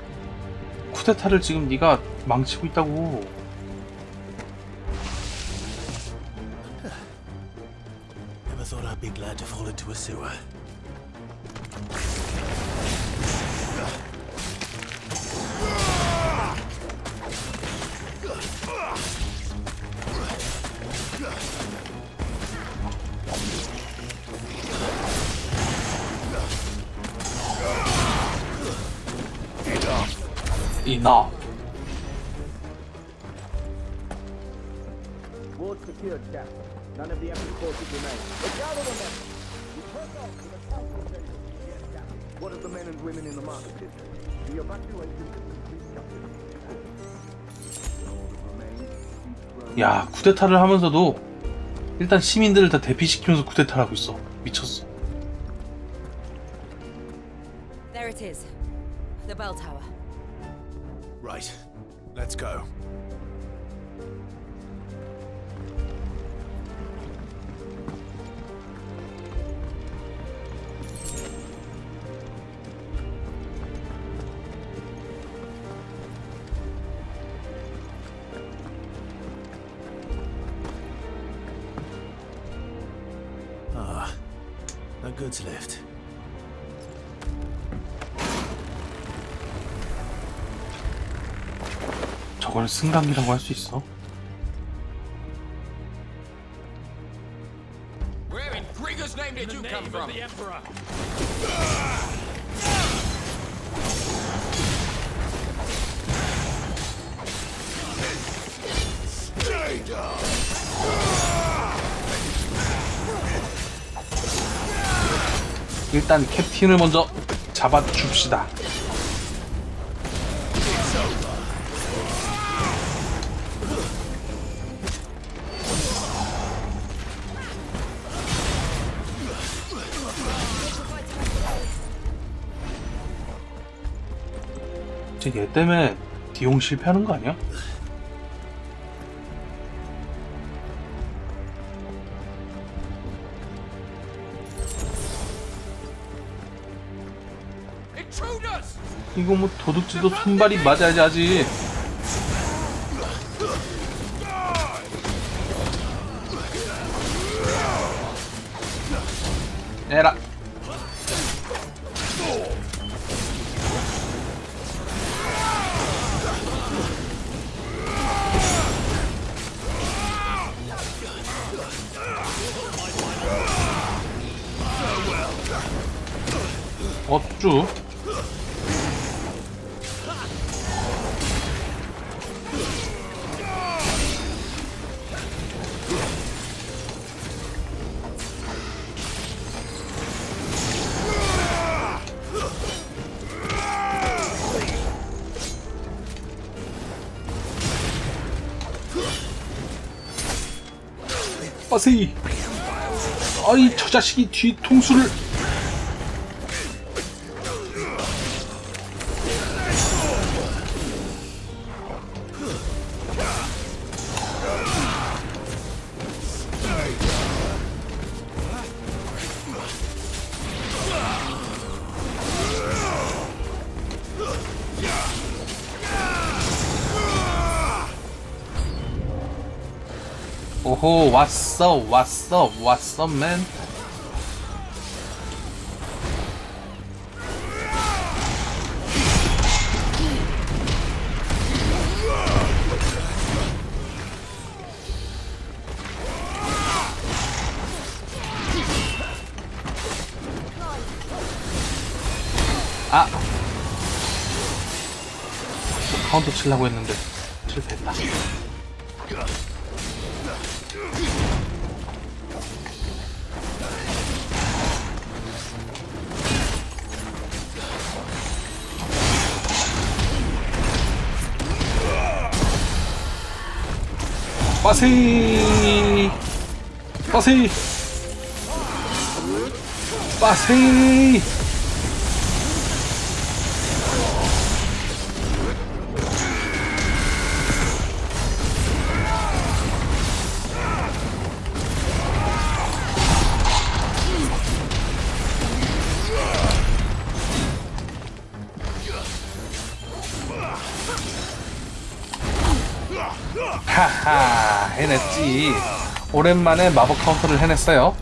쿠데타를 지금 네가 망치고 있다고. Never thought I'd be glad to fall into a sewer. Enough. Ward secured, Captain. None of the Emperor's forces remain. But gather the men. You turn off to the council table. Yes, Captain. What of the men and women in the market district? The evacuation is complete, Captain. All that remains. 야, 쿠데타를 하면서도 일단 시민들을 다 대피시키면서 쿠데타를 하고 있어. 미쳤어. There it is. The bell tower. Right. Let's go. Ah, a goods lift. 저걸 승강기라고 할 수 있어? Where in Krieger's name did you come from? The Emperor. 일단 캡틴을 먼저 잡아줍시다. 얘 때문에 디용 실패하는 거 아니야? 이거 뭐 도둑질도 손발이 맞아야지 하지. 에라. 어쭈? 빠세이. 아이 저 자식이 뒤통수를. 오호 왔어 맨. 아 카운터 치려고 했는데 실패했다. 빠세이 빠세이 빠세이. 하하 해냈지. 오랜만에 마법 카운터를 해냈어요.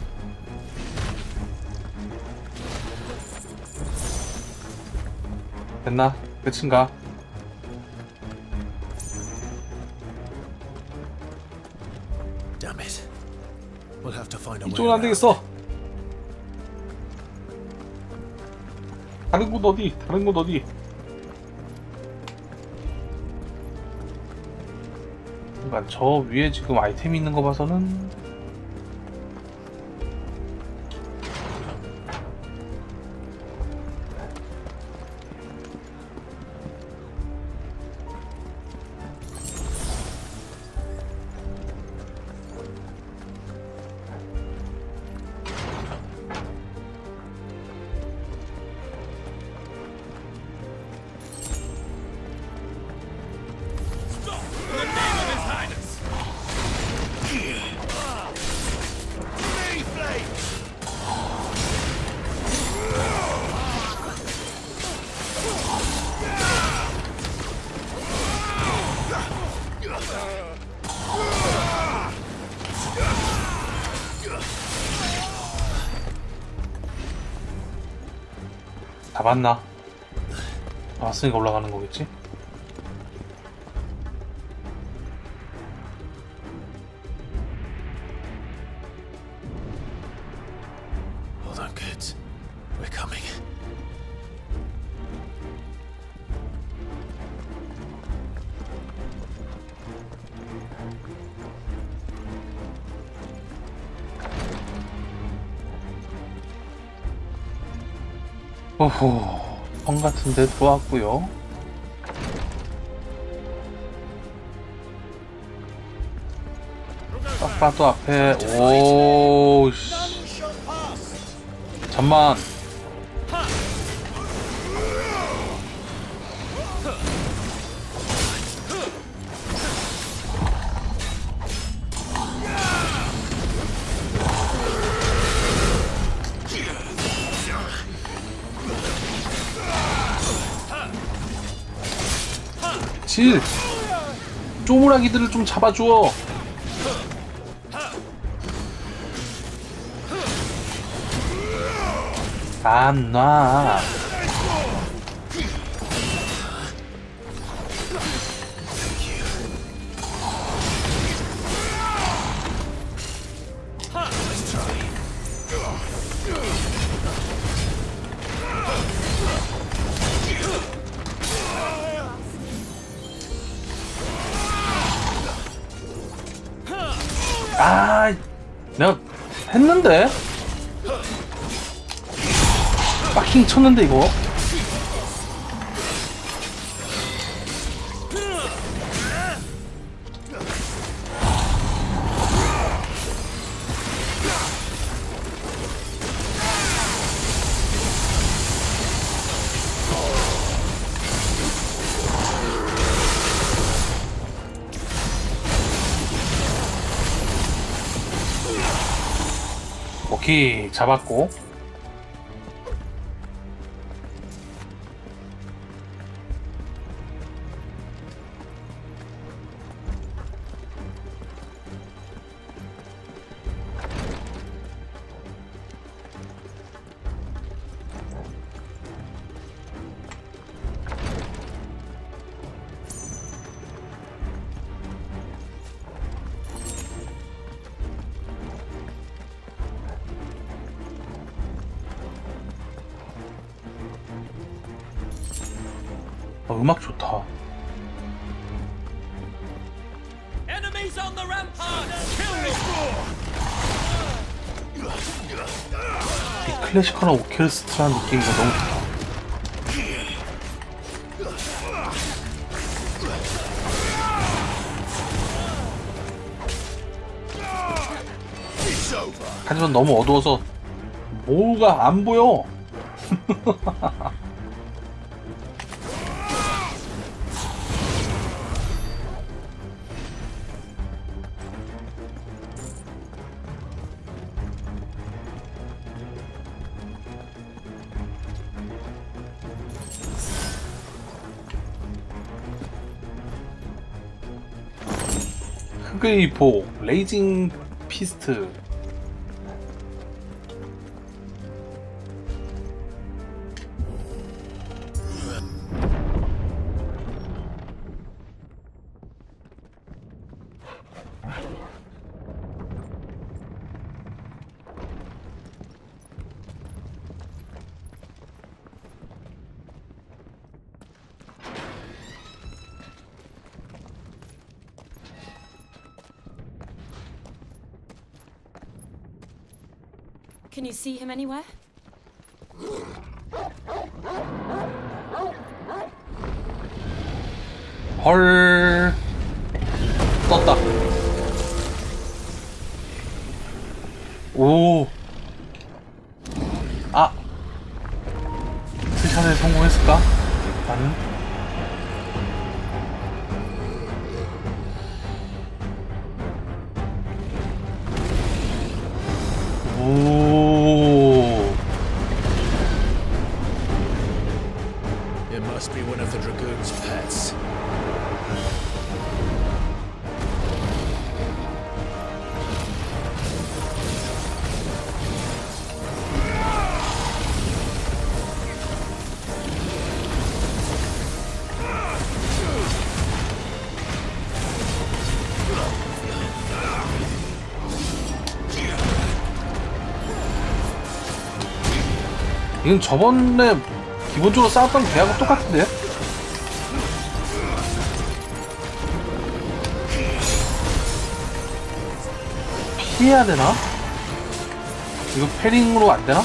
됐나? 끝인가? Damn it. We'll have to find a way 이쪽은 안 되겠어. 다른 곳 어디? 다른 곳 어디? 그러니까 저 위에 지금 아이템이 있는 거 봐서는 잡았나? 잡았으니까 올라가는 거겠지? Hold on, kids. We're coming. 오호, 성 같은데 들어왔고요. 딱 봐도 앞에 오씨. 잠만. 질! 쪼무라기들을 좀 잡아주어! 안 놔! 아, 내가 했는데? 빡킹 쳤는데 이거? 오케이, 잡았고. 음악 좋다. Enemies on the ramparts! Kill 이 클래시컬한 오케스트라 느낌이 너무 좋다. 하지만 너무 어두워서 뭐가 안 보여. 흑의 복, 레이징 피스트. Can you see him anywhere? 헐. 떴다. 오. 아. 스샷에 성공했을까? 나는? 오. It must be one of the Dragoon's pets. 이건 저번에 기본적으로 싸웠던 걔하고 똑같은데? 피해야 되나? 이거 패링으로 안 되나?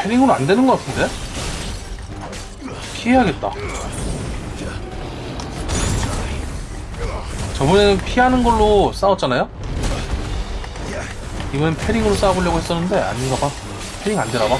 패링으로 안 되는 것 같은데? 피해야겠다. 저번에는 피하는 걸로 싸웠잖아요? 이번엔 패링으로 싸워보려고 했었는데 아닌가봐. 패링 안 되나봐.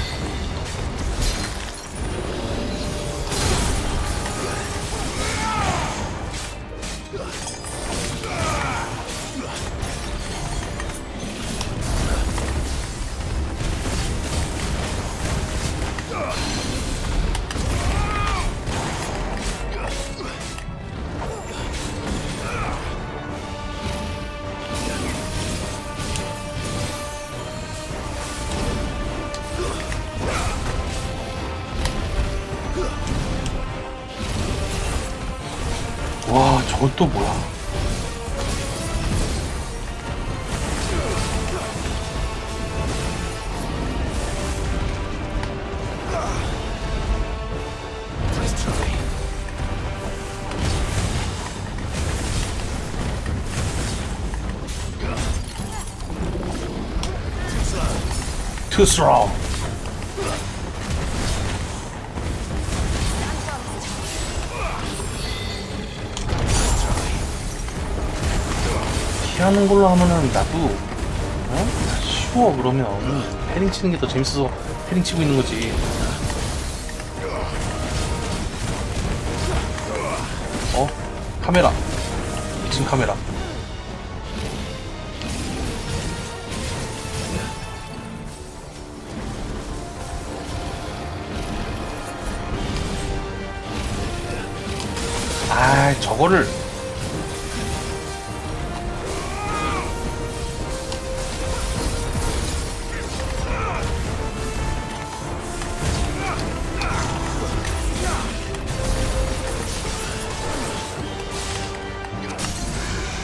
와, 저건 또 뭐야? Too slow. 피하는 걸로 하면은 나도 쉬워. 그러면 패링 치는 게 더 재밌어서 패링 치고 있는 거지. 카메라. 미친 카메라. 아, 저거를.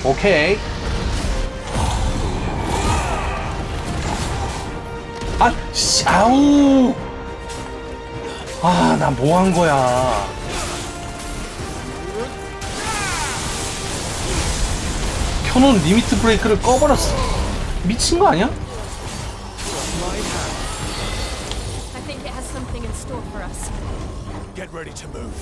오케이. 아, 씨, 아우. 아, 나 뭐 한 거야. 켜놓은 리미트 브레이크를 꺼버렸어. 미친 거 아니야? I think it has something in store for us. Get ready to move.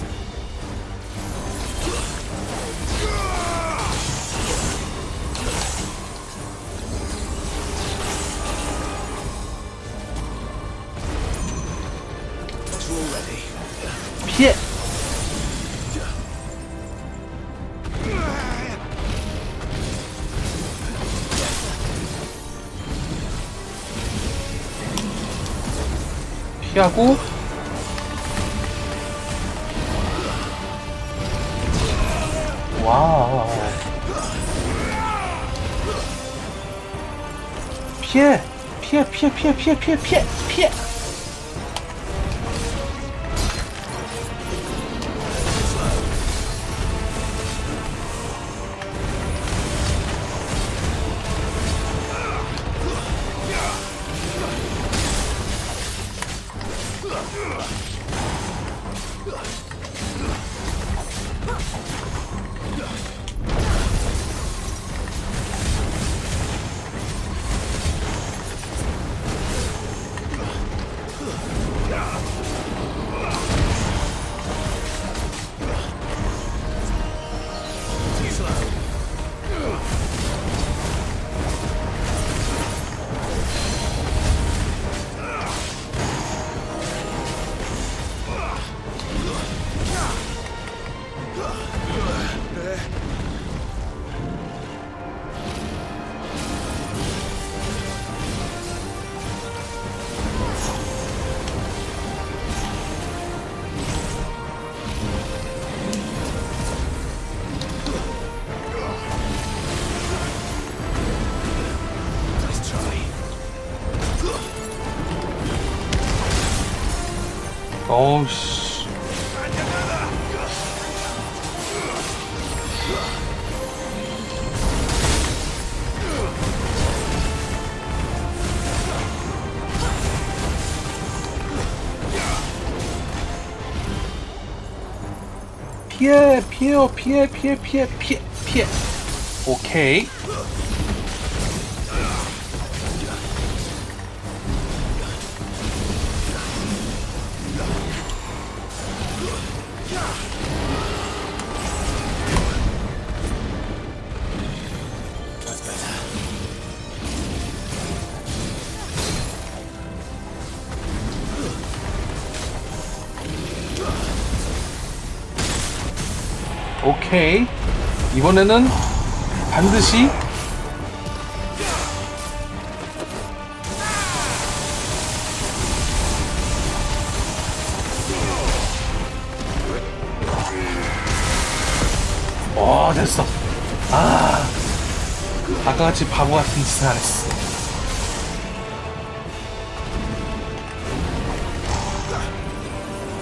피해. 피하고. 와. 피해. 피해. 어우씨. 피해. 오케이. 오케이. 이번에는 반드시 됐어. 아까같이 바보 같은 짓은 안 했어.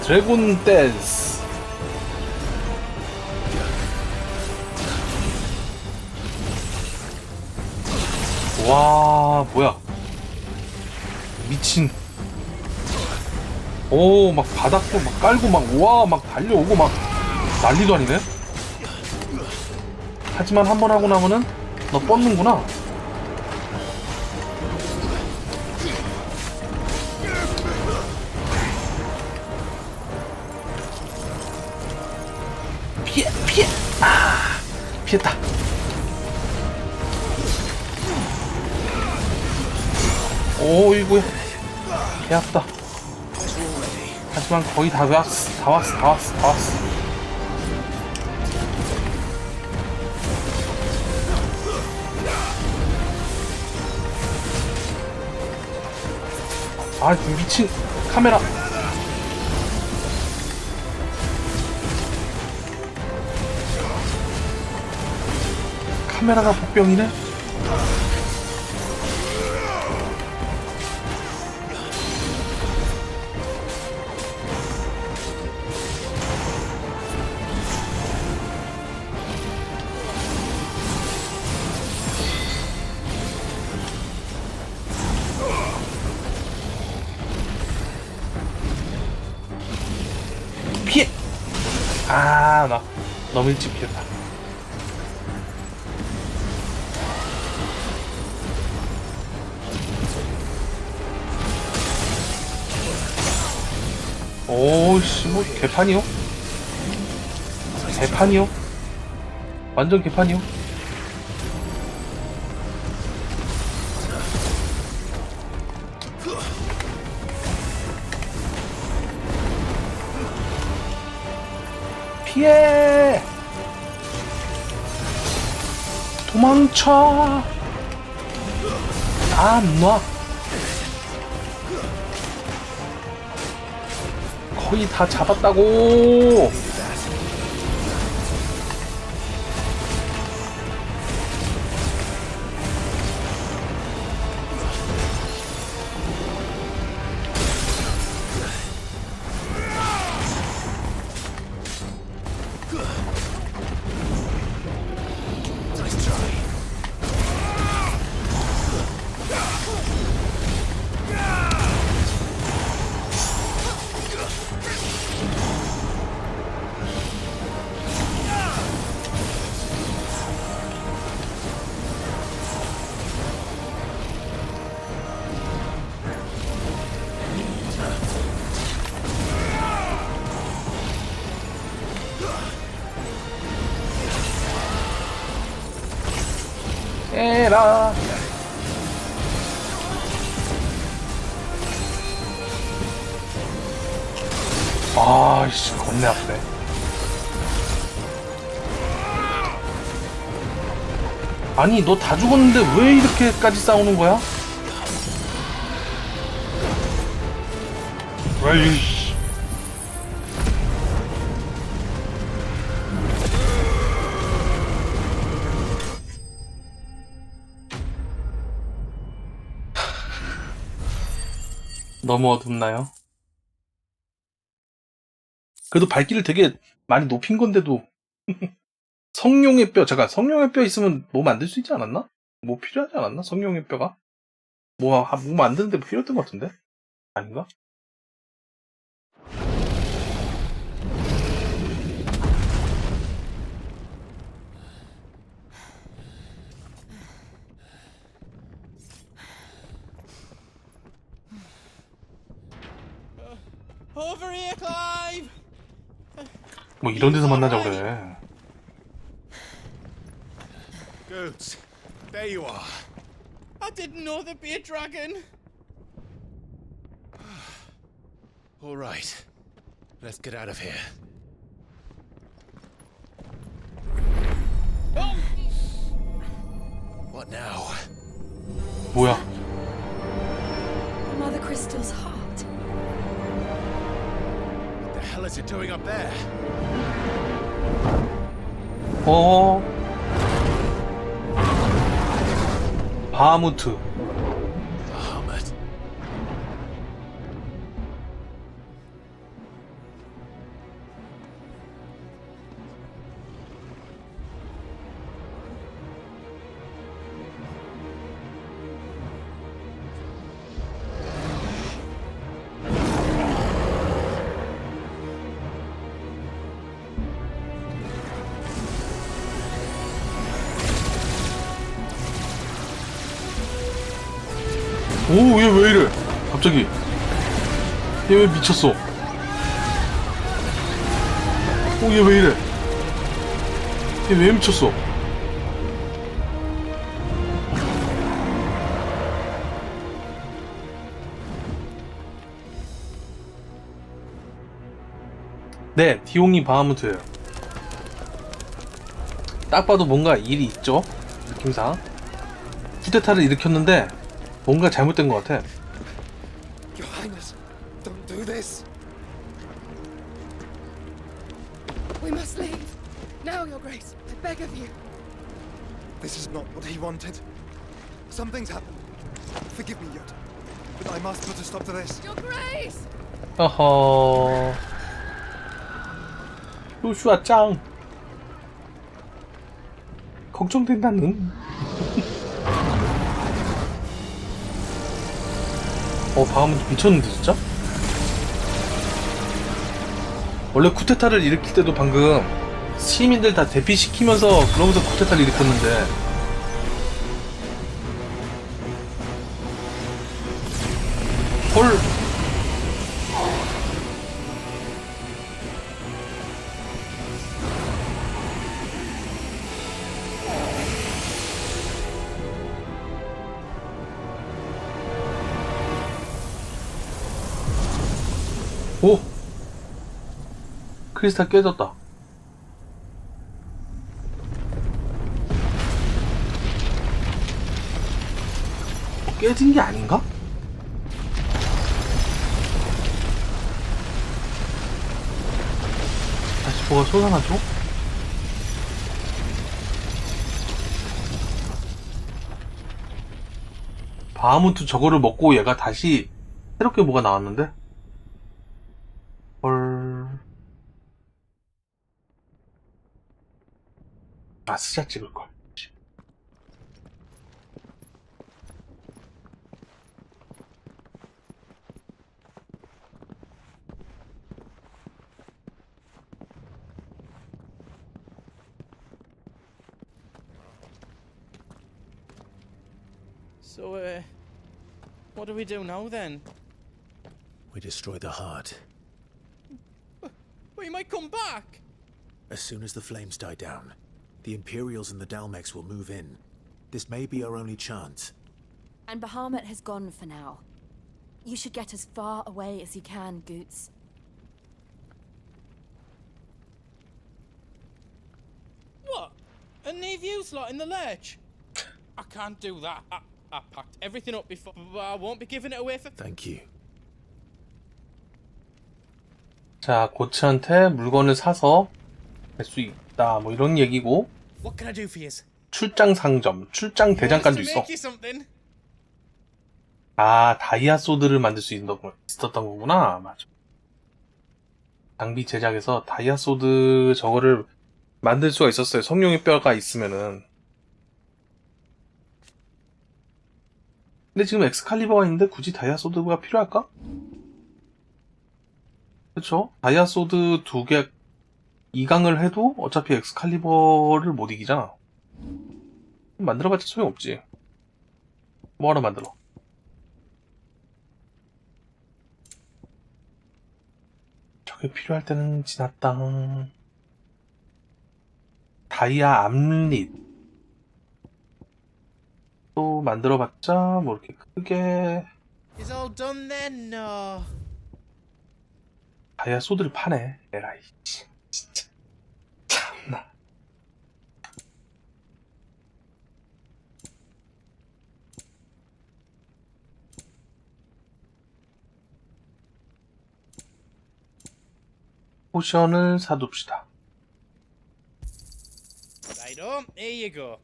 드래곤 댄스. 와, 뭐야. 미친. 오, 막 바닥도 막 깔고 막, 와, 막 달려오고 막 난리도 아니네? 하지만 한 번 하고 나면은 너 뻗는구나. 피해! 피했다. 오이구야. 개 아프다. 하지만 거의 다 왔어. 미친 카메라. 카메라가 복병이네. 피해! 나 너무 일찍 피했다. 오씨, 뭐 개판이요? 개판이요? 완전 개판이요? 피해! 도망쳐! 안 놔! 거의 다 잡았다고! 에라. 아이씨, 겁내 아프네. 아니, 너 다 죽었는데 왜 이렇게까지 싸우는 거야? 에이씨. 너무 어둡나요? 그래도 발길을 되게 많이 높인 건데도 성룡의 뼈, 잠깐, 성룡의 뼈 있으면 뭐 만들 수 있지 않았나? 뭐 필요하지 않았나? 성룡의 뼈가? 뭐 만드는데 필요했던 것 같은데? 아닌가? Over here, Clive! 뭐 이런 데서 만나자 그래. Goods, there you are. I didn't know there'd be a dragon. All right, let's get out of here. What now? 뭐야? Mother Crystal's heart. What the hell is it doing up there? 바하무트. Bahamut. 오, 얘 왜 이래? 갑자기. 얘 왜 미쳤어? 오, 얘 왜 이래? 얘 왜 미쳤어? 네, 디옹이 바하무트예요. 딱 봐도 뭔가 일이 있죠? 느낌상. 쿠데타를 일으켰는데 뭔가 잘못된 것 같아. Your Highness, don't do this. We must leave. Now, Your Grace. I beg of you. This is not what he wanted. Something's happened. Forgive me, Yoda, but I must put a stop to this. Your Grace! 어허. 루슈아 짱. 걱정된다는. 바하무트 미쳤는데 진짜? 원래 쿠데타를 일으킬 때도 방금 시민들 다 대피시키면서 그러면서 쿠데타를 일으켰는데 헐. 오! 크리스탈 깨졌다. 깨진 게 아닌가? 다시 뭐가 솟아나죠? 바하무트 저거를 먹고 얘가 다시 새롭게 뭐가 나왔는데? 헐. 아, 스샷 찍을걸. So, what do we do now then? We destroy the heart. We might come back! As soon as the flames die down, the Imperials and the Dalmex will move in. This may be our only chance. And Bahamut has gone for now. You should get as far away as you can, Goots. What? And leave you lot in the lurch? I can't do that. I packed everything up before, but I won't be giving it away for... Thank you. 자, 고치한테 물건을 사서 갈 수 있다. 뭐 이런 얘기고. What can I do for you? 출장 상점, 출장 대장간도 있어. 아, 다이아 소드를 만들 수 있었던 거구나. 맞아. 장비 제작에서 다이아 소드 저거를 만들 수가 있었어요. 성룡의 뼈가 있으면은. 근데 지금 엑스칼리버가 있는데 굳이 다이아 소드가 필요할까? 그쵸? 다이아 소드 2개 2강을 해도 어차피 엑스칼리버를 못 이기잖아. 만들어봤자 소용없지. 뭐하러 만들어? 저게 필요할 때는 지났다. 다이아 암릿 또 만들어봤자 뭐 이렇게 크게 Is all done then? No. 다이아 소드를 파네. 에라이 진짜 참나. 포션을 사둡시다. Right on, here you go.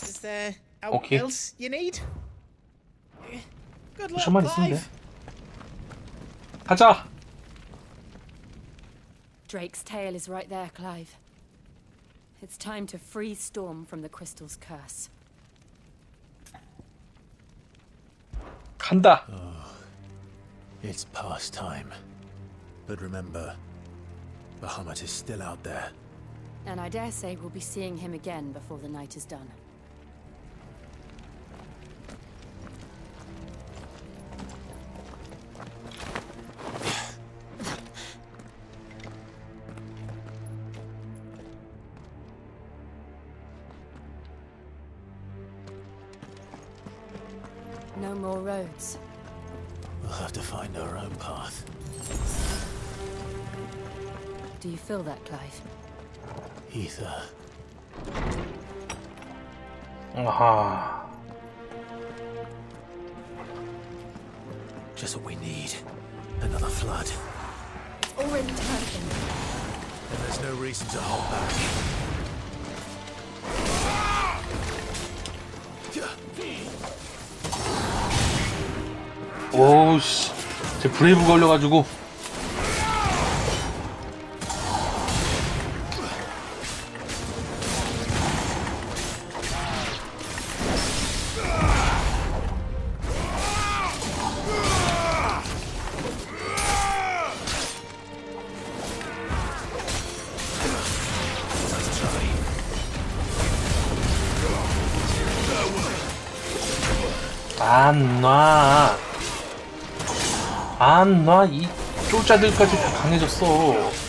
Is there Okay. else you need? Good luck, 포션만 있으면 돼. Clive. 가자. Drake's tail is right there, Clive. It's time to free Storm from the crystal's curse. 간다. It's past time. But remember, Bahamut is still out there. And I dare say we'll be seeing him again before the night is done. No more roads. We'll have to find our own path. Do you feel that, Clive? Ether. 아하. Just what we need. Another flood. It's already turning. And there's no reason to hold back. 오우씨. 제 브레이브 걸려가지고. 안 놔. 안 놔. 이 쪼짜들까지 다 강해졌어.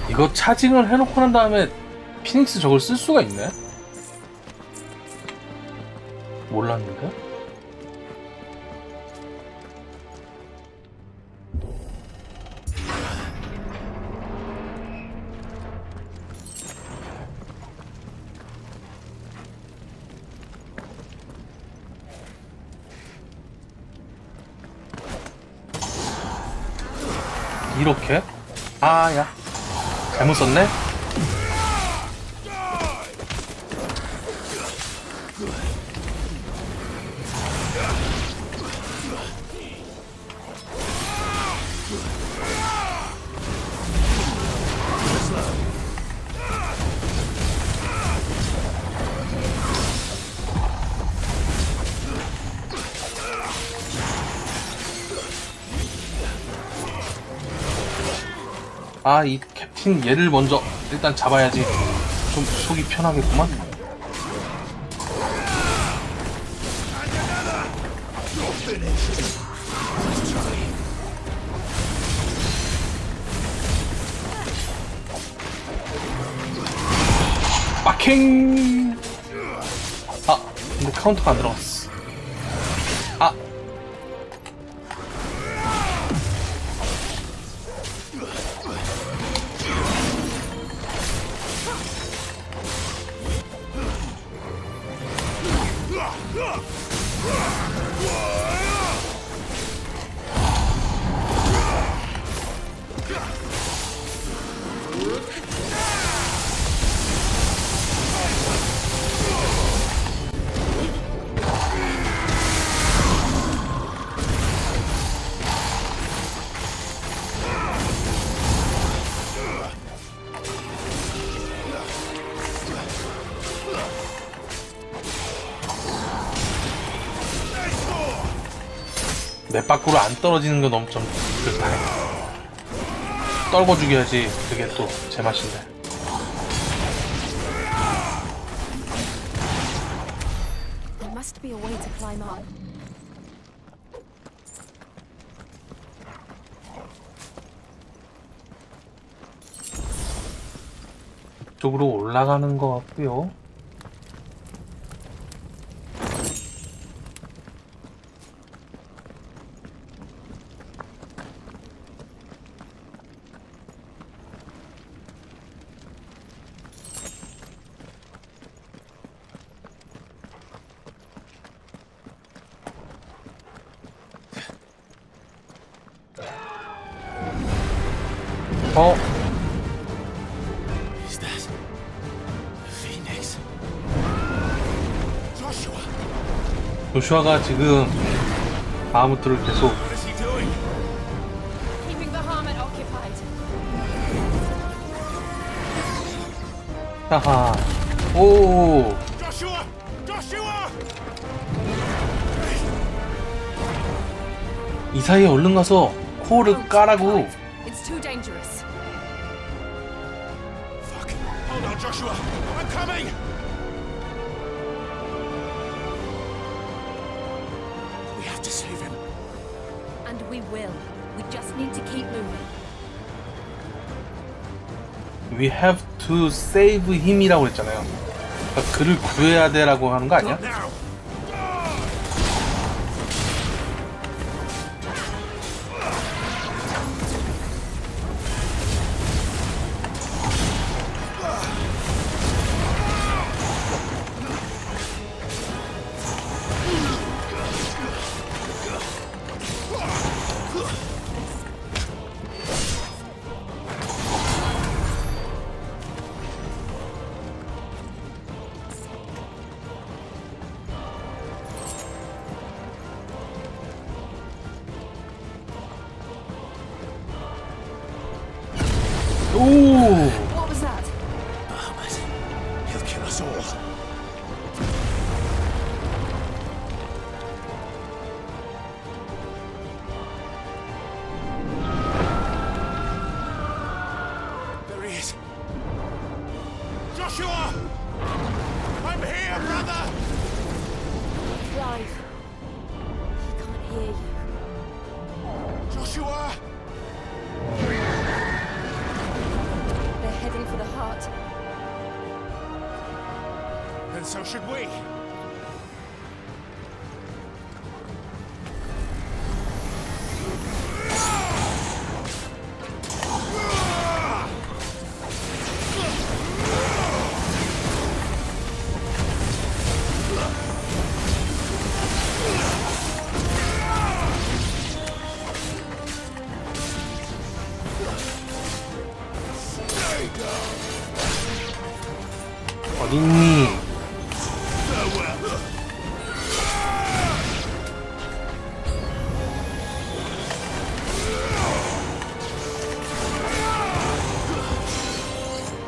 이거 차징을 해놓고 난 다음에 피닉스 저걸 쓸 수가 있네? 몰랐는데? 이렇게? 아, 야. 잘못 썼네? 아, 이 캡틴 얘를 먼저 일단 잡아야지. 좀 속이 편하겠구만. 마킹! 아, 근데 카운터가 안 들어갔어. 아! 맵 밖으로 안 떨어지는 거 너무 좀 그렇다. 떨궈 죽여야지 그게 또 제맛인데. There must be a way to climb up. 이쪽으로 올라가는 것 같고요. Is that Phoenix? Joshua! 조슈아가 지금 바하무트를 계속 What is he doing? Keeping the Harmon occupied. 하하. 오. Joshua! Joshua! 이 사이에 얼른 가서 코어를 까라고. It's too dangerous. Fuck! Hold on, Joshua! I'm coming! We have to save him. And we will. We just need to keep moving. We have to save him이라고 했잖아요. 그러니까 그를 구해야 돼라고 하는 거 아니야? 오! What was that? Bahamut. He'll kill us all. There he is. Joshua! I'm here, brother! Clive. He can't hear you. Joshua! They're heading for the heart. And so should we. 어딨니?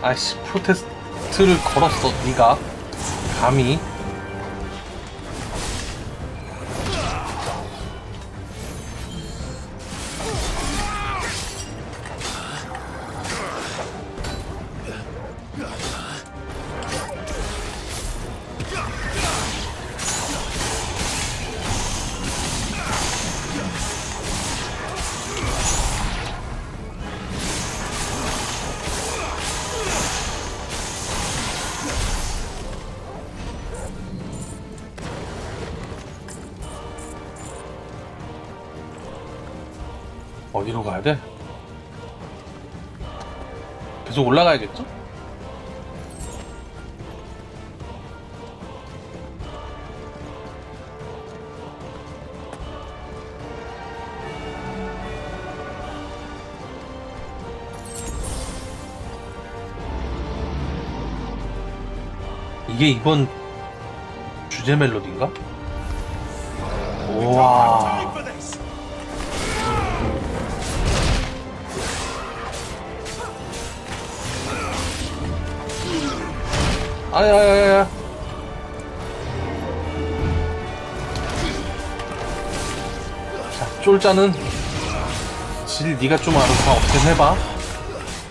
아이씨, 프로테스트를 걸었어, 니가. 감히. 어디로 가야 돼? 계속 올라가야겠죠? 이게 이번 주제 멜로디인가? 우와. 아야야야야. 자, 쫄자는 질 네가 좀 알아서 어떻게 해봐.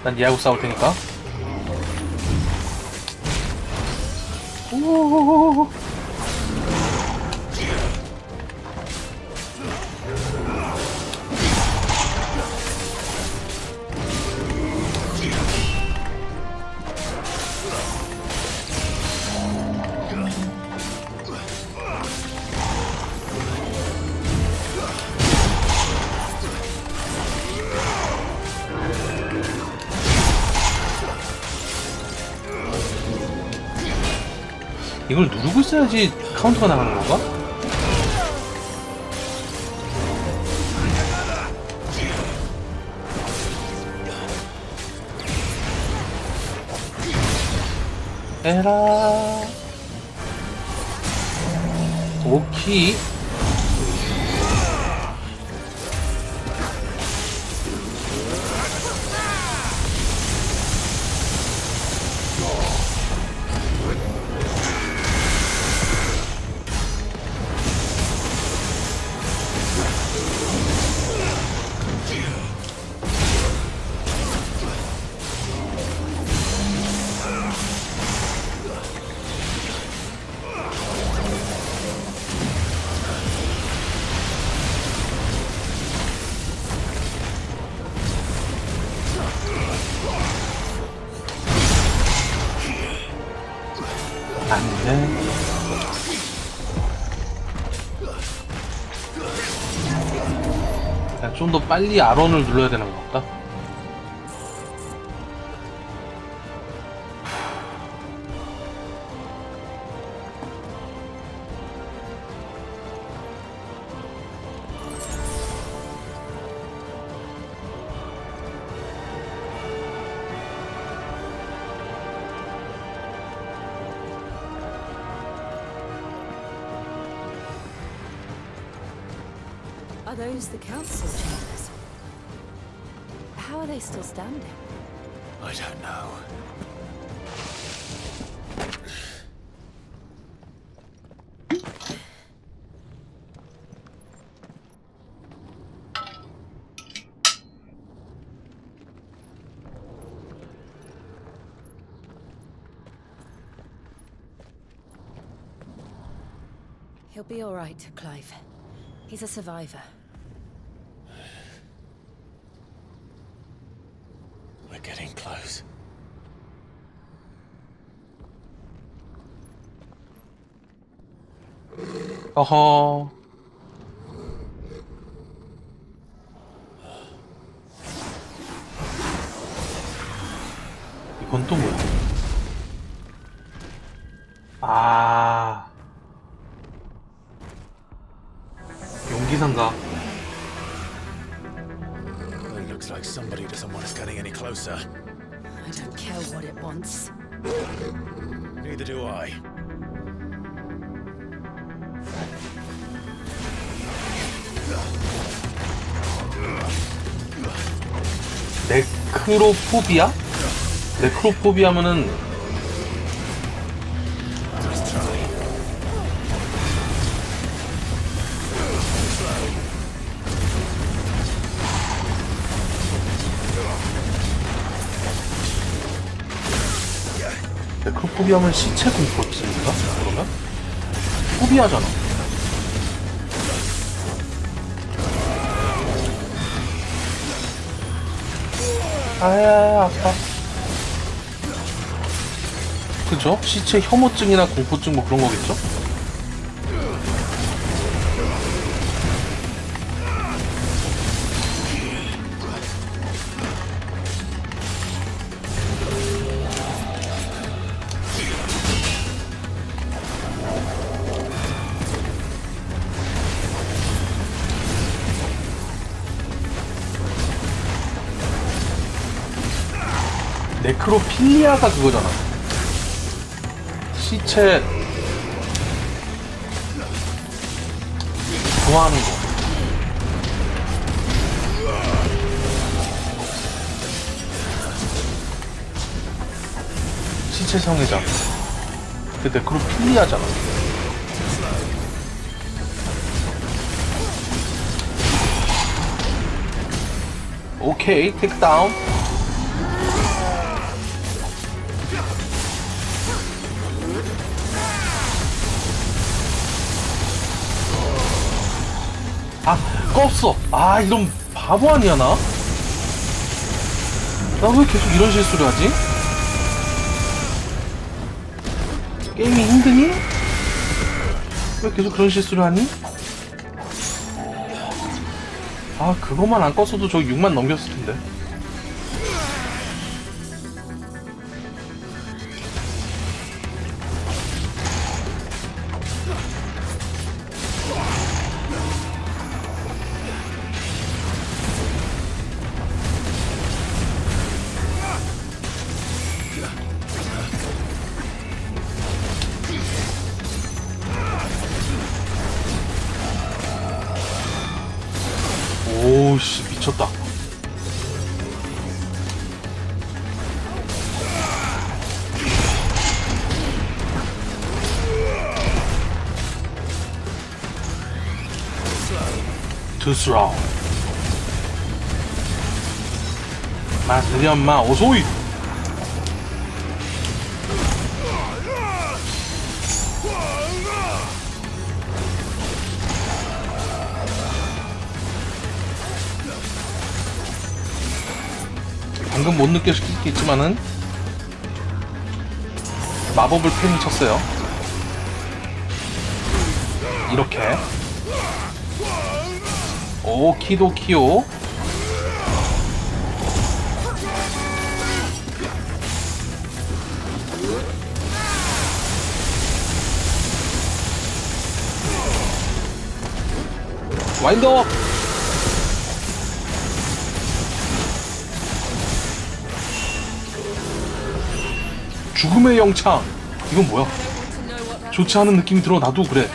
난 얘하고 싸울 테니까. 오오오오. 이걸 누르고 있어야지 카운터가 나가는 건가? 에라. 오키. 안돼. 좀 더 빨리 R1을 눌러야 되는 것 같다. Are those the council chambers? How are they still standing? I don't know. He'll be all right, Clive. He's a survivor. We're getting close. 어허. 이건 또 뭐야? 아. 용기상가. It looks like somebody doesn't want us getting any closer. I don't care what it wants. Neither do I. 네크로포비아? 네크로포비아면은 네크로포비아면 시체 공포증인가? 그러면? 포비아잖아. 아야 아파. 그죠? 시체 혐오증이나 공포증 뭐 그런 거겠죠? 네크로필리아가 그거잖아. 시체 좋아하는 거. 시체 성애자. 그 네크로필리아잖아. 오케이, 테이크다운. 아, 껐어. 아, 이런 바보 아니야, 나? 나 왜 계속 이런 실수를 하지? 게임이 힘드니? 왜 계속 그런 실수를 하니? 아, 그것만 안 껐어도 저 6만 넘겼을 텐데. 오씨, 미쳤다. 투스라우. 마, 드디 엄마, 어서오이! 방금 못 느꼈겠지만은 마법을 패링 쳤어요. 이렇게. 오, 키도 키오. 와인드업. 죽음의 영창. 이건 뭐야? 좋지 않은 느낌이 들어. 나도 그래.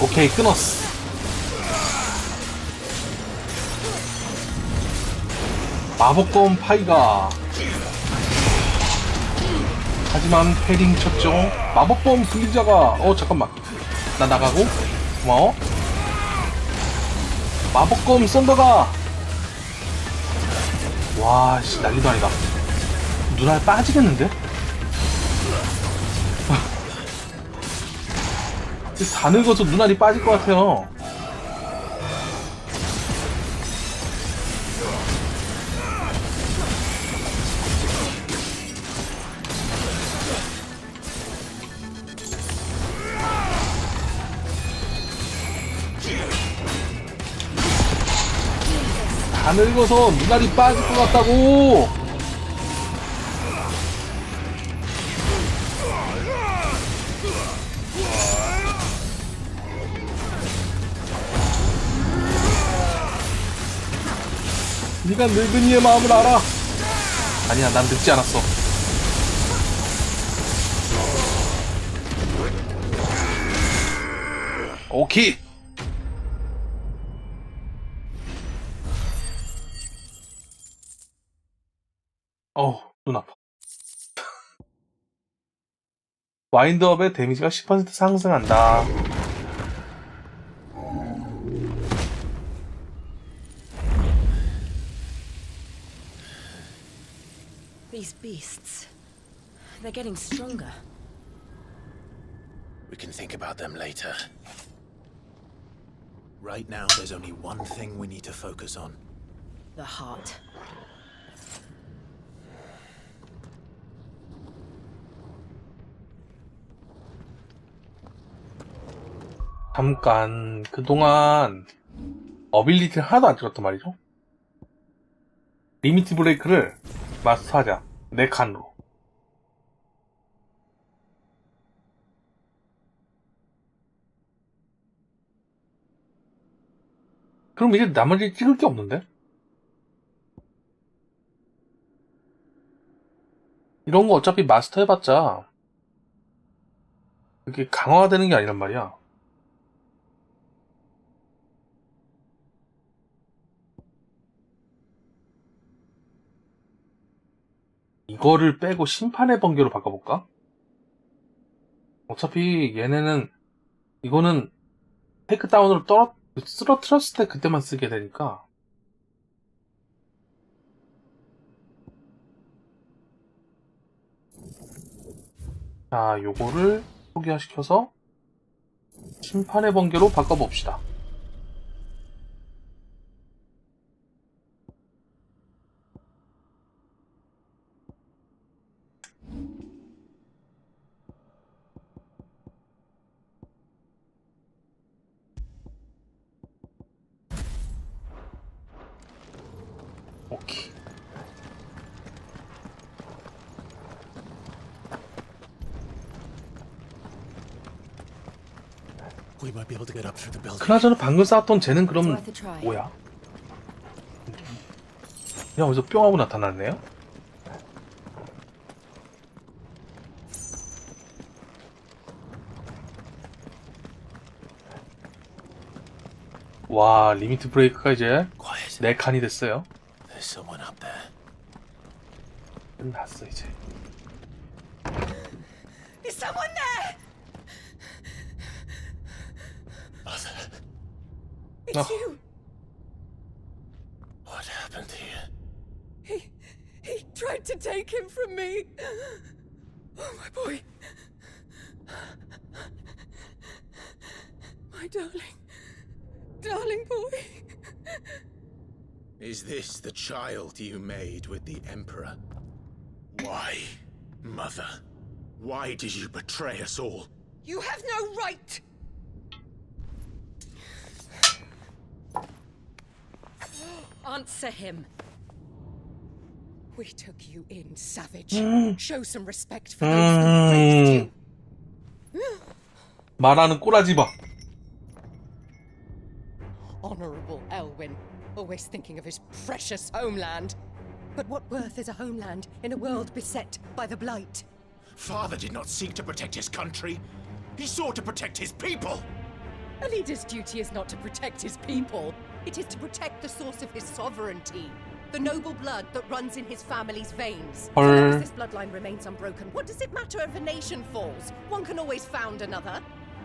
오케이, 끊었어. 마법검 파이가. 하지만 패링 쳤죠. 마법검 분리자가. 잠깐만. 나 나가고. 고마워. 마법검 썬더가. 와, 씨, 난리도 아니다. 눈알 빠지겠는데? 다 늙어서 눈알이 빠질 것 같아요. 다 늙어서 눈알이 빠질 것 같다고. 네가 늙은이의 마음을 알아. 아니야, 난 늙지 않았어. 오케이. 눈 아파. 와인드업의 데미지가 10% 상승한다. These beasts, they're getting stronger. We can think about them later. Right now, there's only one thing we need to focus on. The heart. 잠깐, 그동안 어빌리티를 하나도 안 찍었단 말이죠. 리미트 브레이크를 마스터하자. 4칸으로. 그럼 이제 나머지 찍을 게 없는데? 이런 거 어차피 마스터 해봤자 그게 강화가 되는 게 아니란 말이야. 이거를 빼고 심판의 번개로 바꿔볼까? 어차피 얘네는 이거는 테이크다운으로 쓰러뜨렸을 때 그때만 쓰게 되니까. 자, 요거를 초기화시켜서 심판의 번개로 바꿔봅시다. 오케이. We might be able to get up through the building. 그나저나 방금 쌓았던 쟤는 그럼 뭐야? 그냥 어디서 뿅 하고 나타났네요? 와, 리미트 브레이크가 이제 4칸이 됐어요. There's someone up there. 끝났어 이제. Is someone there? Mother, It's you. what happened here? He tried to take him from me. Oh, my boy. My darling boy. Is this the child you made with the Emperor? Why, Mother? Why did you betray us all? You have no right. Answer him. We took you in, savage. Show some respect for those who raised you. 말하는 꼬라지 봐. Honorable Elwyn, always thinking of his precious homeland. But what worth is a homeland in a world beset by the Blight? Father did not seek to protect his country. He sought to protect his people. A leader's duty is not to protect his people. It is to protect the source of his sovereignty. The noble blood that runs in his family's veins. So long as this bloodline remains unbroken, what does it matter if a nation falls? One can always found another.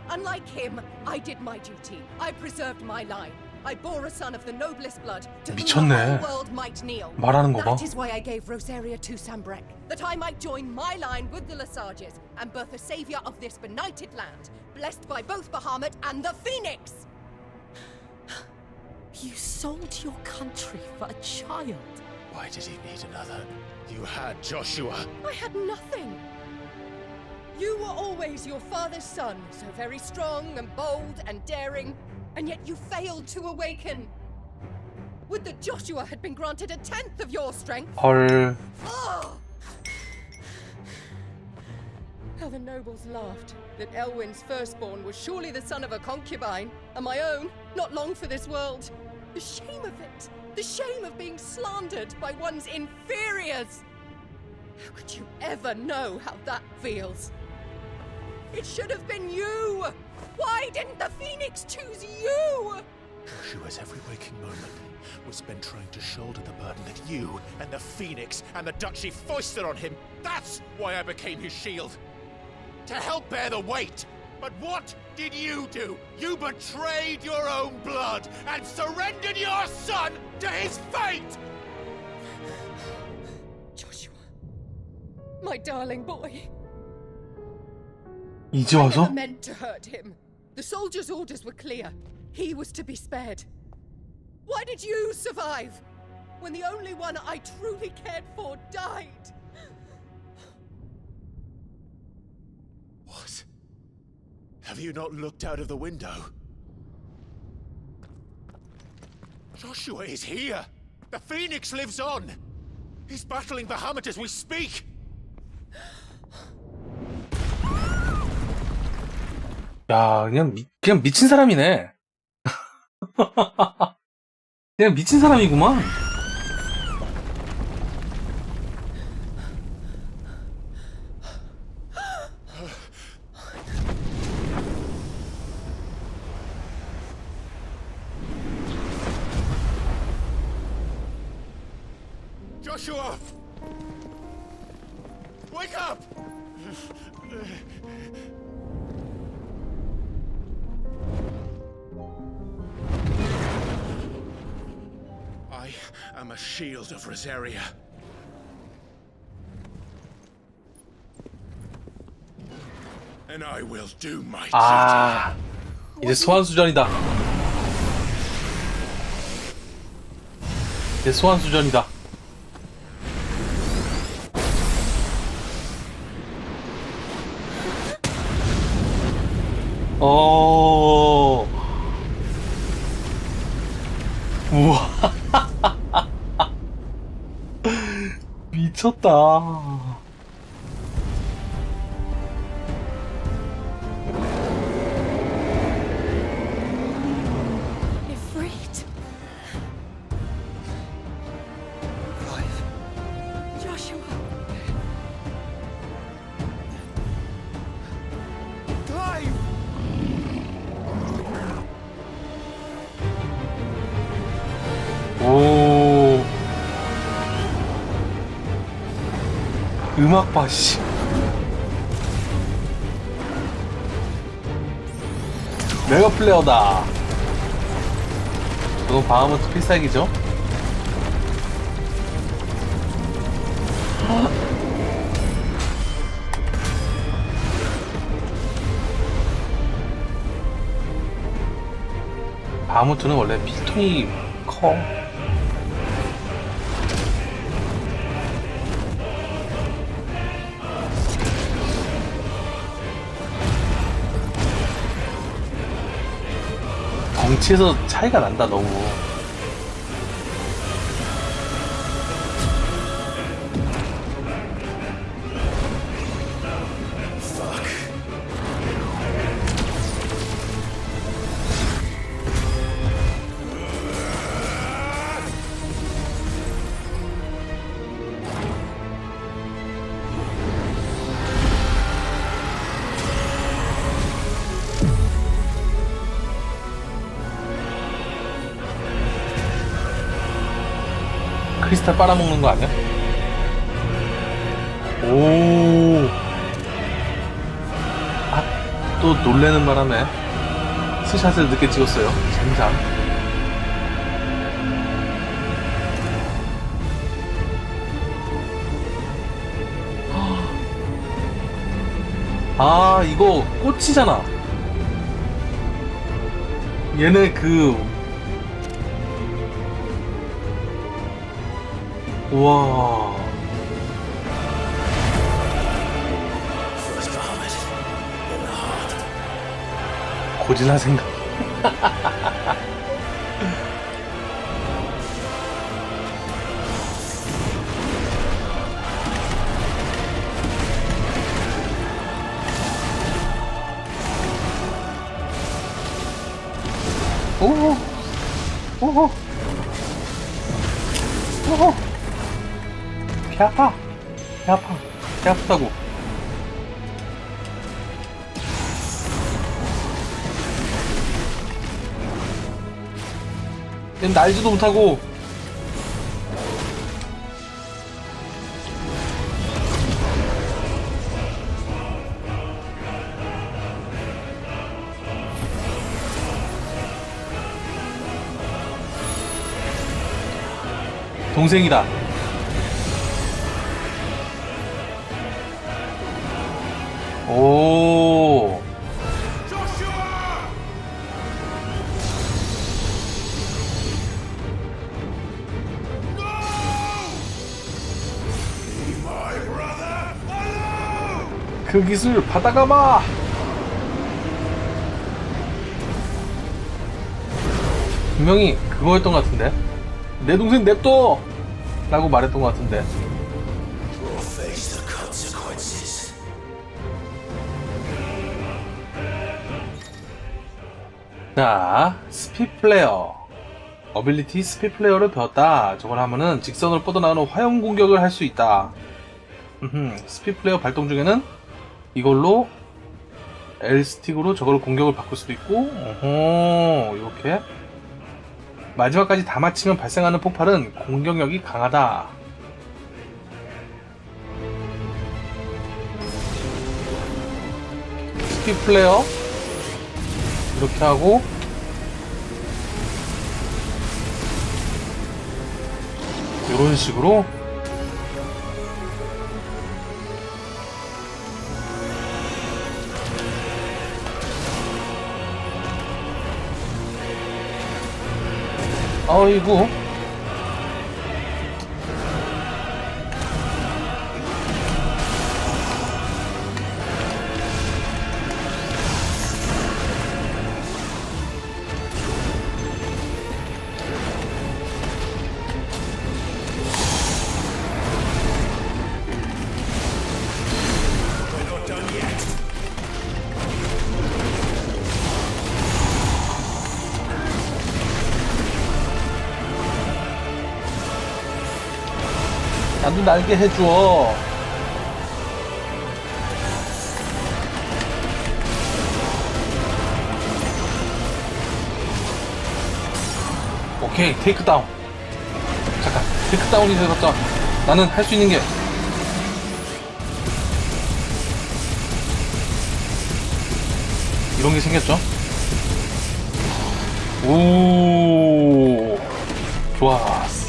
Unlike him, I did my duty. I preserved my line. I bore a son of the noblest blood to whom the whole world might kneel. 말하는 거 봐. That is why I gave Rosaria to Sambrek, that I might join my line with the Lesages and birth a savior of this benighted land, blessed by both Bahamut and the Phoenix. You sold your country for a child. Why did he need another? You had Joshua. I had nothing. You were always your father's son, so very strong and bold and daring, and yet you failed to awaken. Would that Joshua had been granted 1/10 of your strength? 헐. Oh! How the nobles laughed that Elwyn's firstborn was surely the son of a concubine, and my own, not long for this world. The shame of it! The shame of being slandered by one's inferiors! How could you ever know how that feels? It should have been you! Why didn't the Phoenix choose you? Joshua's every waking moment was spent trying to shoulder the burden that you and the Phoenix and the Duchy foisted on him. That's why I became his shield. To help bear the weight. But what did you do? You betrayed your own blood and surrendered your son to his fate! Joshua, my darling boy. 이제 I 와서? never meant to hurt him. The soldiers' orders were clear. He was to be spared. Why did you survive when the only one I truly cared for died? What? Have you not looked out of the window? Joshua is here! The Phoenix lives on! He's battling Bahamut as we speak! 야, 그냥 미친 사람이네. 그냥 미친 사람이구만. Joshua! Wake up! I am a shield of Rosaria. And I will do my 아, 이제 소환수전이다. 이제 소환수전이다. 우와. 미쳤다. 오, 음악 봐, 씨. 메가 플레어다. 이건 바하무트 필살기죠? 바하무트는 원래 필통이 커. 덩치에서 차이가 난다 너무. 크리스탈 빨아먹는 거 아니야? 오. 아, 또 놀래는 바람에 스샷을 늦게 찍었어요. 젠장. 아, 이거 꽃이잖아. 얘네 우와. 고진한 생각. 오호. 오호. 오호. 배 아파. 배 아파. 배 아프다고. 얜 날지도 못하고. 동생이다. 오. 그 기술 받아가마. 분명히 그거였던 것 같은데. 내 동생 냅둬! 라고 말했던 것 같은데. 자, 스피드 플레어. 어빌리티 스피드 플레어를 배웠다. 저걸 하면은 직선으로 뻗어나가는 화염 공격을 할 수 있다. 스피드 플레어 발동 중에는 이걸로 L스틱으로 저걸 공격을 바꿀 수도 있고, 이렇게 마지막까지 다 마치면 발생하는 폭발은 공격력이 강하다. 커피 플레이어 이렇게 하고 이런 식으로 아이고 나도 날개 해줘. 오케이, 테이크 다운. 잠깐, 테이크 다운이 되었다. 나는 할 수 있는 게 이런 게 생겼죠? 오, 좋았어.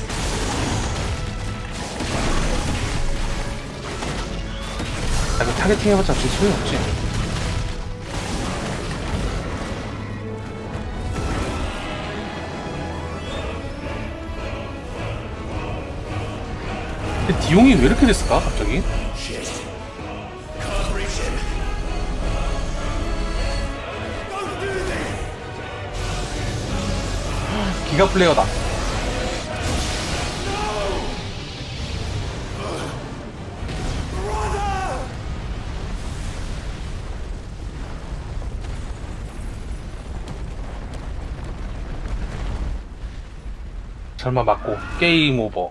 이거 타겟팅 해봤자 어차피 소용없지. 근데 디용이 왜 이렇게 됐을까 갑자기? 기가 플레이어다. 설마 맞고 게임 오버.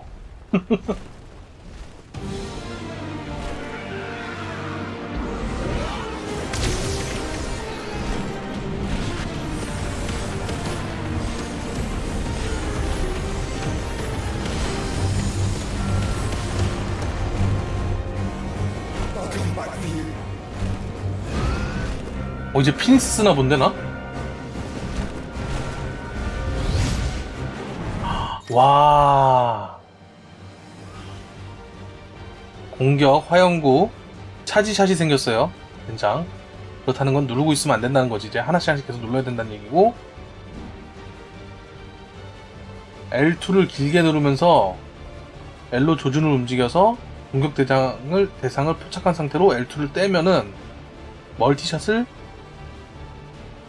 이제 피닉스 쓰나 본데 나? 와, 공격 화염구 차지샷이 생겼어요. 된장. 그렇다는 건 누르고 있으면 안 된다는 거지. 이제 하나씩 하나씩 계속 눌러야 된다는 얘기고, L2를 길게 누르면서 L로 조준을 움직여서 공격 대상을 포착한 상태로 L2를 떼면은 멀티샷을,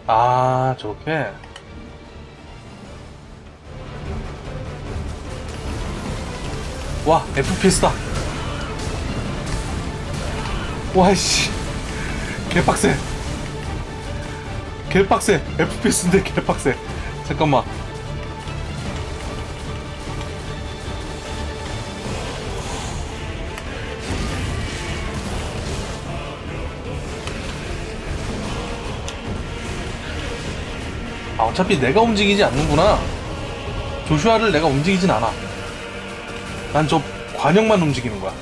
아, 저렇게. 와, FPS다. 와이씨, 개빡세. 개빡세. FPS인데 개빡세. 잠깐만. 아, 어차피 내가 움직이지 않는구나. 조슈아를 내가 움직이진 않아. 난 저 관역만 움직이는 거야.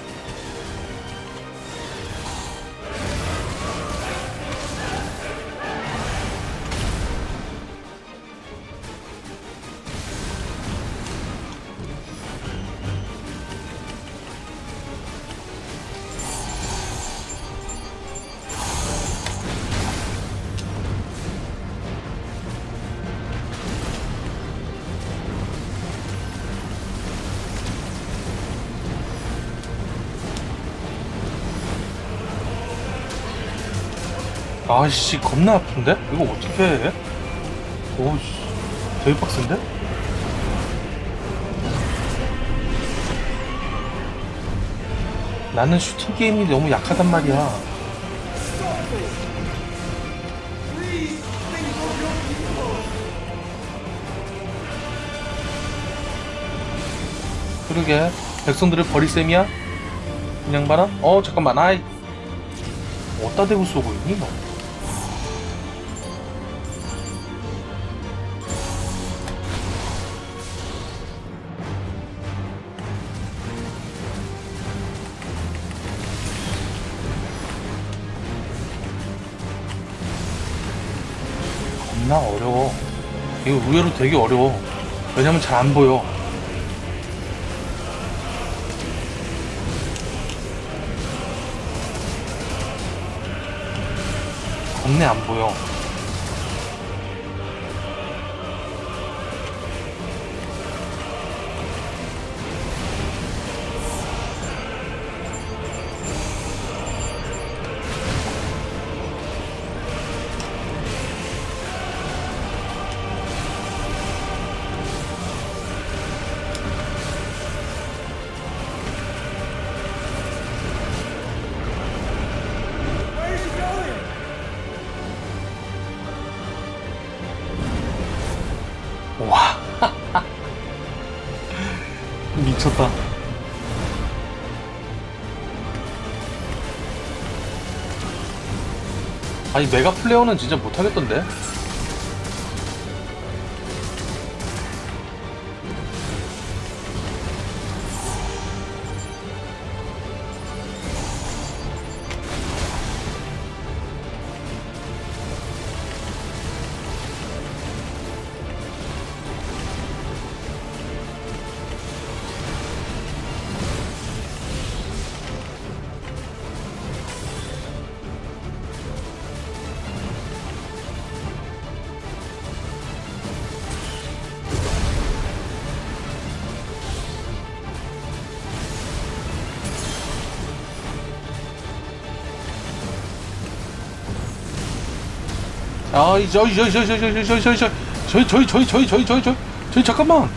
아이씨, 겁나 아픈데? 이거 어떻게 해? 오씨, 되게 빡센데? 나는 슈팅 게임이 너무 약하단 말이야. 그러게, 백성들을 버릴 셈이야? 그냥 봐라? 잠깐만, 아이. 어디다 대고 쏘고 있니, 너? 겁나 어려워. 이거 의외로 되게 어려워. 왜냐면 잘 안 보여. 겁내 안 보여. 와. 미쳤다. 아니 메가 플레어는 진짜 못하겠던데? 아, 저희 잠깐만.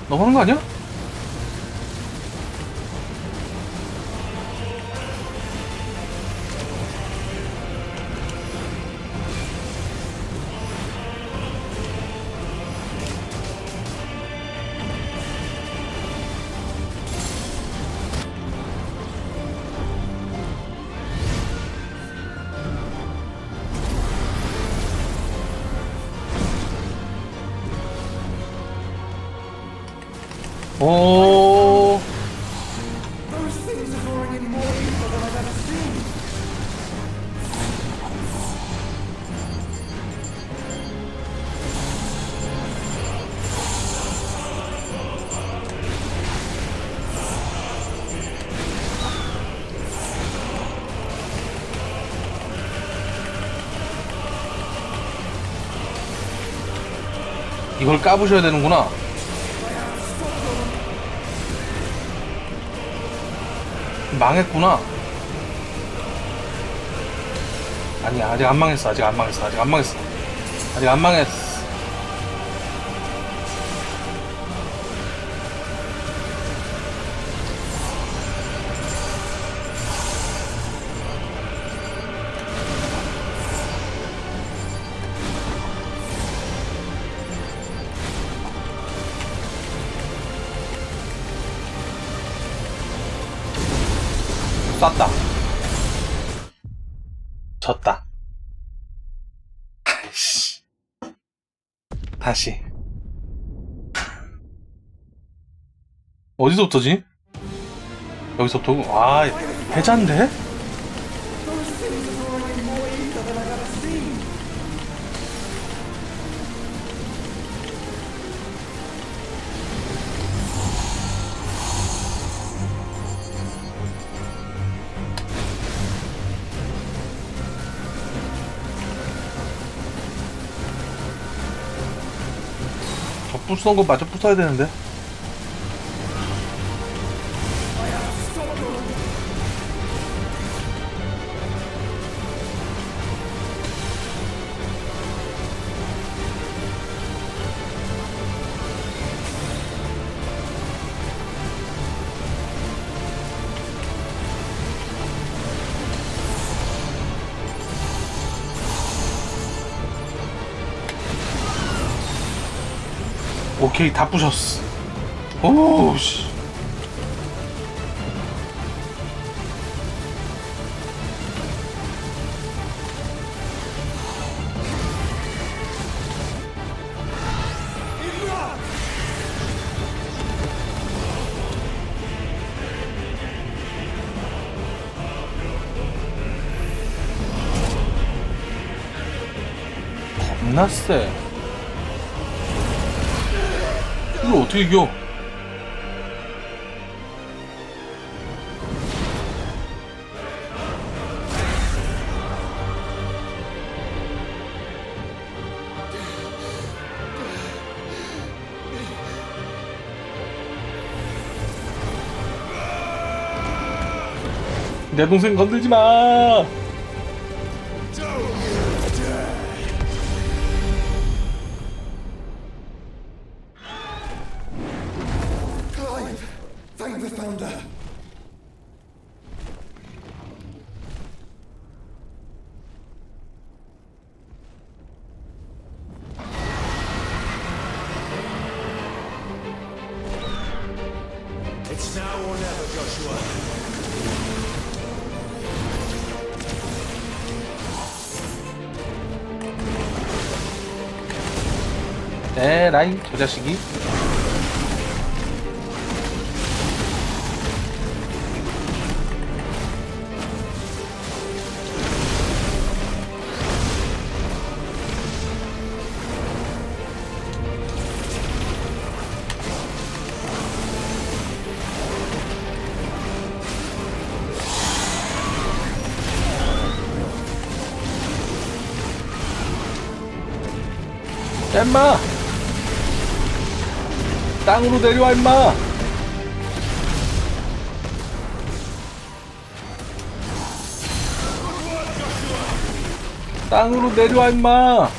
너무 하는 거 아니야? 오. 이걸 까부셔야 되는구나. 망했구나. 아니 아직 안 망했어. 아직 안 망했어. 아직 안 망했어. 아직 안 망했어. 쐈다. 졌다. 아이씨. 다시. 어디서부터지? 여기서부터? 와, 해잔데? 부수는 거 마저 부숴야 되는데. 오케이, 다 부셨어. 오우, 씨. 존나 세. 이걸 어떻게 이겨? 내 동생 건들지 마. Clive, thank the founder. It's now or never, Joshua. 에라이 저 자식이. 야 임마! 땅으로 내려와 임마! 땅으로 내려와 임마!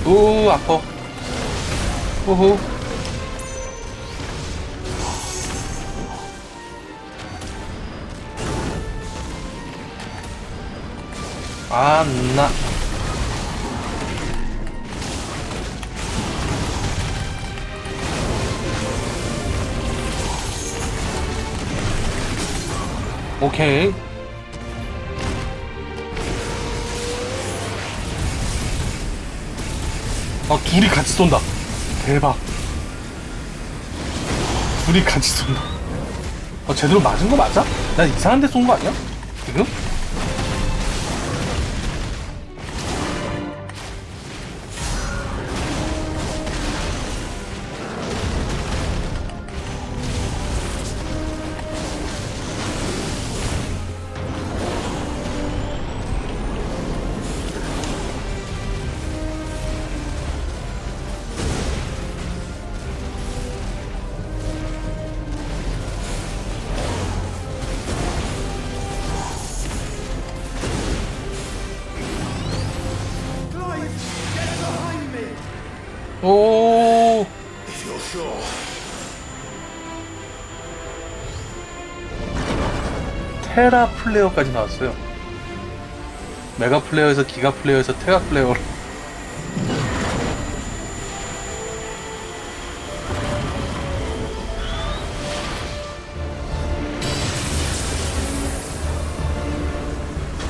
우 아파. 후후. 아, 나. 오케이. 아, 둘이 같이 쏜다. 대박. 둘이 같이 쏜다. 제대로 맞은 거 맞아? 나 이상한 데 쏜 거 아니야? 지금? 오. If you're sure. 테라 플레어까지 나왔어요. 메가 플레어에서 기가 플레어에서 테라 플레어로.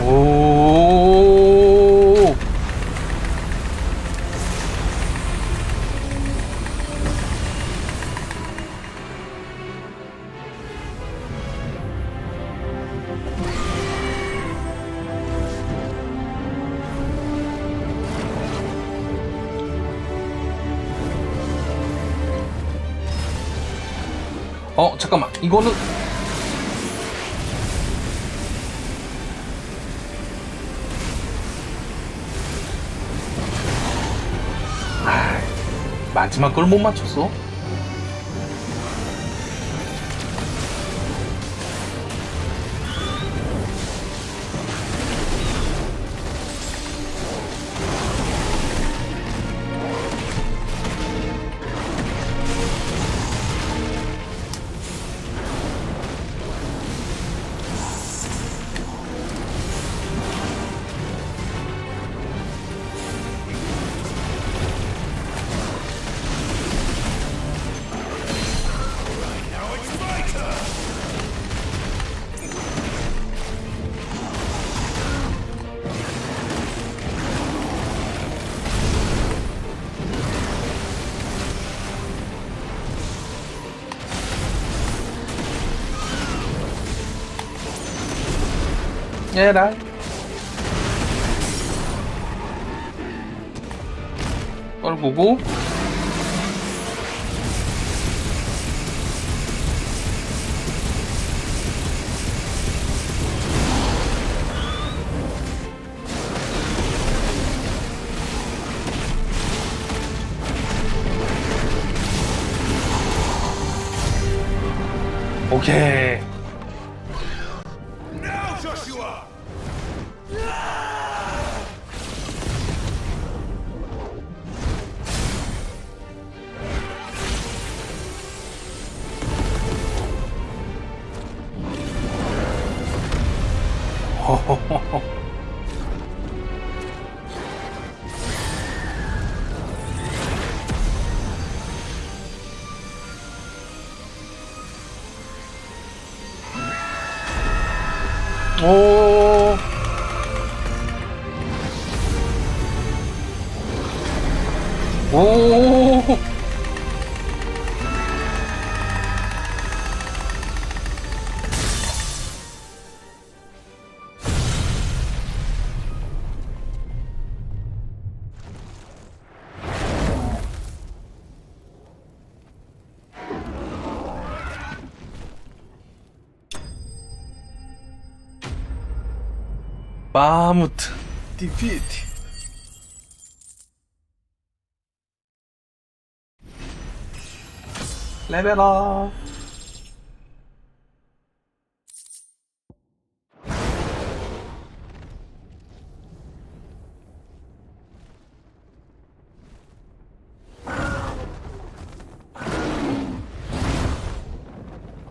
오. 잠깐만. 이거는 마지막 걸 못 맞췄어? 에라이. 떨구고. 오케이. Now, Joshua! 오. 오. 마무트 디피트. 레벨업.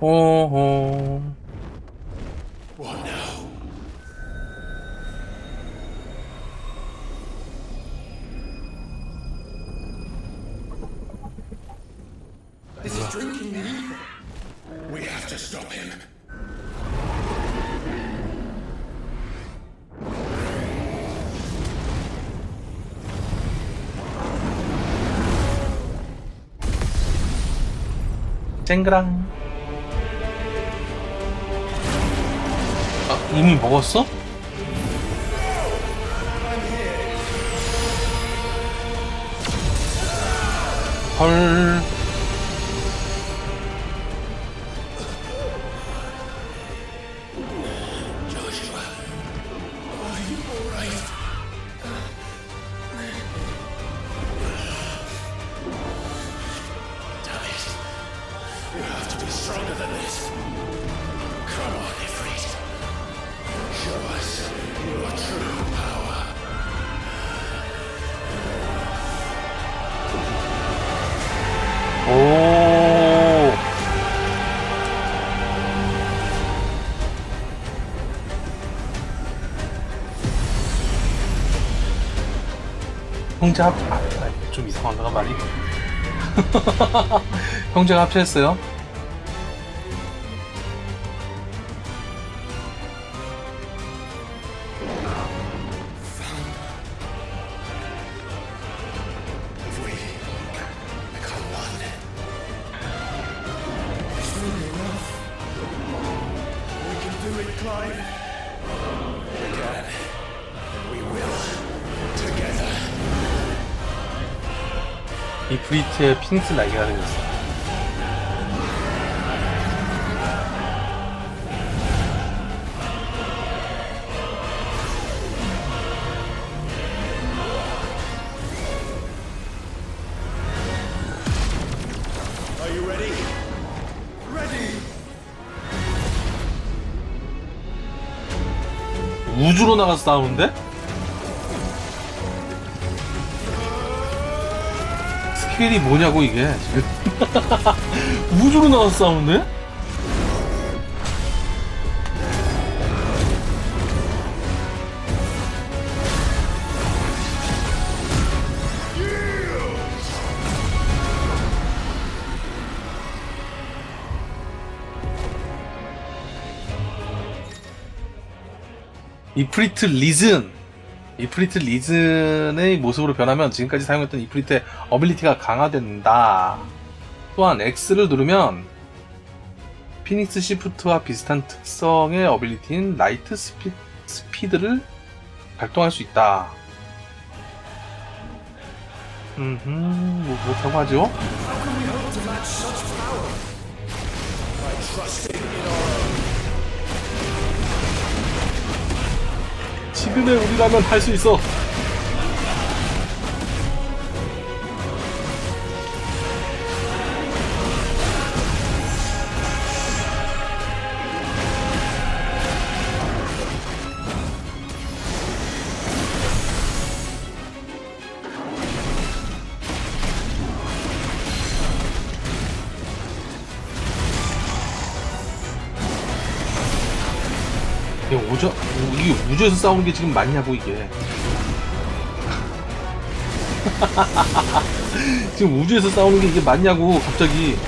호호. What now? This is drinking the ether. We have to stop him. 쨍그랑. 아, 이미 먹었어? 헐. Joshua, are you alright? Damn it. You have to be stronger than this. Come on, Ifrit. Show us your true power. 오. 형제 좀 이상한가 말이. 형제가 합체했어요. 이 브리트의 피닉스 날개가 생겼어. Are you ready? Ready! 우주로 나가서 싸우는데? 스케일이 뭐냐고 이게 지금. 우주로 나가서 싸우는데? 이프리트 리즌의 모습으로 변하면 지금까지 사용했던 이프리트의 어빌리티가 강화된다. 또한 X를 누르면 피닉스 시프트와 비슷한 특성의 어빌리티인 라이트 EMP들을 발동할 수 있다. 뭐 그렇다고 하죠. 지금의 우리라면 할 수 있어. 이게 우주에서 싸우는 게 지금 맞냐고 이게. 지금 우주에서 싸우는 게 이게 맞냐고 갑자기.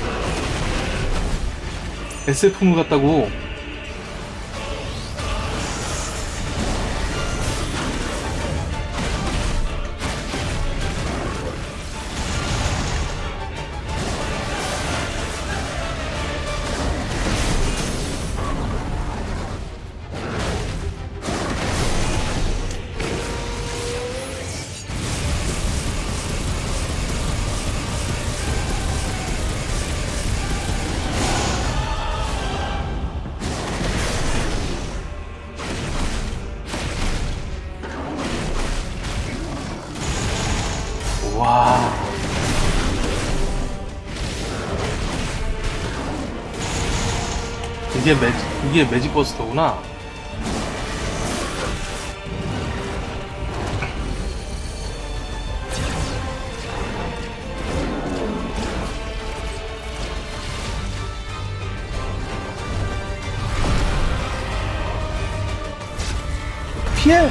SF물 같다고. 와. 이게 매직 버스터구나. 피해!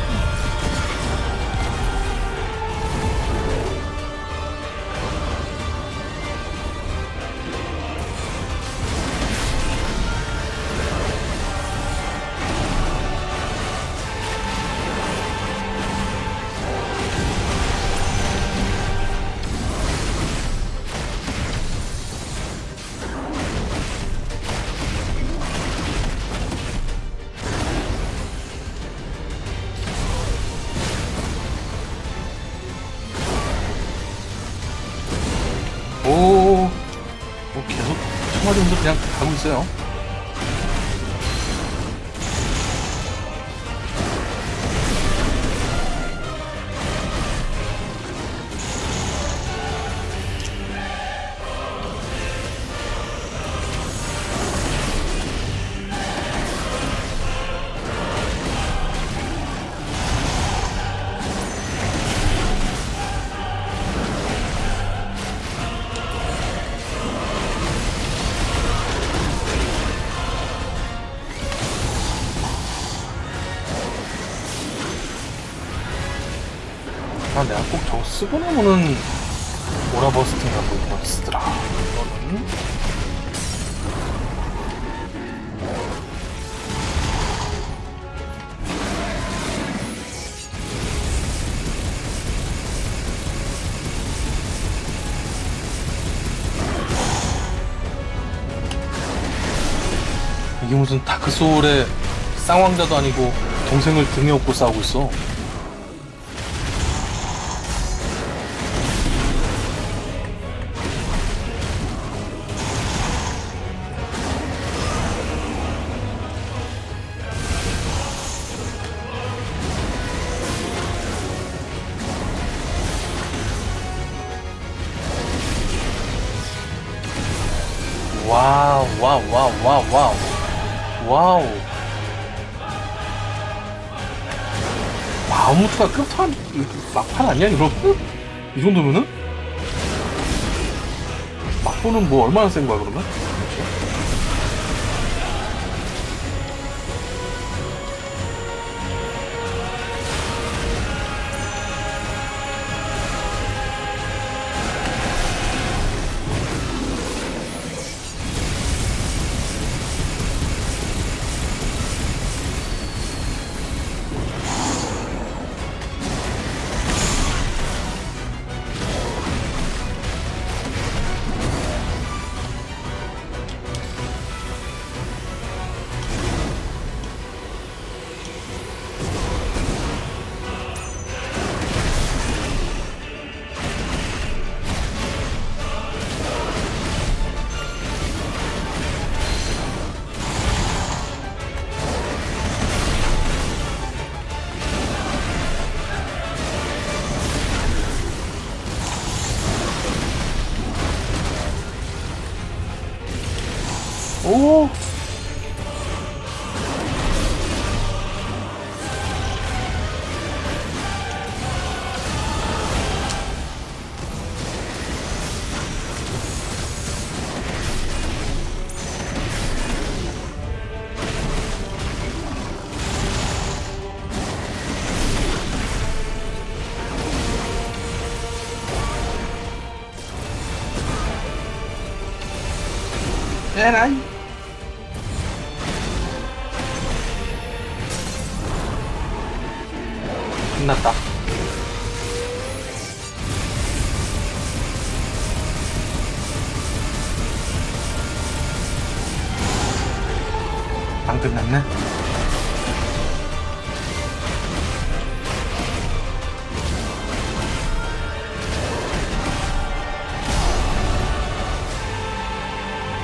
계속 청와대 정도 그냥 가고 있어요. 내가 꼭 저거 쓰고 나면은 오라버스팅이라고 이걸 쓰더라. 이거는 이게 무슨 다크소울의 쌍왕자도 아니고 동생을 등에 업고 싸우고 있어. 와우. 마무트가 끝판 막판 아니야 여러분? 이 정도면은? 막보는 뭐 얼마나 센 거야 그러면? 오! 에라이. 끝났다. 안 끝났네.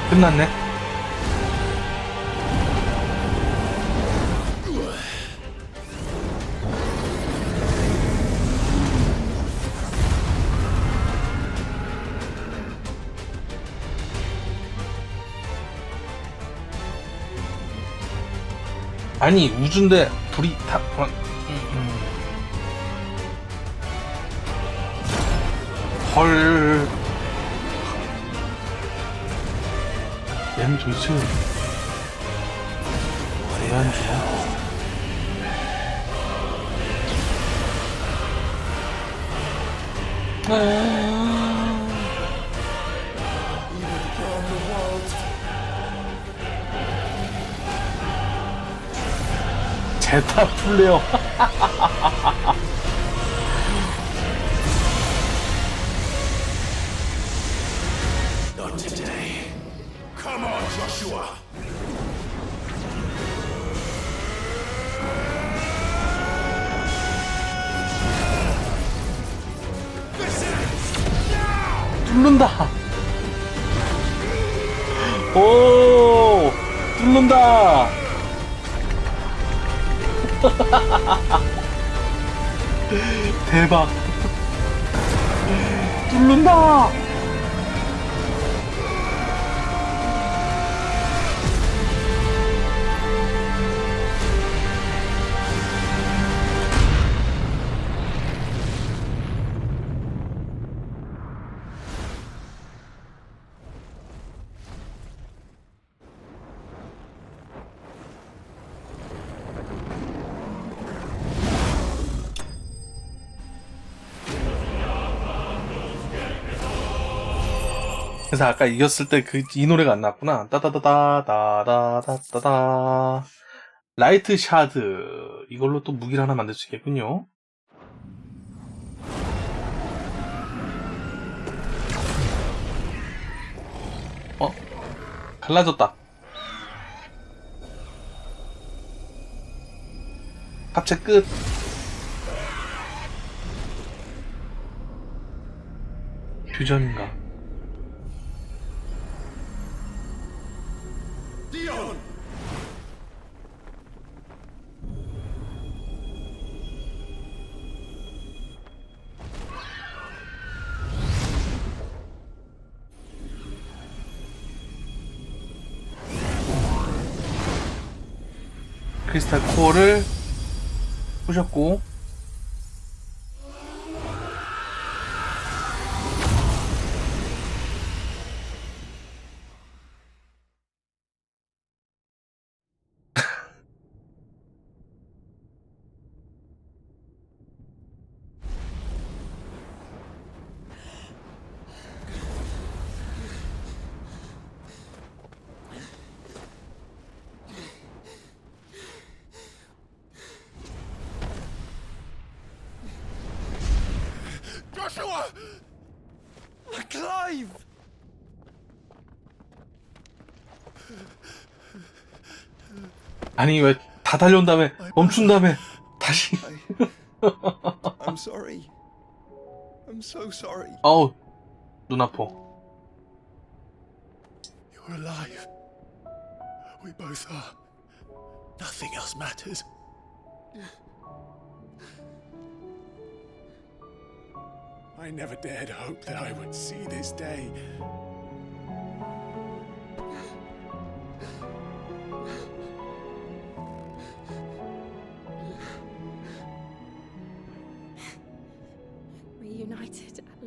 끝났네. 아니 우주인데 불이 다 헐. 얘는 도대체 왜 안 좋아? 제타 플레어. Not today. Come on, Joshua. 뚫는다. 오, 뚫는다. 대박. 뚫는다. 그래서 아까 이겼을 때 이 노래가 안 나왔구나. 따다다다다다다다다. 라이트 샤드. 이걸로 또 무기를 하나 만들 수 있겠군요. 갈라졌다. 합체 끝. 퓨전인가? Dion! 크리스탈 코어를 부셨고 Joshua! Clive! 아니 왜 다 달려온 다음에 멈춘 다음에 다시 I'm sorry. I'm so sorry. 어우 눈 아파. You're alive. We both are. Nothing else matters. I never dared hope that I would see this day.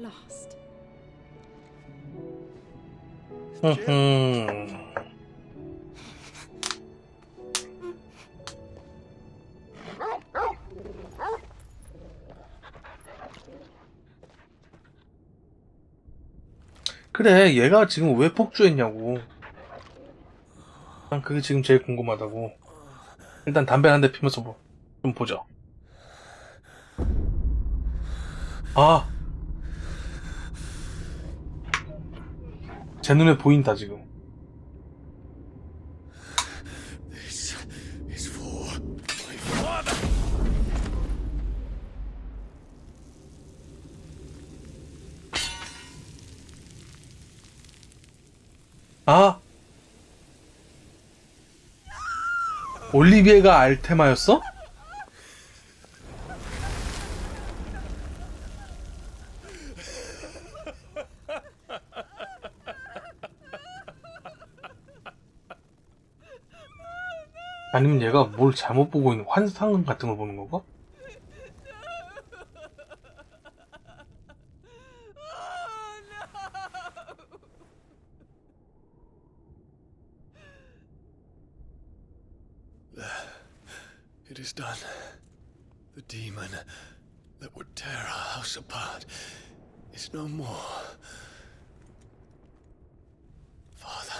last. 그래, 얘가 지금 왜 폭주했냐고. 난 그게 지금 제일 궁금하다고. 일단 담배 한 대 피면서 뭐 좀 보죠. 아, 제 눈에 보인다 지금. This is for my father. 아, 올리비에가 알테마였어? 아니면 얘가 뭘 잘못 보고 있는 환상 같은 걸 보는 건가? It is done. The demon that would tear our house apart is no more. Father.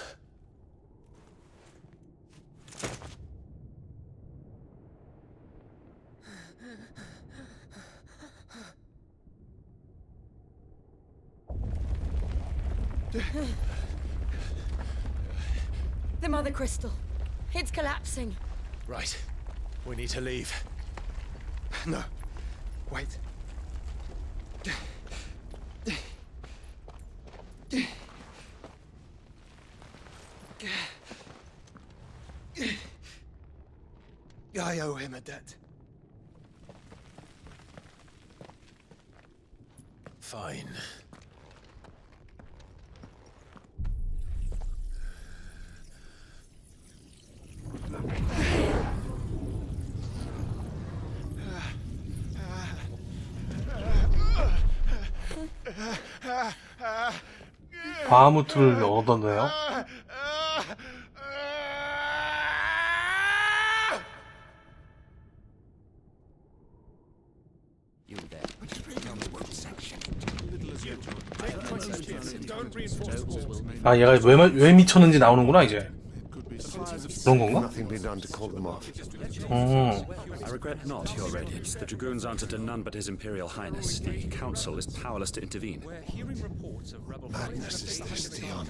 The Mother Crystal. It's collapsing. Right. We need to leave. No. Wait. I owe him a debt. Fine. 바하무트를 얻었네요. 아, 얘가 왜 미쳤는지 나오는구나 이제. 그런 건가? I regret not, Your Radiance. The Dragoons answer to none but His Imperial Highness. The Council is powerless to intervene. Madness is this, Dion.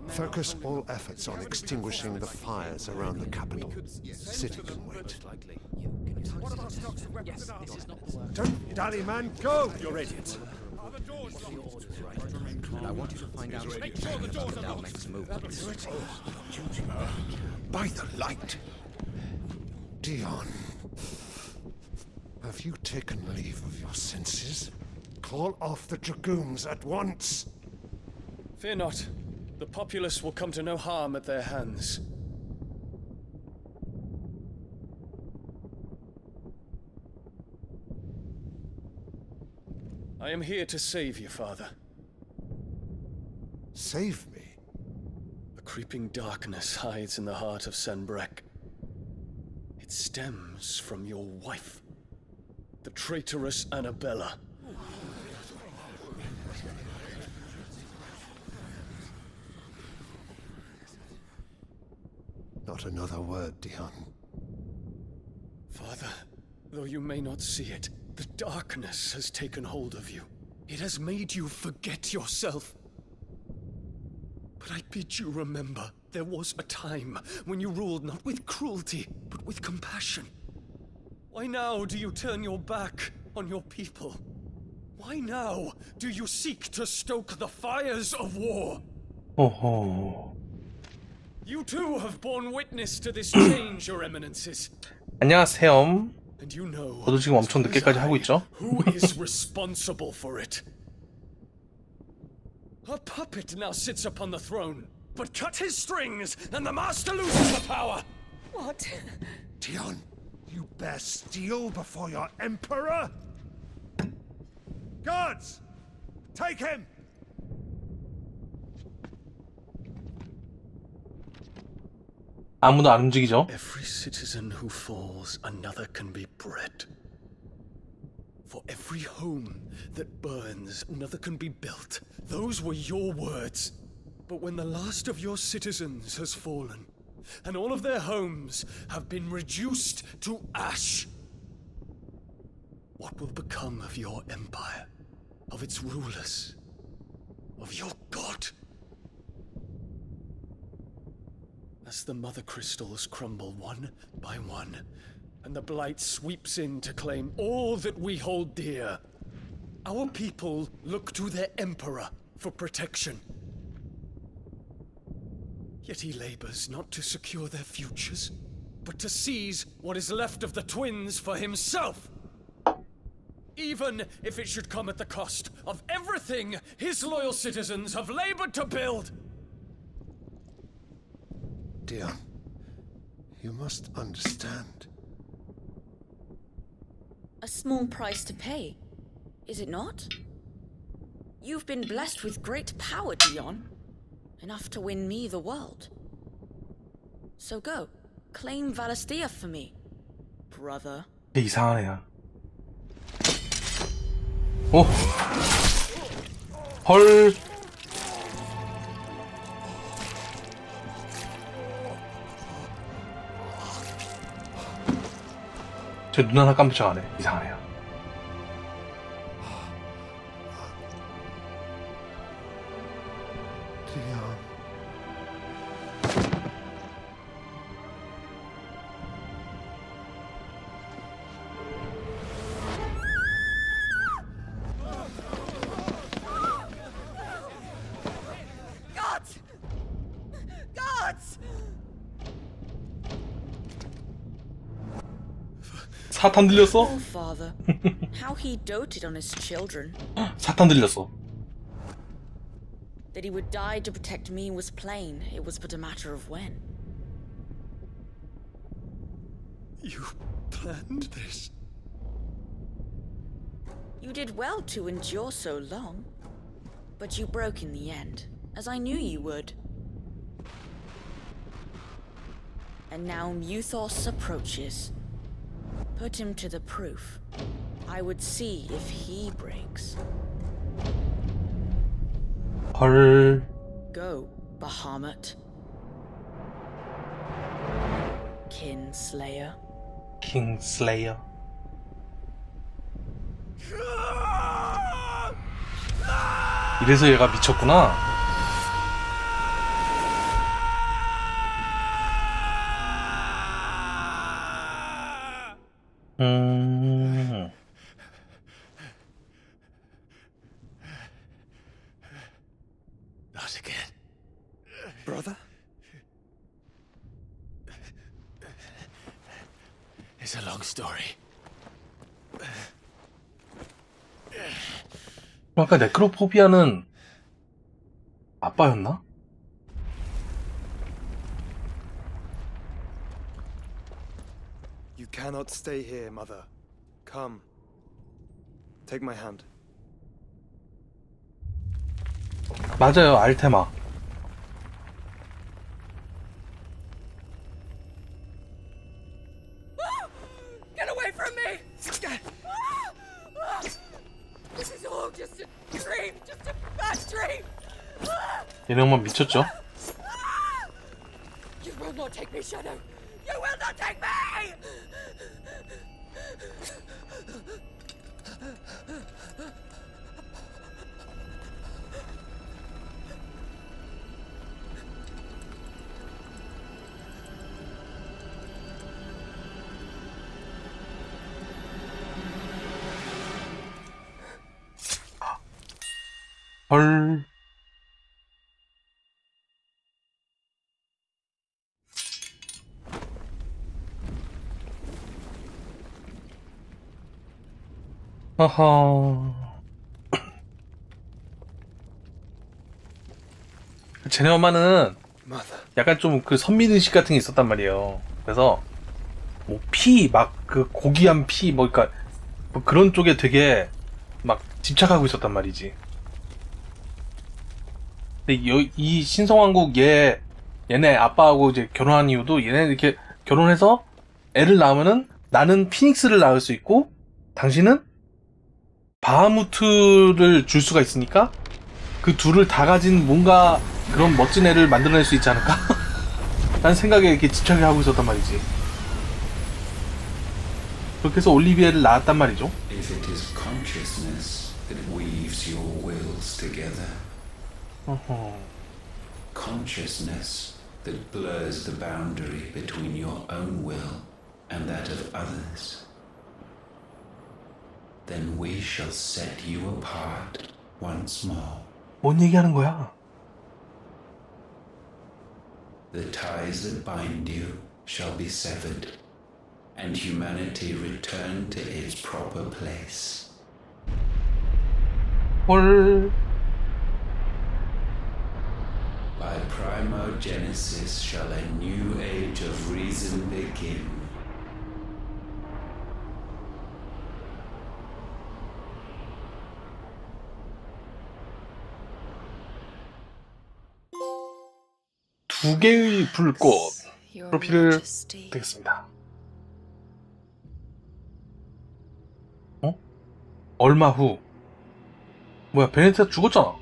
Focus all efforts on extinguishing the fires around the capital. City can wait. Don't dally, man, go! Your Radiance. I want you to find out the Dalmec's movements. By the light! Dion, have you taken leave of your senses? Call off the Dragoons at once! Fear not. The populace will come to no harm at their hands. I am here to save you, Father. Save me? A creeping darkness hides in the heart of Senbrek. It stems from your wife, the traitorous Annabella. Not another word, Dion. Father, though you may not see it, the darkness has taken hold of you. It has made you forget yourself. But I bid you remember, there was a time when you ruled not with cruelty, but with compassion. Why now do you turn your back on your people? Why now do you seek to stoke the fires of war? 오호. You too have borne witness to this change, your eminences. 안녕하세요. And you know, 저도 지금 엄청 늦게까지 하고 있죠. who is responsible for it? A puppet now sits upon the throne, but cut his strings and the master loses the power. What? Dion, you bear steel before your emperor? Guards! Take him! 아무도 안 움직이죠? Every citizen who falls, another can be bred. For every home that burns, another can be built. Those were your words. But when the last of your citizens has fallen, and all of their homes have been reduced to ash, what will become of your empire, of its rulers, of your god? As the mother crystals crumble one by one, and the blight sweeps in to claim all that we hold dear, our people look to their emperor for protection. Yet he labors not to secure their futures, but to seize what is left of the twins for himself. Even if it should come at the cost of everything his loyal citizens have labored to build. Dion, you must understand. A small price to pay, is it not? You've been blessed with great power, Dion. Enough to win me the world. So go, claim Valisthea for me, brother. 이상한 애야. 오! 헐! 제 눈 하나 깜짝 안 해. 이상한 애야. Dion. Guards! Guards! 사탄 들렸어? Poor father. How he doted on his children. 사탄 들렸어. That he would die to protect me was plain. It was but a matter of when. You planned this? You did well to endure so long. But you broke in the end, as I knew you would. And now Muthos approaches. Put him to the proof. I would see if he breaks. 헐. Go, Bahamut. Kinslayer. 킹슬레이어. 이래서 얘가 미쳤구나. Not again. Brother? It's a long story. 아까 네크로포비아는 아빠였나? You cannot stay here, mother. Come. Take my hand. 맞아요, 알테마. Get away from me! This is all just a dream, just a bad dream! 얘네 엄마 미쳤죠? You will not take me, Shadow! You will not take me! 헐. 아하. 쟤네 엄마는 약간 좀 그 선민의식 같은 게 있었단 말이에요. 그래서 뭐 피, 막 그 고귀한 피, 뭐 그러니까 뭐 그런 쪽에 되게 막 집착하고 있었단 말이지. 근데 이 신성왕국 얘네 아빠하고 이제 결혼한 이유도 얘네 이렇게 결혼해서 애를 낳으면은 나는 피닉스를 낳을 수 있고 당신은 바하무트를 줄 수가 있으니까 그 둘을 다 가진 뭔가 그런 멋진 애를 만들어낼 수 있지 않을까? 라는 생각에 이렇게 집착을 하고 있었단 말이지. 그렇게 해서 올리비에를 낳았단 말이죠. If it is consciousness that weaves your wills together, consciousness that blurs the boundary between your own will and that of others, then we shall set you apart once more. 뭔 얘기하는 거야? The ties that bind you shall be severed, and humanity return to its proper place. 헐. By primogenesis shall a new age of reason begin. 두 개의 불꽃 프로필을 되겠습니다. 어? 얼마 후. 뭐야, 베네티아 죽었잖아.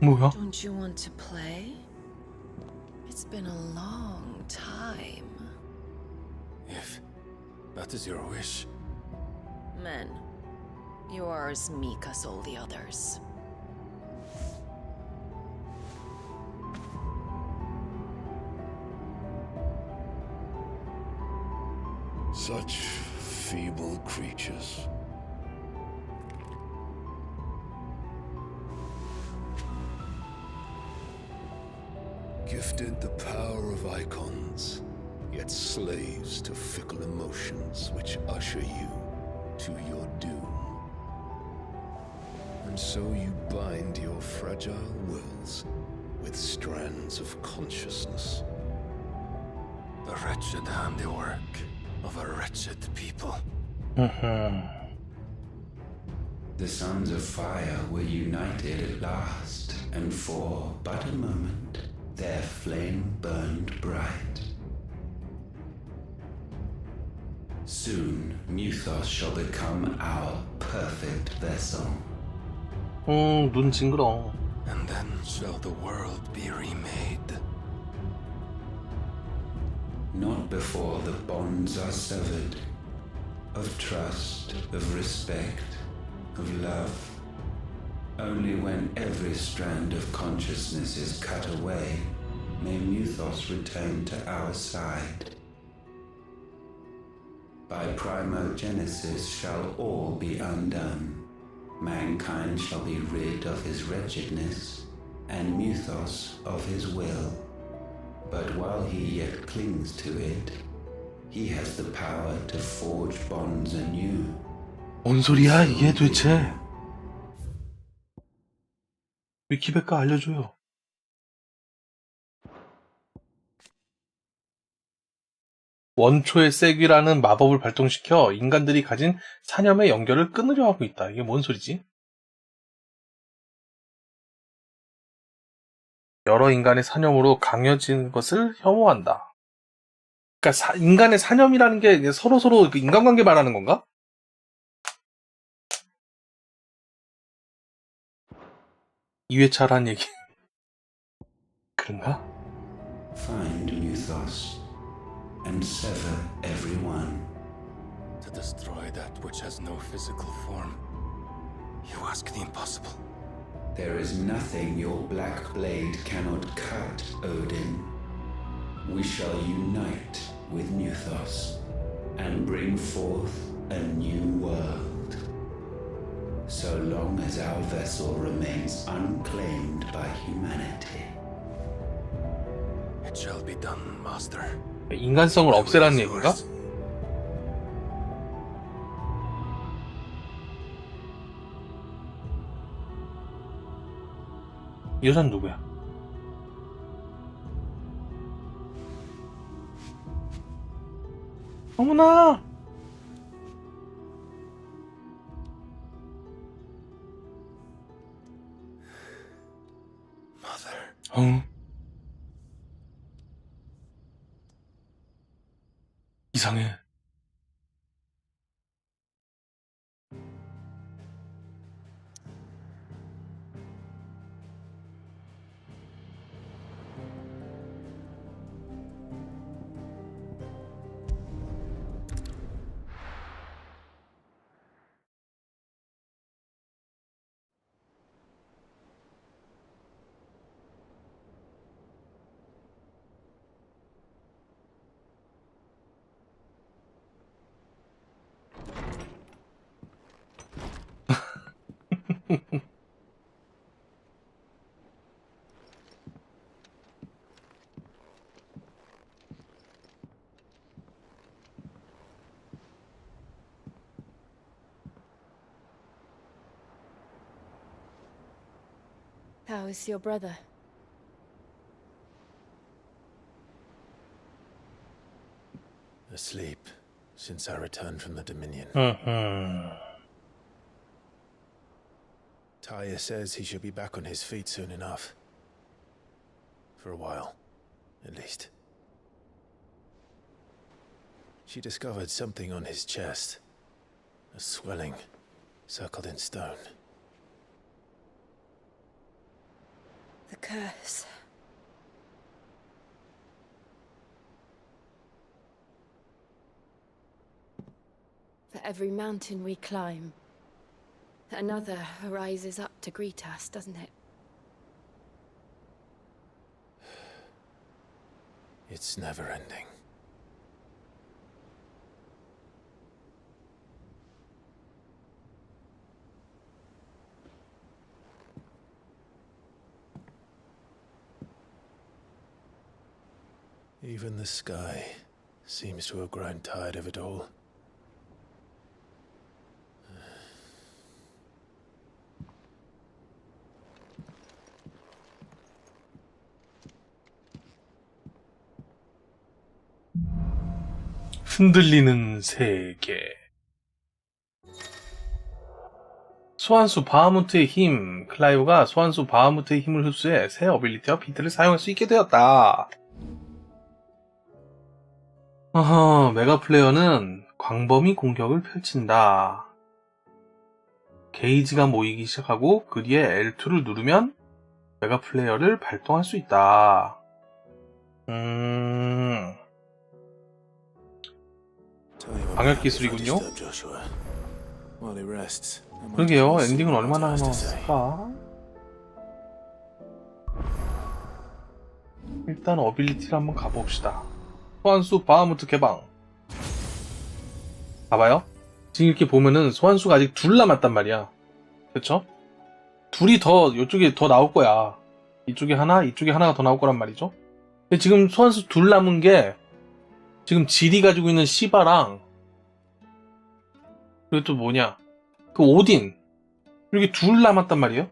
뭐야? Don't you want to play? It's been a long time. If that is your wish. Men, you are as meek as all the others. Such feeble creatures. Gifted the power of icons, yet slaves to fickle emotions which usher you to your doom. And so you bind your fragile wills with strands of consciousness. The wretched handiwork of a wretched people. The sons of fire were united at last, and for but a moment their flame burned bright. Soon Muthos shall become our perfect vessel. 눈 징그러. And then shall the world be remade. Not before the bonds are severed, of trust, of respect, of love. Only when every strand of consciousness is cut away, may Muthos return to our side. By primogenesis shall all be undone. Mankind shall be rid of his wretchedness, and Muthos of his will. But while he yet clings to it, he has the power to forge bonds anew. 뭔 소리야 이게 도대체? 위키백과 알려줘요. 원초의 세귀라는 마법을 발동시켜 인간들이 가진 사념의 연결을 끊으려 하고 있다. 이게 뭔 소리지? 여러 인간의 사념으로 강해진 것을 혐오한다. 그러니까 인간의 사념이라는 게 서로서로 인간관계 말하는 건가? 이회차란 얘기. 그런가? Find Muthos and sever everyone. To destroy that which has no physical form. You ask the impossible. There is nothing your black blade cannot cut, Odin. We shall unite with Muthos and bring forth a new world. So long as our vessel remains unclaimed by humanity. It shall be done, Master. 인간성을 없애라는 얘기인가? 이 여자는 누구야? 어머나! 이상해. How is your brother? Asleep since I returned from the Dominion. Taya says he should be back on his feet soon enough. For a while, at least. She discovered something on his chest. A swelling, circled in stone. The curse. For every mountain we climb, another rises up to greet us, doesn't it? It's never ending. Even the sky seems to have grown tired of it all. 흔들리는 세계. 소환수 바하무트의 힘. 클라이브가 소환수 바하무트의 힘을 흡수해 새 어빌리티와 비트를 사용할 수 있게 되었다. 메가 플레이어는 광범위 공격을 펼친다. 게이지가 모이기 시작하고 그 뒤에 L2를 누르면 메가 플레이어를 발동할 수 있다. 방역 기술이군요. 그러게요. 엔딩은 얼마나 남았을까? 일단 어빌리티를 한번 가봅시다. 소환수 바하무트 개방. 봐봐요. 지금 이렇게 보면은 소환수가 아직 둘 남았단 말이야. 그쵸? 둘이 더 이쪽에 더 나올 거야. 이쪽에 하나, 이쪽에 하나가 더 나올 거란 말이죠. 근데 지금 소환수 둘 남은 게 지금 질이 가지고 있는 시바랑 그리고 또 뭐냐 그 오딘 이렇게 둘 남았단 말이에요.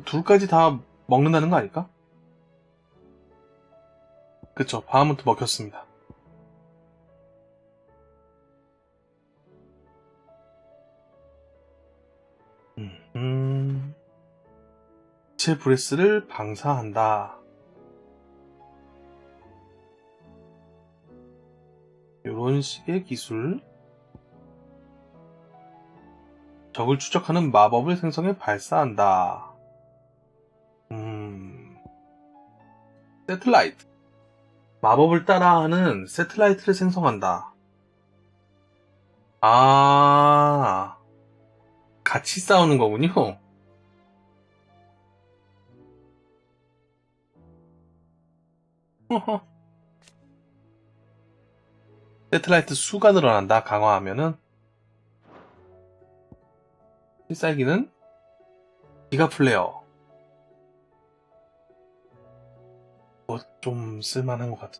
둘까지 다 먹는다는 거 아닐까? 그쵸. 바하무트 먹혔습니다. 제 브레스를 방사한다. 이런 식의 기술. 적을 추적하는 마법을 생성해 발사한다. 세틀라이트. 마법을 따라하는 세틀라이트를 생성한다. 같이 싸우는 거군요. 세틀라이트 수가 늘어난다. 강화하면은. 필살기는 기가 플레어. 좀 쓸만한 것 같아.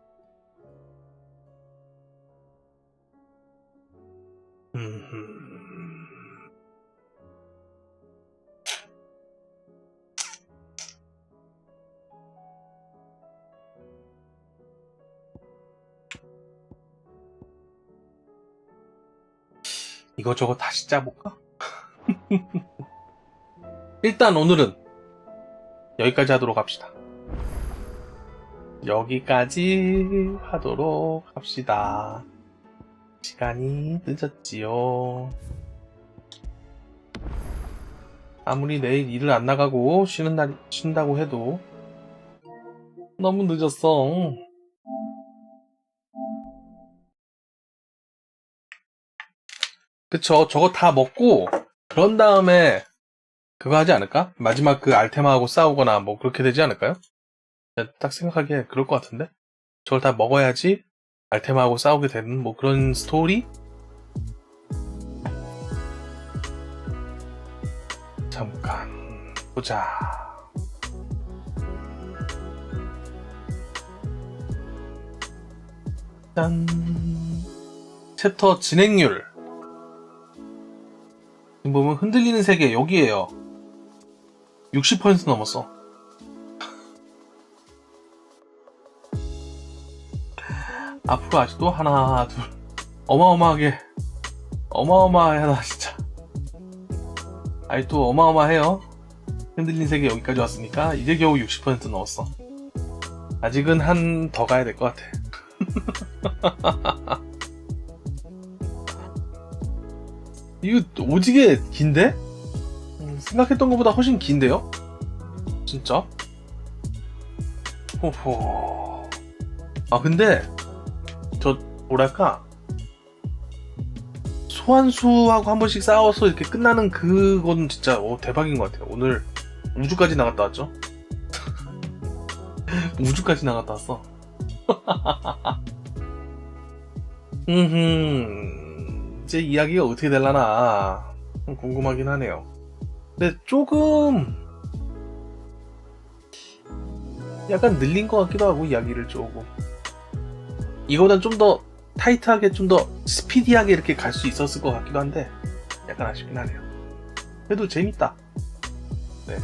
이거저거 다시 짜볼까? 일단 오늘은 여기까지 하도록 합시다. 여기까지 하도록 합시다. 시간이 늦었지요. 아무리 내일 일을 안 나가고 쉬는 날 쉰다고 해도 너무 늦었어. 그쵸. 저거 다 먹고 그런 다음에 그거 하지 않을까? 마지막 그 알테마하고 싸우거나 뭐 그렇게 되지 않을까요? 딱 생각하기에 그럴 것 같은데? 저걸 다 먹어야지 알테마하고 싸우게 되는 뭐 그런 스토리? 잠깐 보자. 짠. 챕터 진행률. 지금 보면 흔들리는 세계 여기에요. 60% 넘었어. 앞으로 아직도 하나 둘 어마어마하다 진짜. 아직도 어마어마해요. 흔들린 세계 여기까지 왔으니까 이제 겨우 60% 넘었어. 아직은 한 더 가야 될 것 같아. 이거 오지게 긴데? 생각했던 것보다 훨씬 긴데요? 진짜? 호호. 아 근데 저 뭐랄까 소환수하고 한 번씩 싸워서 이렇게 끝나는 그건 진짜 대박인 것 같아요. 오늘 우주까지 나갔다 왔죠? 우주까지 나갔다 왔어. 이제 이야기가 어떻게 될라나 궁금하긴 하네요. 근데 조금 약간 늘린 것 같기도 하고 이야기를 조금 이거보단 좀 더 타이트하게 좀 더 스피디하게 이렇게 갈 수 있었을 것 같기도 한데 약간 아쉽긴 하네요. 그래도 재밌다. 네,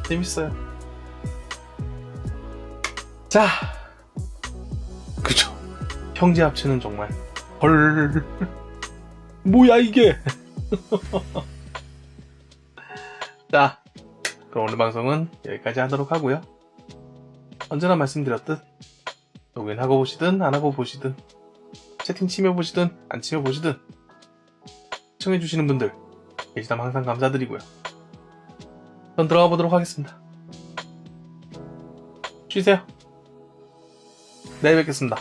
재밌어요. 자, 그죠. 형제 합체는 정말 헐 뭐야 이게. 자, 그럼 오늘 방송은 여기까지 하도록 하고요. 언제나 말씀드렸듯 로그인하고 보시든 안 하고 보시든 채팅 치며 보시든 안 치며 보시든 시청해주시는 분들 계시다면 항상 감사드리고요. 전 들어가 보도록 하겠습니다. 쉬세요. 내일 뵙겠습니다.